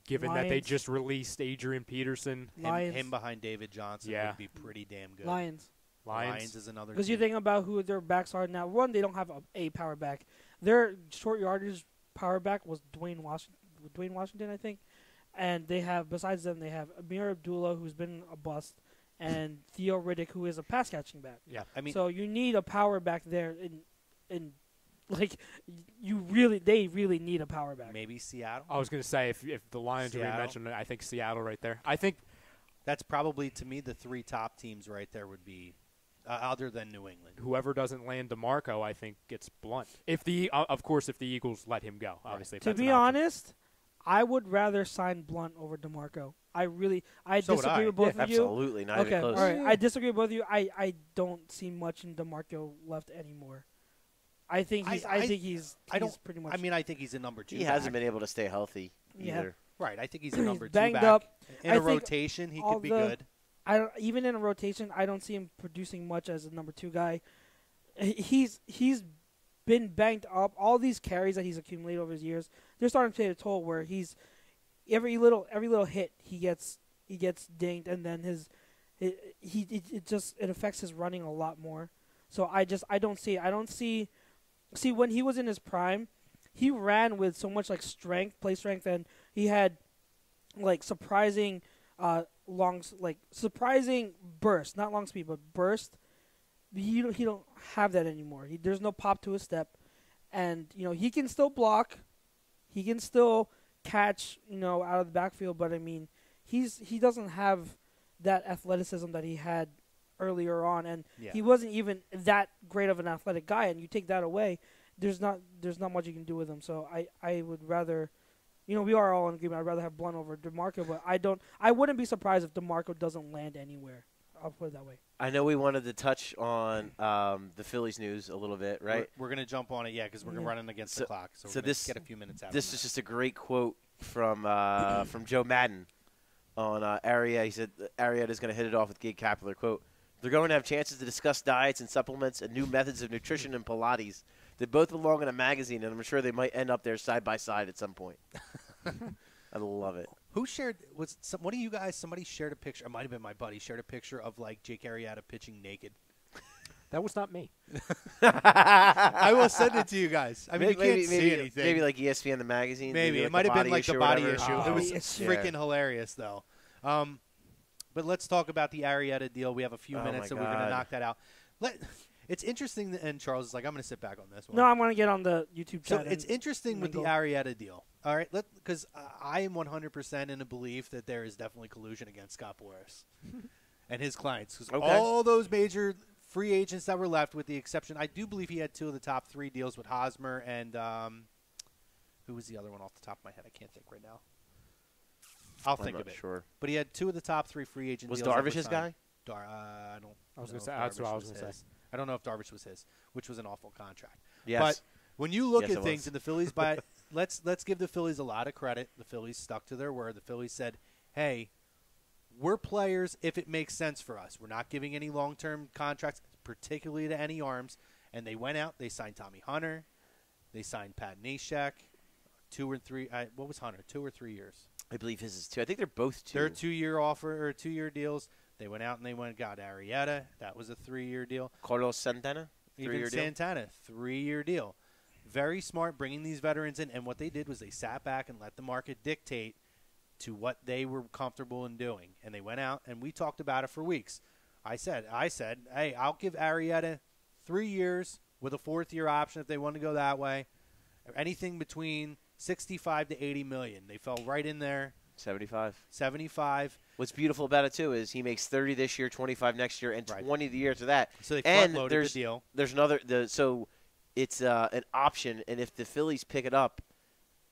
given that they just released Adrian Peterson. Him behind David Johnson would be pretty damn good. Lions is another. Because you think about who their backs are now. One, they don't have a power back. Their short yardage power back was Dwayne Washington, I think. And they have, besides them, they have Amir Abdullah, who's been a bust, and Theo Riddick, who is a pass catching back. Yeah, I mean, so you need a power back there. They really need a power back. Maybe Seattle. I was going to say if the Lions are mentioned, I think Seattle right there. I think that's probably, to me, the 3 top teams right there would be. Other than New England, whoever doesn't land DeMarco, I think gets Blount. If the Eagles let him go, obviously. Right. To be honest, I would rather sign Blount over DeMarco. I disagree with both of you. Absolutely, not even close. All right, I disagree with both of you. I don't see much in DeMarco left anymore. I think he's pretty much. I mean, I think he's a number 2. He hasn't been able to stay healthy either. Right, I think he's a number 2 banged back. up. In a rotation, he could be good. Even in a rotation, I don't see him producing much as a number 2 guy. He's been banged up. All these carries that he's accumulated over his years, they're starting to take a toll. Where he's every little hit he gets dinged, and then it affects his running a lot more. So I don't see. See, when he was in his prime, he ran with so much play strength, and he had surprising. Surprising burst, not long speed, but burst. He don't have that anymore. There's no pop to his step. And, he can still block. He can still catch, out of the backfield. But, I mean, he doesn't have that athleticism that he had earlier on. And he wasn't even that great of an athletic guy. And you take that away, there's not much you can do with him. So I would rather, we are all in agreement. I'd rather have Blount over DeMarco. But I wouldn't be surprised if DeMarco doesn't land anywhere. I'll put it that way. I know we wanted to touch on the Phillies news a little bit, right? We're going to jump on it, because we're running against the clock. So we're this get a few minutes out. This is just a great quote from Joe Madden on Arrieta. He said Arrieta is going to hit it off with Gabe Kapler. Quote, they're going to have chances to discuss diets and supplements and new methods of nutrition and Pilates. They both belong in a magazine, and I'm sure they might end up there side by side at some point. I love it. Who shared? One of you guys? Somebody shared a picture. It might have been my buddy. Shared a picture of Jake Arrieta pitching naked. That was not me. I will send it to you guys. I mean, you can't see anything. Maybe ESPN the magazine. Maybe it might have been the body issue. It was freaking hilarious though. But let's talk about the Arrieta deal. We have a few minutes, so we're going to knock that out. It's interesting, and Charles is like, I'm going to sit back on this one. No, I'm going to get on the YouTube chat. So it's interesting with the Arrieta deal. All right, because I am 100% in the belief that there is definitely collusion against Scott Boras and his clients. Because all those major free agents that were left, with the exception, I do believe he had 2 of the top 3 deals with Hosmer and who was the other one off the top of my head? I can't think right now. I'll think of it. Sure. But he had 2 of the top 3 free agent deals. Was Darvish his guy? I don't. I was going to say. That's what I was going to say. I don't know if Darvish was his, which was an awful contract. Yes. But when you look at things, and the Phillies let's give the Phillies a lot of credit. The Phillies stuck to their word. The Phillies said, "Hey, we're players if it makes sense for us. We're not giving any long-term contracts, particularly to any arms." And they went out. They signed Tommy Hunter. They signed Pat Neshek. 2 or 3. What was Hunter? 2 or 3 years? I believe his is 2. I think they're both 2. They're 2-year offer or 2-year deals. They went out and they got Arrieta. That was a 3-year deal. Carlos Santana, 3-year deal. Santana, 3-year deal. Very smart bringing these veterans in. And what they did was they sat back and let the market dictate to what they were comfortable in doing. And they went out, and we talked about it for weeks. I said, hey, I'll give Arrieta 3 years with a 4th-year option if they want to go that way. Anything between $65 to $80 million. They fell right in there. 75. What's beautiful about it, too, is he makes 30 this year, 25 next year, and 20 the year after that. So they front-loaded the deal. There's another so it's an option, and if the Phillies pick it up,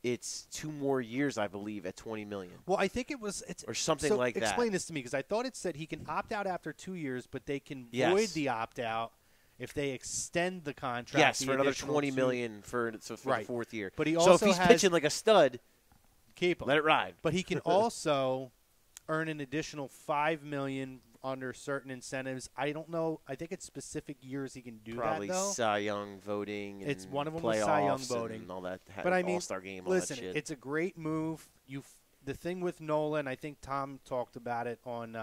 it's 2 more years, I believe, at $20 million. Well, I think it's or something like that. Explain this to me, because I thought it said he can opt out after 2 years, but they can void the opt-out if they extend the contract. Yes, for another $20 million for the 4th year. But he also if he's pitching like a stud, keep him. Let it ride. But he can also earn an additional $5 million under certain incentives. I don't know. I think it's specific years he can do Probably that, though. Cy Young voting. And it's one of them was Cy Young voting. And all that. But I mean, All-Star game. Listen, all that shit. it's a great move. The thing with Nolan, I think Tom talked about it on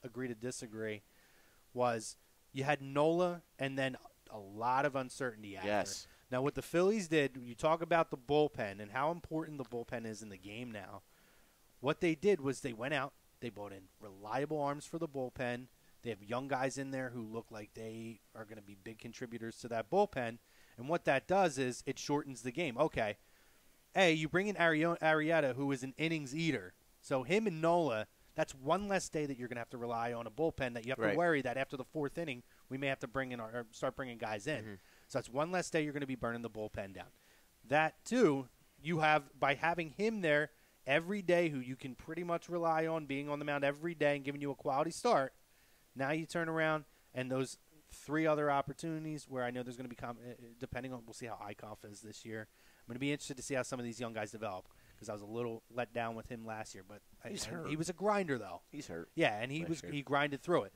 Agree to Disagree, was you had Nola and then a lot of uncertainty after. Yes. Now, what the Phillies did, you talk about the bullpen and how important the bullpen is in the game now. What they did was they went out, they brought in reliable arms for the bullpen. They have young guys in there who look like they are going to be big contributors to that bullpen. And what that does is it shortens the game. Okay, hey, you bring in Arrieta, who is an innings eater. So him and Nola, that's one less day that you're going to have to rely on a bullpen that you have to worry that after the 4th inning we may have to start bringing guys in. Mm-hmm. So that's one less day you're going to be burning the bullpen down. That, too, you have by having him there every day, who you can pretty much rely on being on the mound every day and giving you a quality start. Now you turn around and those 3 other opportunities where I know there's going to be depending on, we'll see how Eichhoff is this year. I'm going to be interested to see how some of these young guys develop, because I was a little let down with him last year. But he's hurt. He was a grinder, though. He's hurt. Yeah, and he grinded through it.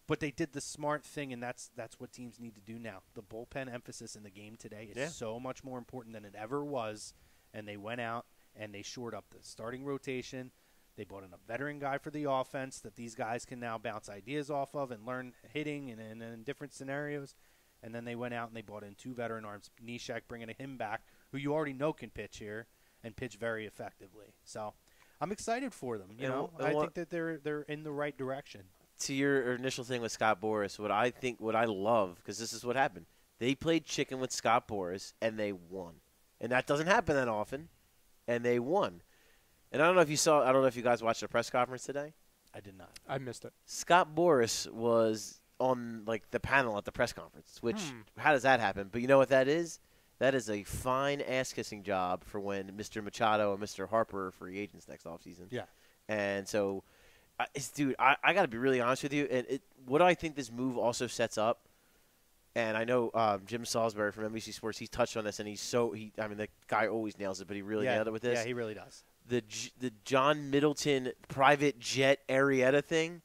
But they did the smart thing, and that's what teams need to do now. The bullpen emphasis in the game today is so much more important than it ever was, and they went out and they shored up the starting rotation. They brought in a veteran guy for the offense that these guys can now bounce ideas off of and learn hitting and in different scenarios. And then they went out and they brought in 2 veteran arms, Neshek bringing him back, who you already know can pitch here and pitch very effectively. So I'm excited for them. You know, I think that they're in the right direction. To your initial thing with Scott Boras, what I love, because this is what happened. They played chicken with Scott Boras, and they won. And that doesn't happen that often, and they won. And I don't know if you guys watched the press conference today. I did not. I missed it. Scott Boras was on the panel at the press conference, which how does that happen? But you know what that is? That is a fine ass-kissing job for when Mr. Machado and Mr. Harper are free agents next offseason. Yeah. And so, dude, I got to be really honest with you. And what I think this move also sets up, and I know Jim Salisbury from NBC Sports, he's touched on this, and the guy always nails it, but he really nailed it with this. Yeah, he really does. The John Middleton private jet Arrieta thing,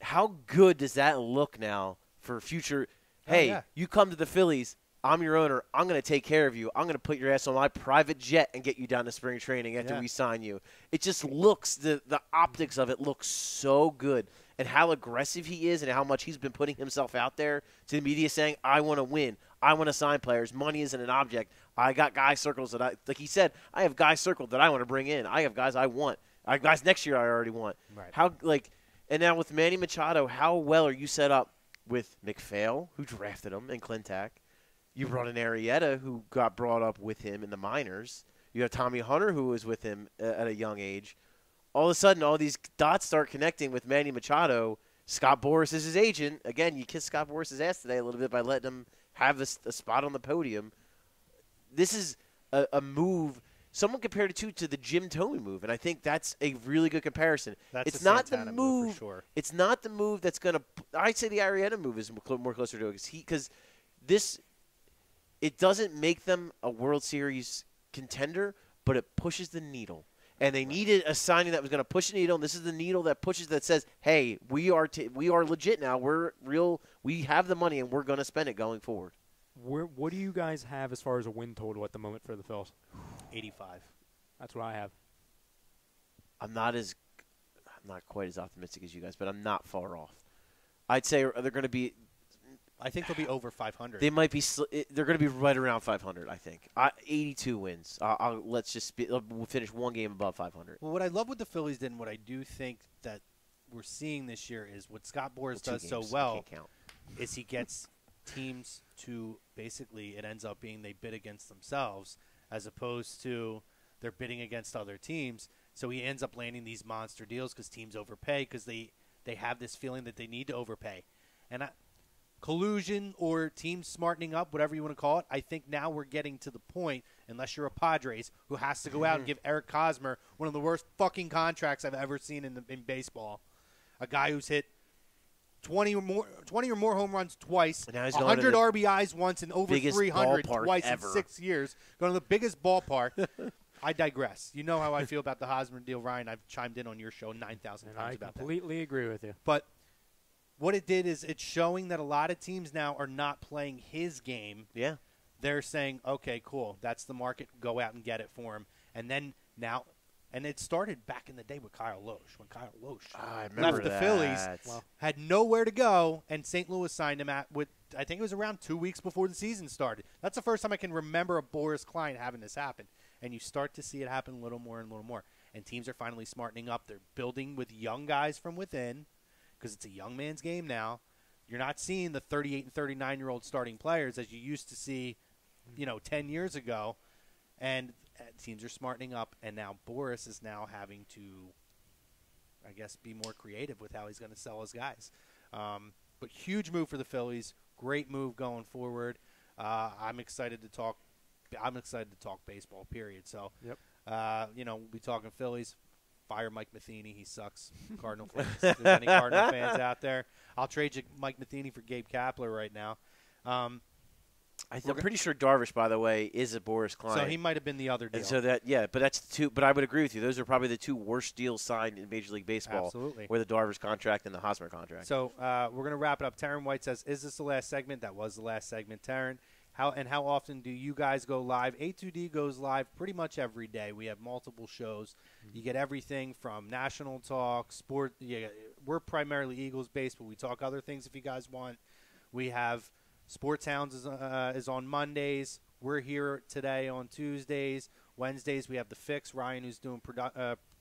how good does that look now for future? Hey, you come to the Phillies. I'm your owner. I'm going to take care of you. I'm going to put your ass on my private jet and get you down to spring training after we sign you. It just looks, the optics of it looks so good. And how aggressive he is and how much he's been putting himself out there to the media saying, I want to win. I want to sign players. Money isn't an object. I got guy circles that like he said, I have guys circled that I want to bring in. I have guys I want. I have guys next year I already want. Right. And now with Manny Machado, how well are you set up with McPhail, who drafted him, and Clintack? You brought in Arrieta, who got brought up with him in the minors. You have Tommy Hunter, who was with him at a young age. All of a sudden, all these dots start connecting with Manny Machado. Scott Boras is his agent. Again, you kissed Scott Boras' ass today a little bit by letting him have a spot on the podium. This is a move. Someone compared it to the Jim Thome move, and I think that's a really good comparison. It's not the move for sure. It's not the move that's going to – I'd say the Arrieta move is more closer to it because this – it doesn't make them a World Series contender, but it pushes the needle. And they needed a signing that was going to push the needle, and this is the needle that pushes that says, hey, we are legit now. We're real. We have the money, and we're going to spend it going forward. What do you guys have as far as a win total at the moment for the Phils? 85. That's what I have. I'm not quite as optimistic as you guys, but I'm not far off. I'd say they're going to be – I think they'll be over 500. They might be. They're going to be right around 500. I think 82 wins. We'll finish one game above 500. Well, what I love what the Phillies did, and what I do think that we're seeing this year is what Scott Boras does so well. Is he gets teams to basically it ends up being they bid against themselves as opposed to they're bidding against other teams. So he ends up landing these monster deals because teams overpay because they have this feeling that they need to overpay, and collusion or teams smartening up, whatever you want to call it, I think now we're getting to the point, unless you're a Padres, who has to go out and give Eric Hosmer one of the worst fucking contracts I've ever seen in baseball. A guy who's hit 20 or more home runs twice, 100 RBIs once, and over 300 twice in 6 years. Going to the biggest ballpark. I digress. You know how I feel about the Hosmer deal, Ryan. I've chimed in on your show 9,000 times about that. I completely agree with you. But what it did is it's showing that a lot of teams now are not playing his game. Yeah. They're saying, okay, cool, that's the market. Go out and get it for him. And then now – and it started back in the day with Kyle Loesch. When Kyle Loesch left the Phillies, had nowhere to go, and St. Louis signed him I think it was around 2 weeks before the season started. That's the first time I can remember a Boras client having this happen. And you start to see it happen a little more and a little more. And teams are finally smartening up. They're building with young guys from within. Because it's a young man's game now. You're not seeing the 38 and 39-year-old starting players as you used to see, 10 years ago. And teams are smartening up, and now Boras is now having to, I guess, be more creative with how he's going to sell his guys. But huge move for the Phillies. Great move going forward. I'm excited to talk baseball, period. So, we'll be talking Phillies. Fire Mike Matheny. He sucks. Cardinal fans. If there's any Cardinal fans out there, I'll trade you Mike Matheny for Gabe Kapler right now. I'm pretty sure Darvish, by the way, is a Boras client. So he might have been the other deal. And so but that's the two. But I would agree with you. Those are probably the two worst deals signed in Major League Baseball. Absolutely. Were the Darvish contract and the Hosmer contract. So we're going to wrap it up. Taryn White says, "Is this the last segment?" That was the last segment, Taryn. How often do you guys go live? A2D goes live pretty much every day. We have multiple shows. You get everything from national talk, sport. Yeah, we're primarily Eagles-based, but we talk other things if you guys want. We have Sports Hounds is on Mondays. We're here today on Tuesdays. Wednesdays we have The Fix. Ryan, who's doing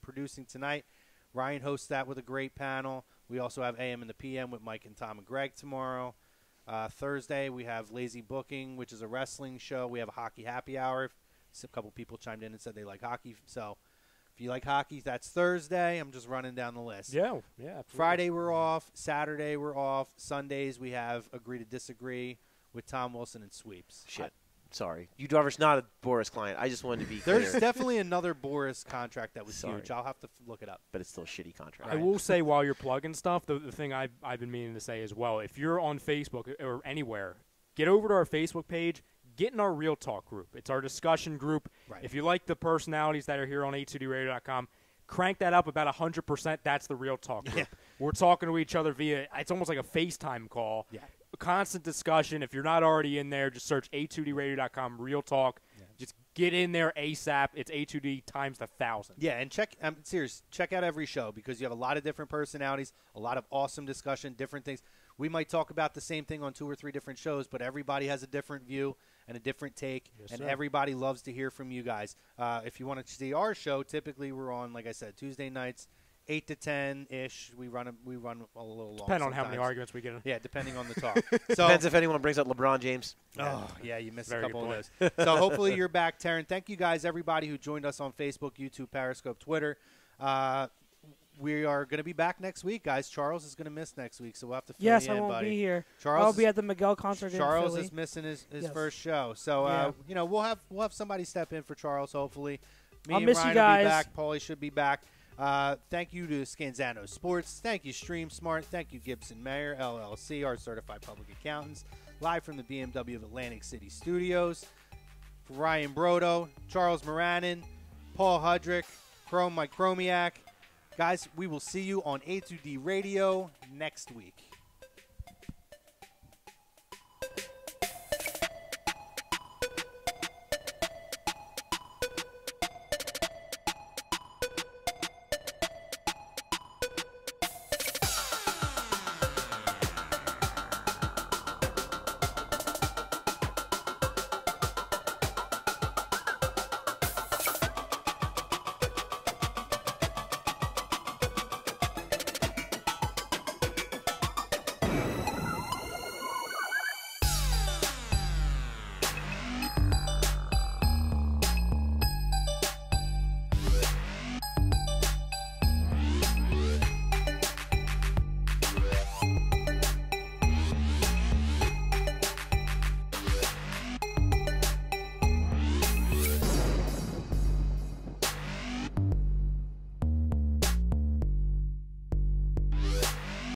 producing tonight. Ryan hosts that with a great panel. We also have AM and the PM with Mike and Tom and Greg tomorrow. Thursday, we have Lazy Booking, which is a wrestling show. We have a hockey happy hour. A couple people chimed in and said they like hockey. So if you like hockey, that's Thursday. I'm just running down the list. Yeah, absolutely. Friday, we're off. Saturday, we're off. Sundays, we have Agree to Disagree with Tom Wilson and Sweeps. Shit. Sorry. UW not a Boris client. I just wanted to be clear. There's definitely another Boris contract that was huge. I'll have to look it up. But it's still a shitty contract. I will say while you're plugging stuff, the thing I've been meaning to say as well, if you're on Facebook or anywhere, get over to our Facebook page, get in our Real Talk group. It's our discussion group. Right. If you like the personalities that are here on a2dradio.com, crank that up about 100%. That's the Real Talk group. Yeah. We're talking to each other via – it's almost like a FaceTime call. Yeah. Constant discussion. If you're not already in there, just search a2dradio.com Real Talk. Yeah. Just get in there ASAP. It's A2D times 1,000. Yeah, and I'm serious. Check out every show because you have a lot of different personalities, a lot of awesome discussion, different things. We might talk about the same thing on 2 or 3 different shows, but everybody has a different view and a different take, and everybody loves to hear from you guys. If you want to see our show, typically we're on, like I said, Tuesday nights, 8 to 10-ish. We run a little long. Depending on how many arguments we get in. Yeah, depending on the talk. So, depends if anyone brings up LeBron James. Oh, yeah, you missed a couple of those. So hopefully you're back, Taryn. Thank you guys, everybody who joined us on Facebook, YouTube, Periscope, Twitter. We are going to be back next week, guys. Charles is going to miss next week, so we'll have to fill you in, buddy. Yes, I won't be here. I'll be at the Miguel concert in Philly. Charles is missing his first show. So, we'll have somebody step in for Charles, hopefully. Me I'll and miss Ryan you guys. will be back. Paulie should be back. Thank you to Scanzano Sports. Thank you, Stream Smart. Thank you, Gibson Mayer, LLC, our certified public accountants. Live from the BMW of Atlantic City Studios. For Ryan Brodo, Charles Moranin, Paul Hudrick, Mike Chromiak. Guys, we will see you on A2D Radio next week.